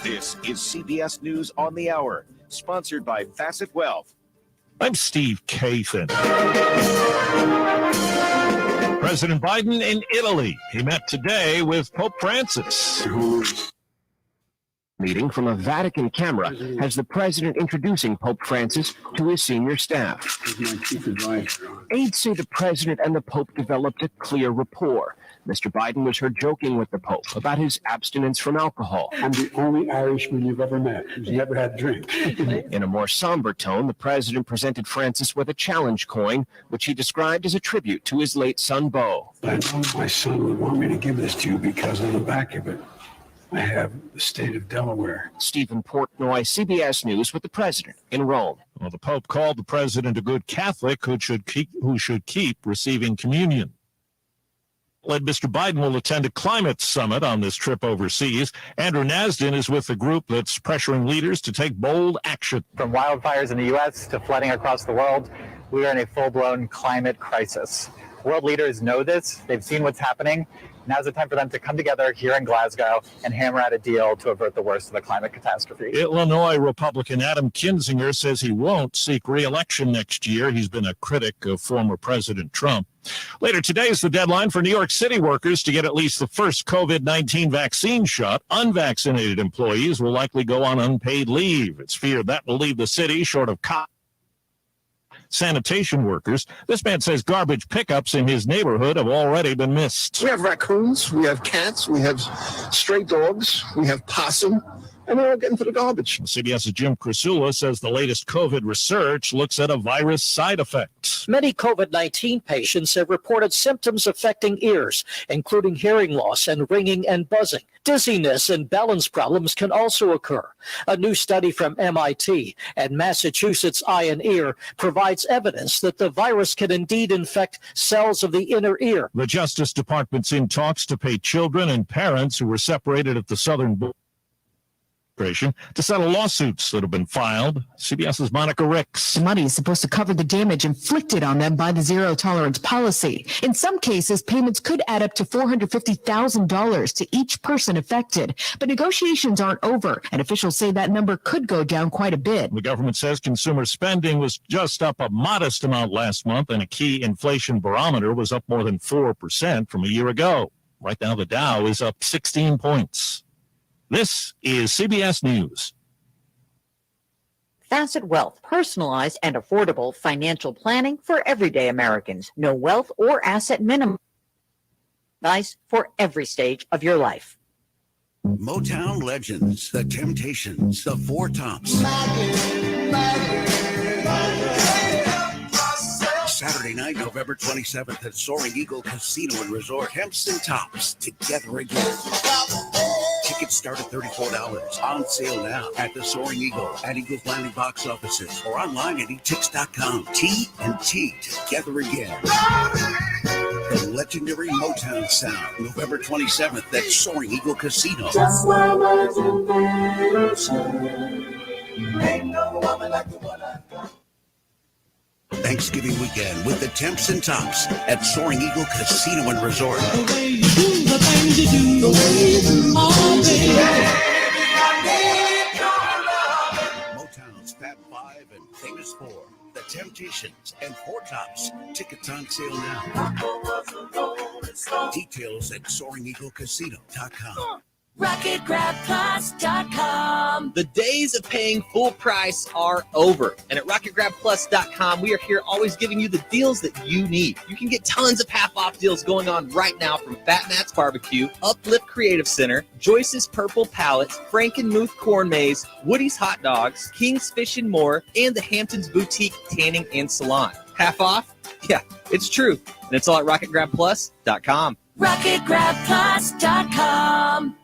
This is CBS News on the Hour, sponsored by Facet Wealth. I'm Steve Kathan. President Biden in Italy. He met today with Pope Francis. Meeting from a Vatican camera has the president introducing Pope Francis to his senior staff. Aides say the president and the Pope developed a clear rapport. Mr. Biden was heard joking with the Pope about his abstinence from alcohol. I'm the only Irishman you've ever met who's never had a drink. In a more somber tone, the president presented Francis with a challenge coin, which he described as a tribute to his late son, Beau. I know my son would want me to give this to you because on the back of it, I have the state of Delaware. Stephen Portnoy, CBS News, with the president in Rome. Well, the Pope called the president a good Catholic who should keep receiving communion. Led Mr. Biden will attend a climate summit on this trip overseas. Andrew Nasdin is with the group that's pressuring leaders to take bold action. From wildfires in the U.S. to flooding across the world, we are in a full-blown climate crisis. World leaders know this. They've seen what's happening. Now's the time for them to come together here in Glasgow and hammer out a deal to avert the worst of the climate catastrophe. Illinois Republican Adam Kinzinger says he won't seek re-election next year. He's been a critic of former President Trump. Later today is the deadline for New York City workers to get at least the first COVID-19 vaccine shot. Unvaccinated employees will likely go on unpaid leave. It's feared that will leave the city short of sanitation workers. This man says garbage pickups in his neighborhood have already been missed. We have raccoons, we have cats, we have stray dogs, we have possum, and they're all getting to the garbage. CBS's Jim Krasula says the latest COVID research looks at a virus side effect. Many COVID-19 patients have reported symptoms affecting ears, including hearing loss and ringing and buzzing. Dizziness and balance problems can also occur. A new study from MIT and Massachusetts Eye and Ear provides evidence that the virus can indeed infect cells of the inner ear. The Justice Department's in talks to pay children and parents who were separated at the southern border to settle lawsuits that have been filed. CBS's Monica Ricks. The money is supposed to cover the damage inflicted on them by the zero tolerance policy. In some cases, payments could add up to $450,000 to each person affected. But negotiations aren't over, and officials say that number could go down quite a bit. The government says consumer spending was just up a modest amount last month, and a key inflation barometer was up more than 4% from a year ago. Right now, the Dow is up 16 points. This is CBS News. Facet Wealth, personalized and affordable financial planning for everyday Americans. No wealth or asset minimum. Advice for every stage of your life. Motown legends, the Temptations, the Four Tops. Saturday night, November 27th at Soaring Eagle Casino and Resort. Hempson Tops, together again. Tickets start at $34. On sale now at the Soaring Eagle at Eagles Landing box offices or online at etix.com. T&T, together again. The legendary Motown sound, November 27th at Soaring Eagle Casino. Just like my generation. Ain't no woman like the one I got. Thanksgiving weekend with the Temps and Tops at Soaring Eagle Casino and Resort. The way you do the things you do, the way you do, oh baby. Motown's Fab Five and Famous Four, The Temptations, and Four Tops. Tickets on sale now. Details at SoaringEagleCasino.com. RocketGrabPlus.com. The days of paying full price are over. And at RocketGrabPlus.com, we are here always giving you the deals that you need. You can get tons of half-off deals going on right now from Fat Matt's Barbecue, Uplift Creative Center, Joyce's Purple Palettes, Frankenmuth Corn Maze, Woody's Hot Dogs, King's Fish and More, and the Hamptons Boutique Tanning and Salon. Half off? Yeah, it's true. And it's all at RocketGrabPlus.com. RocketGrabPlus.com.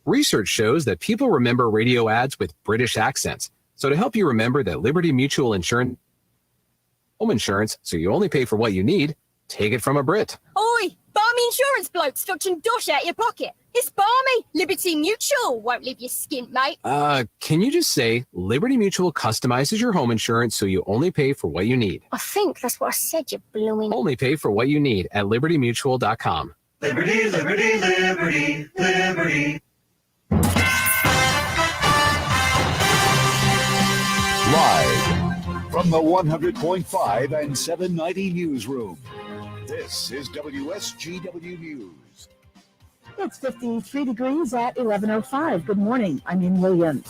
Research shows that people remember radio ads with British accents. So to help you remember that Liberty Mutual Insurance home insurance, so you only pay for what you need, take it from a Brit. Oi, balmy insurance bloke's fetching dosh out your pocket. It's balmy. Liberty Mutual won't leave you skint, mate. Can you just say Liberty Mutual customizes your home insurance so you only pay for what you need? I think that's what I said, you blooming. Only pay for what you need at libertymutual.com. Liberty, liberty, liberty, liberty. Live from the 100.5 and 790 newsroom, this is WSGW News. It's 53 degrees at 11:05. Good morning. I'm Ian Williams.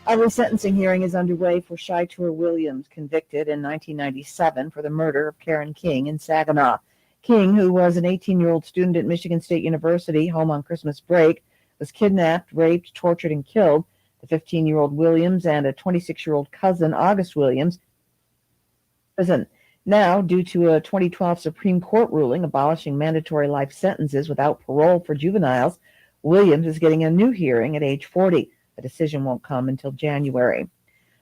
A resentencing hearing is underway for Shitor Williams, convicted in 1997 for the murder of Karen King in Saginaw. King, who was an 18-year-old student at Michigan State University, home on Christmas break, was kidnapped, raped, tortured, and killed. The 15-year-old Williams and a 26-year-old cousin, August Williams, prison. Now, due to a 2012 Supreme Court ruling abolishing mandatory life sentences without parole for juveniles, Williams is getting a new hearing at age 40. The decision won't come until January.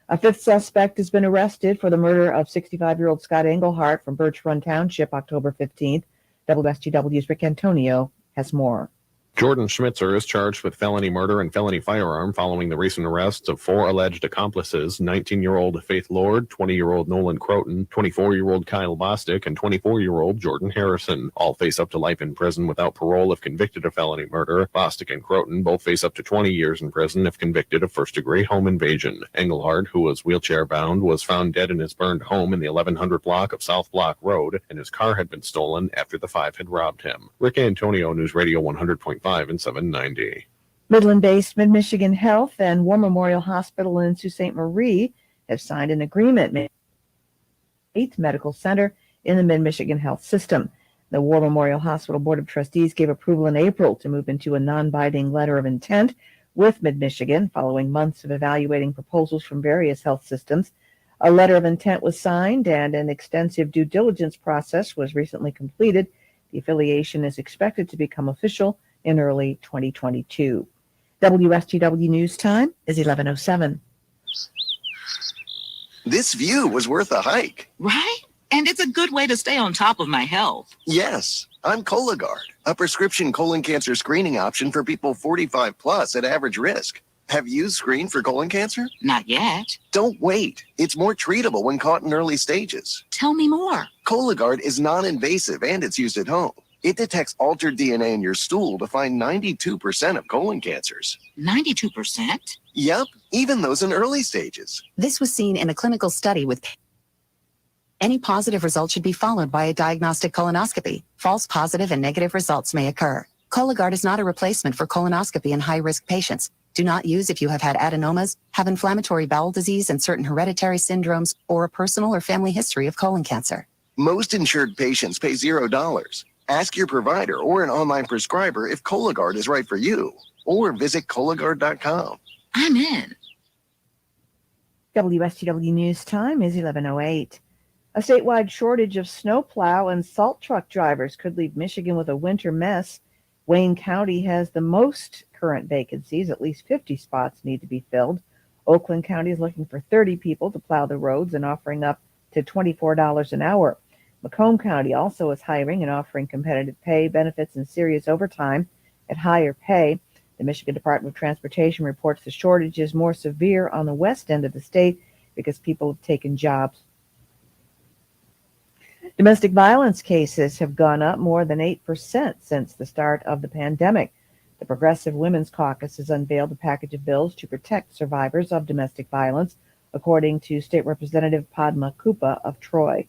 A fifth suspect has been arrested for the murder of 65-year-old Scott Engelhardt from Birch Run Township, October 15th. WSGW's Rick Antonio has more. Jordan Schmitzer is charged with felony murder and felony firearm following the recent arrests of four alleged accomplices, 19-year-old Faith Lord, 20-year-old Nolan Croton, 24-year-old Kyle Bostic, and 24-year-old Jordan Harrison. All face up to life in prison without parole if convicted of felony murder. Bostic and Croton both face up to 20 years in prison if convicted of first-degree home invasion. Engelhardt, who was wheelchair-bound, was found dead in his burned home in the 1100 block of South Block Road, and his car had been stolen after the five had robbed him. Rick Antonio, News Radio 100.5 and 790. Midland-based Mid-Michigan Health and War Memorial Hospital in Sault Ste. Marie have signed an agreement. 8th Medical Center in the Mid-Michigan Health System. The War Memorial Hospital Board of Trustees gave approval in April to move into a non-binding letter of intent with Mid-Michigan following months of evaluating proposals from various health systems. A letter of intent was signed and an extensive due diligence process was recently completed. The affiliation is expected to become official in early 2022. WSGW News Time is 11:07. This view was worth a hike. Right? And it's a good way to stay on top of my health. Yes, I'm Cologuard, a prescription colon cancer screening option for people 45 plus at average risk. Have you screened for colon cancer? Not yet. Don't wait. It's more treatable when caught in early stages. Tell me more. Cologuard is non-invasive and it's used at home. It detects altered DNA in your stool to find 92% of colon cancers. 92%? Yep, even those in early stages. This was seen in a clinical study with any positive result should be followed by a diagnostic colonoscopy. False positive and negative results may occur. Cologuard is not a replacement for colonoscopy in high-risk patients. Do not use if you have had adenomas, have inflammatory bowel disease and certain hereditary syndromes, or a personal or family history of colon cancer. Most insured patients pay $0. Ask your provider or an online prescriber if Cologuard is right for you, or visit Cologuard.com. I'm in. WSGW News Time is 11:08. A statewide shortage of snowplow and salt truck drivers could leave Michigan with a winter mess. Wayne County has the most current vacancies. At least 50 spots need to be filled. Oakland County is looking for 30 people to plow the roads and offering up to $24 an hour. Macomb County also is hiring and offering competitive pay, benefits, and serious overtime at higher pay. The Michigan Department of Transportation reports the shortage is more severe on the west end of the state because people have taken jobs Domestic violence cases have gone up more than 8% since the start of the pandemic. The Progressive Women's Caucus has unveiled a package of bills to protect survivors of domestic violence, according to State Representative Padma Kupa of Troy.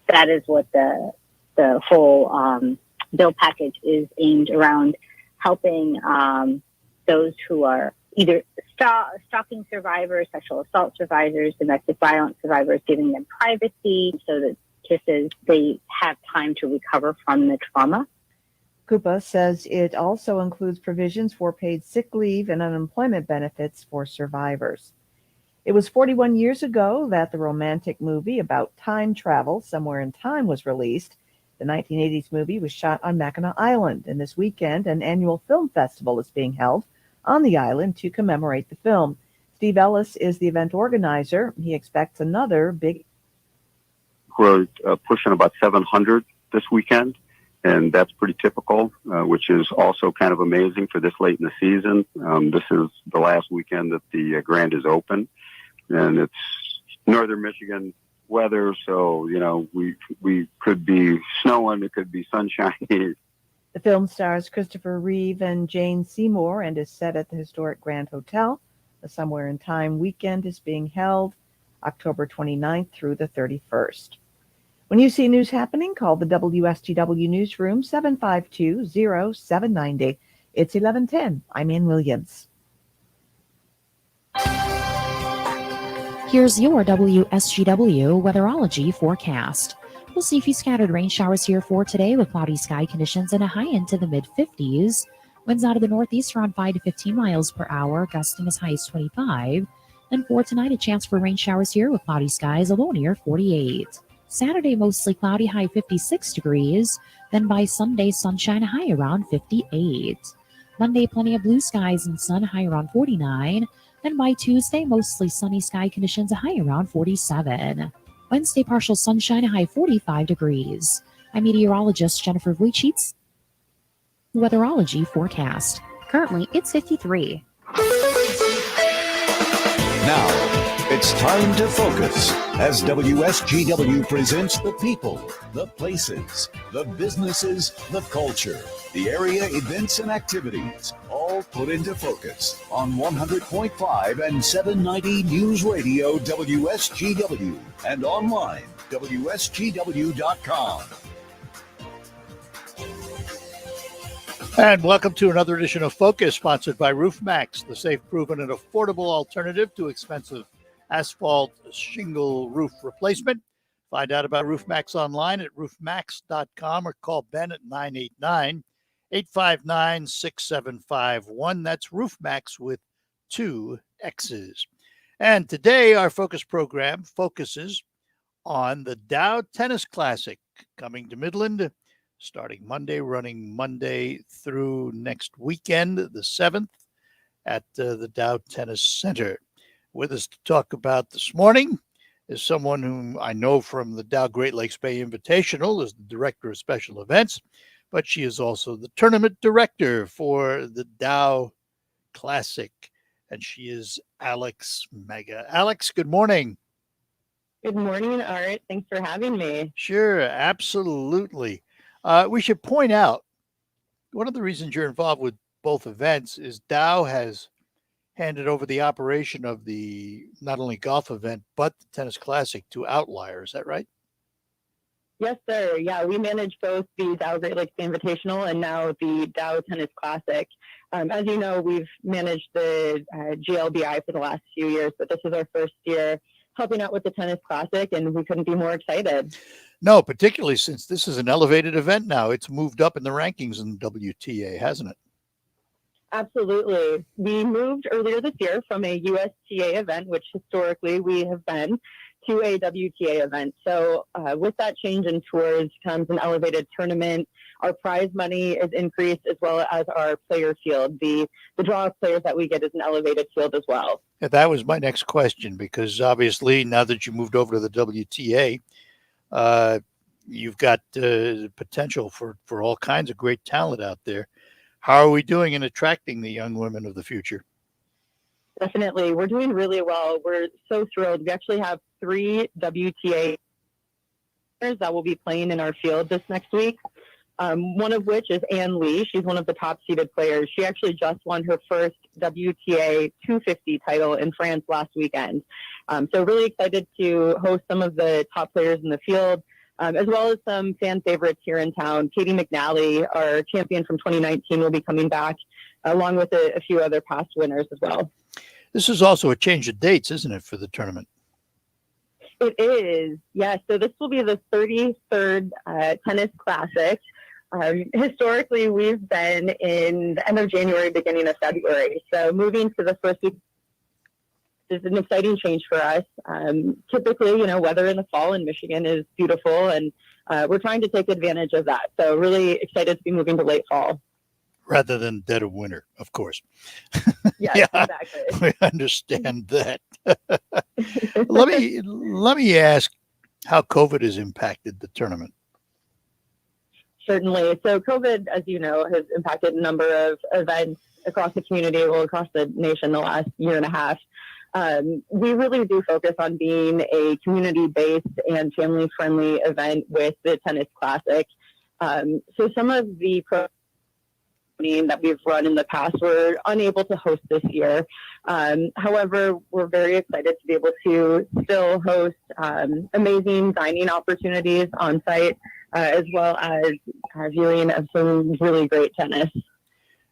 That is what the whole bill package is aimed around, helping those who are either stalking survivors, sexual assault survivors, domestic violence survivors, giving them privacy so that they have time to recover from the trauma. Kupa says it also includes provisions for paid sick leave and unemployment benefits for survivors. It was 41 years ago that the romantic movie about time travel, Somewhere in Time, was released. The 1980s movie was shot on Mackinac Island, and this weekend an annual film festival is being held on the island to commemorate the film. Steve Ellis is the event organizer. He expects another big... We're pushing about 700 this weekend, and that's pretty typical, which is also kind of amazing for this late in the season. This is the last weekend that the Grand is open, and it's northern Michigan weather, so, you know, we could be snowing, it could be sunshiny. The film stars Christopher Reeve and Jane Seymour and is set at the historic Grand Hotel. The Somewhere in Time weekend is being held October 29th through the 31st. When you see news happening, call the WSGW newsroom 752-0790. It's 11:10. I'm Ann Williams. Here's your WSGW Weatherology Forecast. We'll see a few scattered rain showers here for today with cloudy sky conditions and a high into the mid-50s. Winds out of the northeast around 5 to 15 miles per hour, gusting as high as 25. And for tonight, a chance for rain showers here with cloudy skies, a low near 48. Saturday, mostly cloudy, high 56 degrees. Then by Sunday, sunshine, a high around 58. Monday, plenty of blue skies and sun, high around 49. Then by Tuesday, mostly sunny sky conditions, a high around 47. Wednesday, partial sunshine, a high 45 degrees. I'm meteorologist Jennifer Vujicic. Weatherology Forecast. Currently, it's 53. Now, it's time to focus as WSGW presents the people, the places, the businesses, the culture, the area events and activities, all put into focus on 100.5 and 790 News Radio WSGW and online WSGW.com. And welcome to another edition of Focus, sponsored by RoofMax, the safe, proven, and affordable alternative to expensive asphalt shingle roof replacement. Find out about RoofMax online at roofmax.com or call Ben at 989-859-6751. That's RoofMax with 2 X's. And today our Focus program focuses on the Dow Tennis Classic coming to Midland starting Monday, running Monday through next weekend, the 7th, at the Dow Tennis Center. With us to talk about this morning is someone whom I know from the Dow Great Lakes Bay Invitational as the Director of Special Events, but she is also the Tournament Director for the Dow Classic, and she is Alex Mega. Alex, good morning. Good morning, Art. Thanks for having me. Sure, absolutely. We should point out, one of the reasons you're involved with both events is Dow has handed over the operation of the not only golf event, but the Tennis Classic to Outlier. Is that right? Yes, sir. Yeah, we manage both the Dow Great Lakes Invitational and now the Dow Tennis Classic. As you know, we've managed the GLBI for the last few years, but this is our first year helping out with the Tennis Classic, and we couldn't be more excited. No, particularly since this is an elevated event now. It's moved up in the rankings in WTA, hasn't it? Absolutely. We moved earlier this year from a USTA event, which historically we have been, to a WTA event. So with that change in tours comes an elevated tournament. Our prize money is increased as well as our player field. The draw of players that we get is an elevated field as well. Yeah, that was my next question, because obviously now that you moved over to the WTA, you've got potential for all kinds of great talent out there. How are we doing in attracting the young women of the future? Definitely. We're doing really well. We're so thrilled. We actually have 3 WTA that will be playing in our field this next week. One of which is Ann Lee. She's one of the top seeded players. She actually just won her first WTA 250 title in France last weekend. So really excited to host some of the top players in the field, as well as some fan favorites here in town. Katie McNally, our champion from 2019, will be coming back, along with a few other past winners as well. This is also a change of dates, isn't it, for the tournament? It is, yes. So this will be the 33rd Tennis Classic. Historically, we've been in the end of January, beginning of February. So moving to the first week is an exciting change for us. Typically, weather in the fall in Michigan is beautiful, and we're trying to take advantage of that. So really excited to be moving to late fall. Rather than dead of winter, of course. Yes, yeah, exactly. we understand that. Let me ask how COVID has impacted the tournament. Certainly. So COVID, as you know, has impacted a number of events across the community, across the nation the last year and a half. We really do focus on being a community-based and family-friendly event with the Tennis Classic. So some of the programming that we've run in the past we're unable to host this year. However, we're very excited to be able to still host amazing dining opportunities on site, as well as viewing of some really great tennis.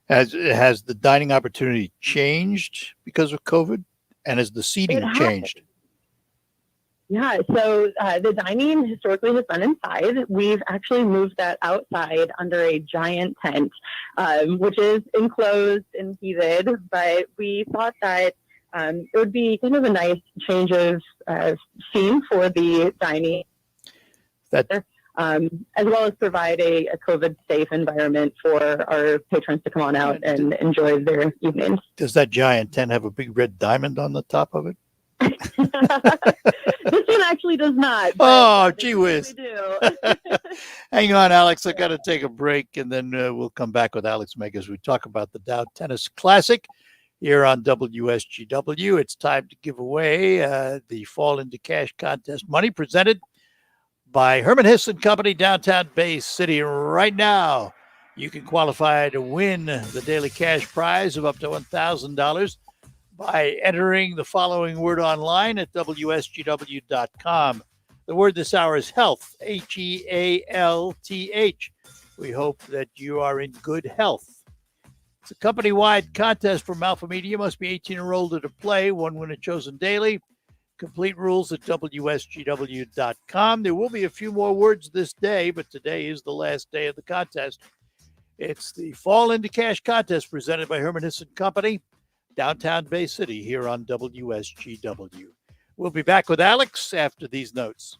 Has the dining opportunity changed because of COVID? And has the seating changed? Yeah, so the dining historically has been inside. We've actually moved that outside under a giant tent, which is enclosed and heated, but we thought that it would be kind of a nice change of scene for the dining. As well as provide a COVID-safe environment for our patrons to come on out and enjoy their evenings. Does that giant tent have a big red diamond on the top of it? This one actually does not. Oh, gee whiz. Do. Hang on, Alex. I got to take a break, and then we'll come back with Alex Meg as we talk about the Dow Tennis Classic here on WSGW. It's time to give away the Fall into Cash contest money presented by Herman Hess & Company, downtown Bay City. Right now, you can qualify to win the daily cash prize of up to $1,000 by entering the following word online at WSGW.com. The word this hour is health, Health. We hope that you are in good health. It's a company-wide contest from Alpha Media. You must be 18 or older to play. One winner chosen daily. Complete rules at WSGW.com. There will be a few more words this day, but today is the last day of the contest. It's the Fall into Cash contest presented by Herman Hess & Company, downtown Bay City, here on WSGW. We'll be back with Alex after these notes.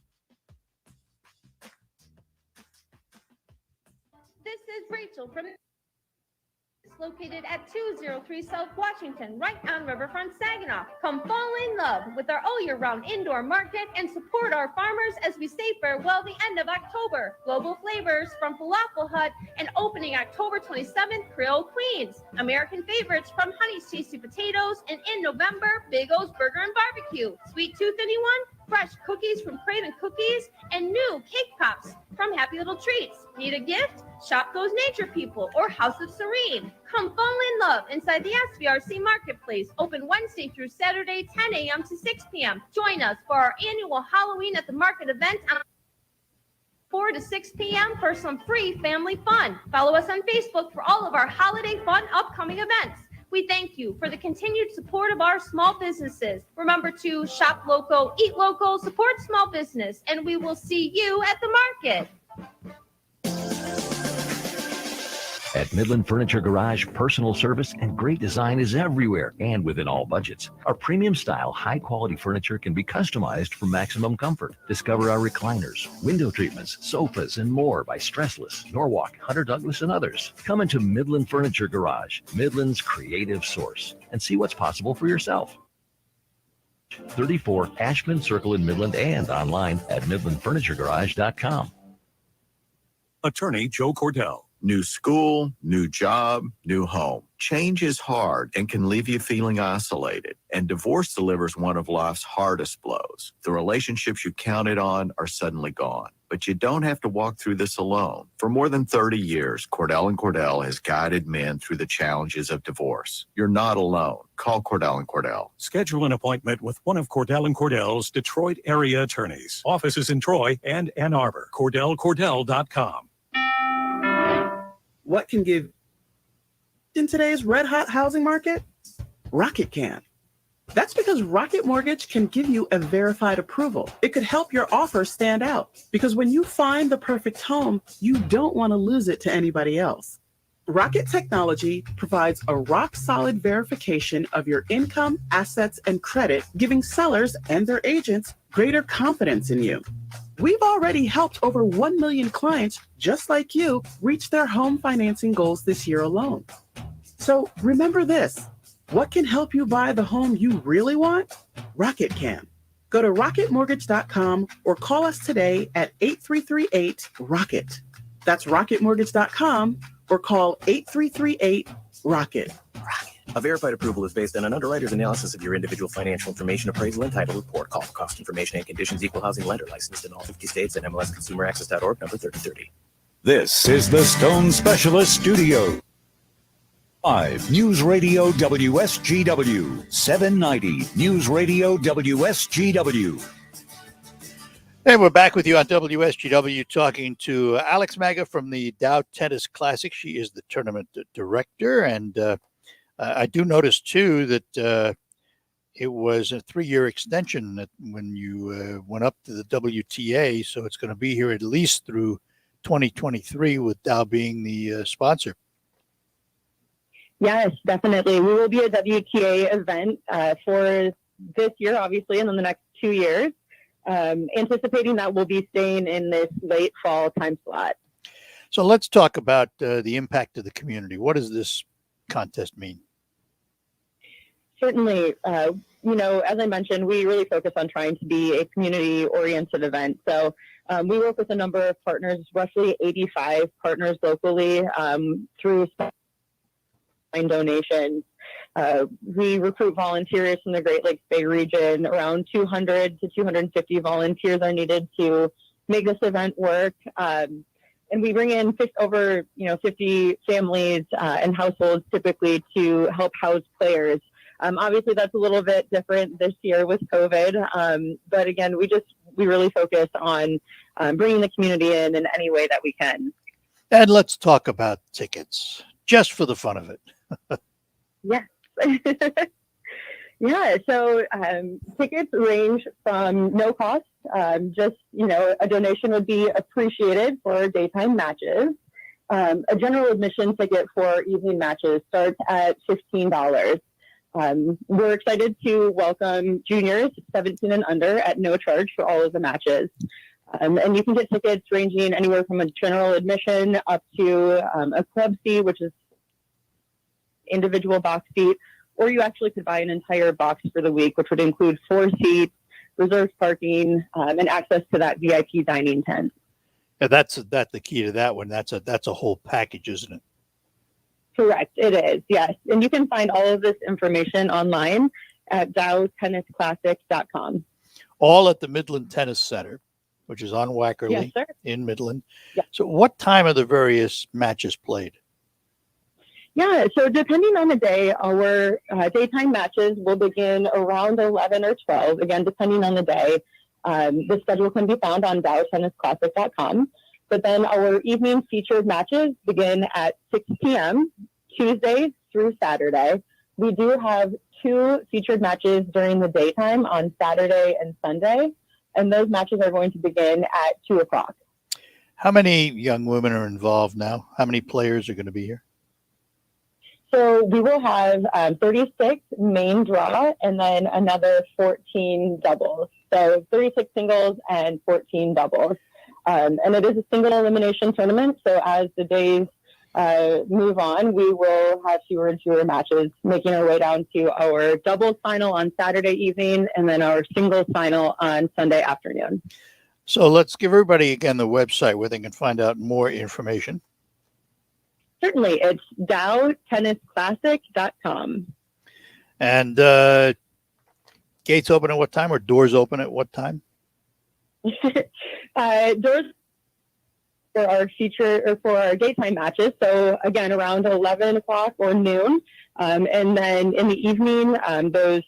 This is Rachel from located at 203 South Washington, right on Riverfront Saginaw. Come fall in love with our all-year-round indoor market and support our farmers as we say farewell the end of October. Global flavors from Falafel Hut and opening October 27th, Creole Queens. American favorites from Honey's Tasty Potatoes, and in November, Big O's Burger and Barbecue. Sweet tooth, anyone? Fresh cookies from Craven Cookies and new cake pops from Happy Little Treats. Need a gift? Shop Those Nature People or House of Serene. Come fall in love inside the SVRC Marketplace, open Wednesday through Saturday, 10 a.m. to 6 p.m. Join us for our annual Halloween at the Market event on 4 to 6 p.m. for some free family fun. Follow us on Facebook for all of our holiday fun upcoming events. We thank you for the continued support of our small businesses. Remember to shop local, eat local, support small business, and we will see you at the market. At Midland Furniture Garage, personal service and great design is everywhere and within all budgets. Our premium style, high quality furniture can be customized for maximum comfort. Discover our recliners, window treatments, sofas, and more by Stressless, Norwalk, Hunter Douglas, and others. Come into Midland Furniture Garage, Midland's creative source, and see what's possible for yourself. 34 Ashman Circle in Midland and online at MidlandFurnitureGarage.com. Attorney Joe Cordell. New school, new job, new home. Change is hard and can leave you feeling isolated, and divorce delivers one of life's hardest blows. The relationships you counted on are suddenly gone. But you don't have to walk through this alone. For more than 30 years, Cordell & Cordell has guided men through the challenges of divorce. You're not alone. Call Cordell & Cordell. Schedule an appointment with one of Cordell & Cordell's Detroit area attorneys. Offices in Troy and Ann Arbor. CordellCordell.com. What can give in today's red-hot housing market? Rocket can. That's because Rocket Mortgage can give you a verified approval. It could help your offer stand out, because when you find the perfect home, you don't want to lose it to anybody else. Rocket Technology provides a rock-solid verification of your income, assets, and credit, giving sellers and their agents greater confidence in you. We've already helped over 1 million clients just like you reach their home financing goals this year alone. So remember this. What can help you buy the home you really want? Rocket can. Go to rocketmortgage.com or call us today at 8338-ROCKET. That's rocketmortgage.com or call 8338-ROCKET. A verified approval is based on an underwriter's analysis of your individual financial information appraisal and title report. Call for cost information and conditions. Equal housing lender licensed in all 50 states and MLSConsumerAccess.org number 3030. This is the Stone Specialist Studio. 5 News Radio WSGW 790 News Radio WSGW. And we're back with you on WSGW talking to Alex Maga from the Dow Tennis Classic. She is the tournament director. And I do notice, too, that it was a 3-year extension when you went up to the WTA. So it's going to be here at least through 2023 with Dow being the sponsor. Yes, definitely. We will be a WTA event for this year, obviously, and in the next 2 years. Anticipating that we'll be staying in this late fall time slot. So let's talk about the impact of the community. What does this contest mean? Certainly, as I mentioned, we really focus on trying to be a community-oriented event. So we work with a number of partners, roughly 85 partners locally through donations. We recruit volunteers from the Great Lakes Bay region. Around 200 to 250 volunteers are needed to make this event work. And we bring in over 50 families and households typically to help house players. Obviously, that's a little bit different this year with COVID. But again, we really focus on bringing the community in any way that we can. And let's talk about tickets, just for the fun of it. Yes. Yeah. So tickets range from no cost. Just, a donation would be appreciated for daytime matches. A general admission ticket for evening matches starts at $15. We're excited to welcome juniors 17 and under at no charge for all of the matches. And you can get tickets ranging anywhere from a general admission up to a club seat, which is individual box seat, or you actually could buy an entire box for the week, which would include 4 seats, reserved parking, and access to that VIP dining tent. Yeah, that's the key to that one. That's a whole package, isn't it? Correct, it is, yes. And you can find all of this information online at dowtennisclassic.com. All at the Midland Tennis Center, which is on Wackerly in Midland. Yes. So what time are the various matches played? Yeah, so depending on the day, our daytime matches will begin around 11 or 12, again, depending on the day. The schedule can be found on dowtennisclassic.com. But then our evening featured matches begin at 6 p.m., Tuesday through Saturday. We do have 2 featured matches during the daytime on Saturday and Sunday, and those matches are going to begin at 2 o'clock. How many young women are involved now? How many players are going to be here? So we will have 36 main draw and then another 14 doubles. So 36 singles and 14 doubles. And it is a single elimination tournament. So as the days move on, we will have fewer and fewer matches, making our way down to our doubles final on Saturday evening and then our singles final on Sunday afternoon. So let's give everybody again the website where they can find out more information. Certainly. It's dowtennisclassic.com. And gates open at what time, or doors open at what time? Doors for our for our daytime matches. So again, around 11 o'clock or noon. And then in the evening, those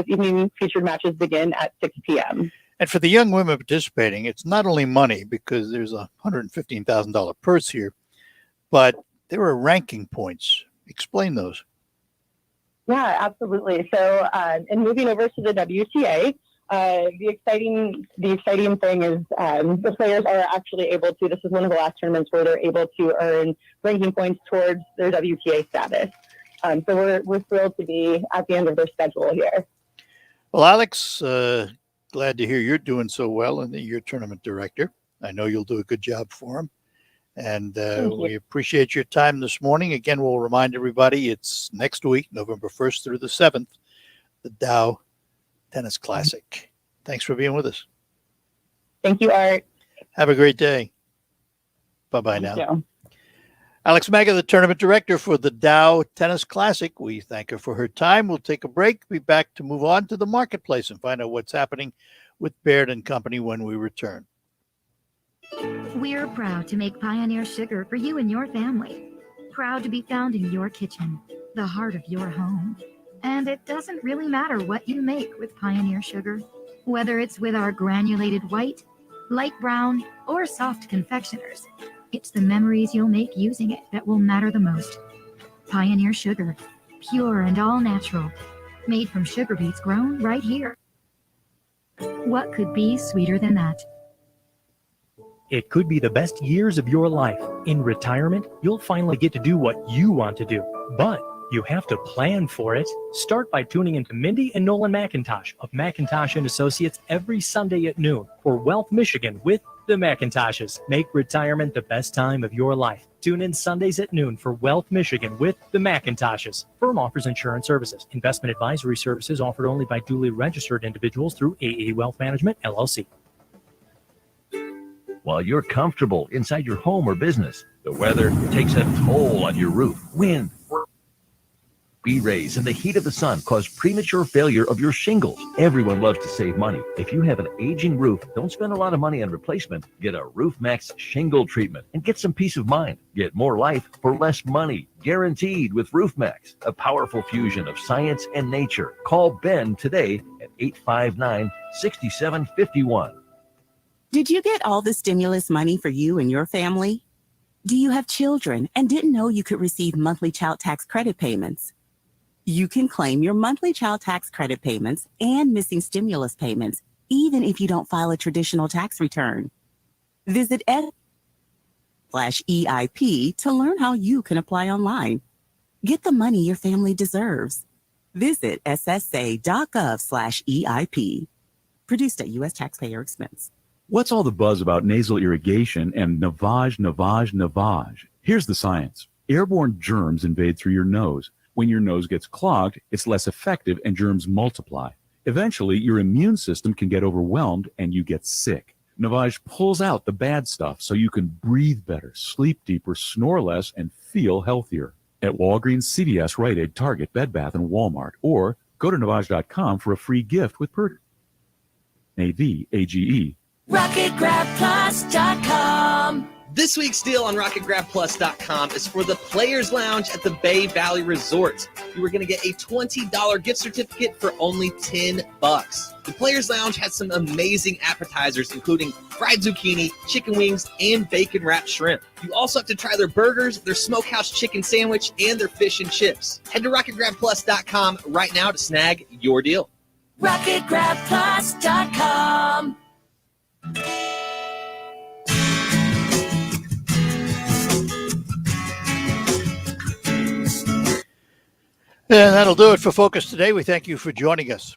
evening featured matches begin at 6 p.m. And for the young women participating, it's not only money, because there's a $115,000 purse here, but there are ranking points. Explain those. Yeah, absolutely. So, and moving over to the WTA, the exciting thing is the players are actually able to. This is one of the last tournaments where they're able to earn ranking points towards their WTA status. So we're thrilled to be at the end of their schedule here. Well, Alex, glad to hear you're doing so well and that you're tournament director. I know you'll do a good job for them. And we appreciate your time this morning. Again, we'll remind everybody it's next week, November 1st through the 7th, the Dow Tennis Classic. Thanks for being with us. Thank you, Art. Have a great day. Bye-bye now. You. Alex Maga, the tournament director for the Dow Tennis Classic. We thank her for her time. We'll take a break, be back to move on to the marketplace and find out what's happening with Baird and Company when we return. We're proud to make Pioneer Sugar for you and your family. Proud to be found in your kitchen, the heart of your home. And it doesn't really matter what you make with Pioneer Sugar, whether it's with our granulated white, light brown, or soft confectioners. It's the memories you'll make using it that will matter the most. Pioneer Sugar, pure and all natural, made from sugar beets grown right here. What could be sweeter than that? It could be the best years of your life. In retirement, you'll finally get to do what you want to do, but you have to plan for it. Start by tuning into Mindy and Nolan McIntosh of McIntosh & Associates every Sunday at noon for Wealth Michigan with the McIntoshes. Make retirement the best time of your life. Tune in Sundays at noon for Wealth Michigan with the McIntoshes. Firm offers insurance services. Investment advisory services offered only by duly registered individuals through AA Wealth Management, LLC. While you're comfortable inside your home or business, the weather takes a toll on your roof. Wind, B-rays, and the heat of the sun cause premature failure of your shingles. Everyone loves to save money. If you have an aging roof, don't spend a lot of money on replacement. Get a Roof Max shingle treatment and get some peace of mind. Get more life for less money. Guaranteed with Roof Max, a powerful fusion of science and nature. Call Ben today at 859-6751. Did you get all the stimulus money for you and your family? Do you have children and didn't know you could receive monthly child tax credit payments? You can claim your monthly child tax credit payments and missing stimulus payments, even if you don't file a traditional tax return. Visit /EIP to learn how you can apply online. Get the money your family deserves. Visit ssa.gov/EIP. Produced at U.S. taxpayer expense. What's all the buzz about nasal irrigation and navage? Here's the science. Airborne germs invade through your nose. When your nose gets clogged, it's less effective and germs multiply. Eventually, your immune system can get overwhelmed and you get sick. Navage pulls out the bad stuff so you can breathe better, sleep deeper, snore less, and feel healthier. At Walgreens, CVS, Rite Aid, Target, Bed Bath, and Walmart. Or go to Navage.com for a free gift with purchase. NAVAGE. RocketGrabPlus.com. This week's deal on RocketGrabPlus.com is for the Players Lounge at the Bay Valley Resort. You are going to get a $20 gift certificate for only $10. The Players Lounge has some amazing appetizers, including fried zucchini, chicken wings, and bacon-wrapped shrimp. You also have to try their burgers, their smokehouse chicken sandwich, and their fish and chips. Head to RocketGrabPlus.com right now to snag your deal. RocketGrabPlus.com. And that'll do it for Focus today. We thank you for joining us.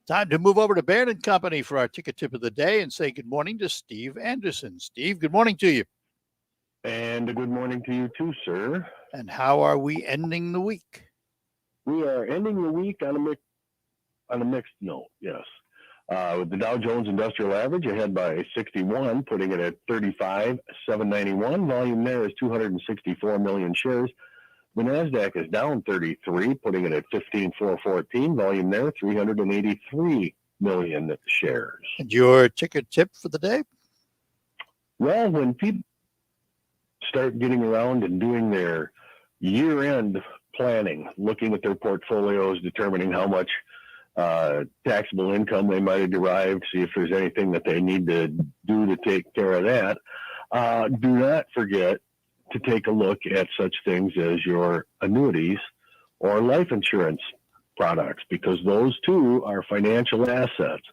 Time to move over to Baird and Company for our ticket tip of the day and say good morning to Steve Anderson. Steve, good morning to you. And a good morning to you too, sir. And how are we ending the week? We are ending the week on a mixed note, yes. With the Dow Jones Industrial Average ahead by 61, putting it at 35,791. Volume there is 264 million shares. The NASDAQ is down 33, putting it at 15,414. Volume there, 383 million shares. And your ticket tip for the day? Well, when people start getting around and doing their year-end planning, looking at their portfolios, determining how much taxable income they might have derived, see if there's anything that they need to do to take care of that, do not forget to take a look at such things as your annuities or life insurance products, because those too are financial assets.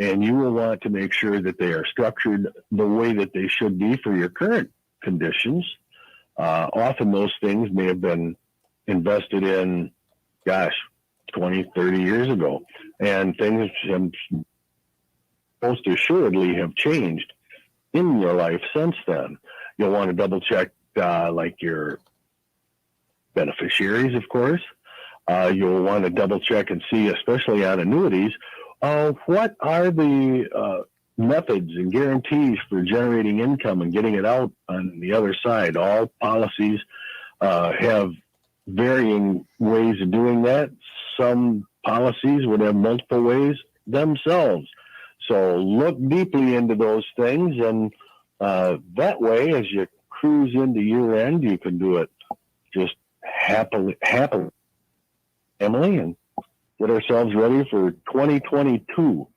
And you will want to make sure that they are structured the way that they should be for your current conditions. Often those things may have been invested in, 20, 30 years ago. And things most assuredly have changed in your life since then. You'll want to double check like your beneficiaries, of course. You'll want to double check and see, especially on annuities, what are the methods and guarantees for generating income and getting it out on the other side. All policies have varying ways of doing that. Some policies would have multiple ways themselves. So look deeply into those things, and that way, as you cruise into year end, you can do it just happily, Emily, and get ourselves ready for 2022,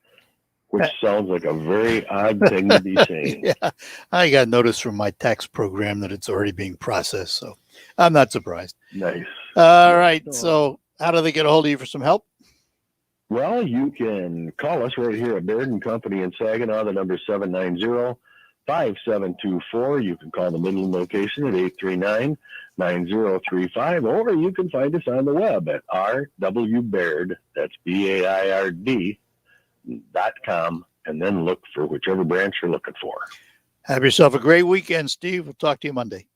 which sounds like a very odd thing to be saying. Yeah, I got notice from my tax program that it's already being processed, so I'm not surprised. Nice. All right, so how do they get a hold of you for some help? Well, you can call us right here at Baird & Company in Saginaw. The number is 790-5724. You can call the Midland location at 839-9035, or you can find us on the web at rwbaird, that's BAIRD.com, and then look for whichever branch you're looking for. Have yourself a great weekend, Steve. We'll talk to you Monday.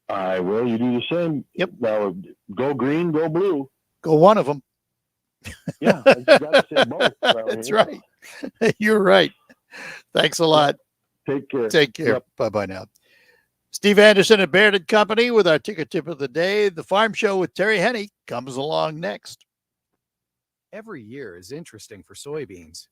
I will. You do the same. Yep. Now, go green, go blue. Go one of them. Yeah, I just got to say both. That's right. You're right. Thanks a lot. Take care. Take care. Yep. Bye-bye now. Steve Anderson at Baird & Company with our ticker tip of the day. The Farm Show with Terry Henney comes along next. Every year is interesting for soybeans.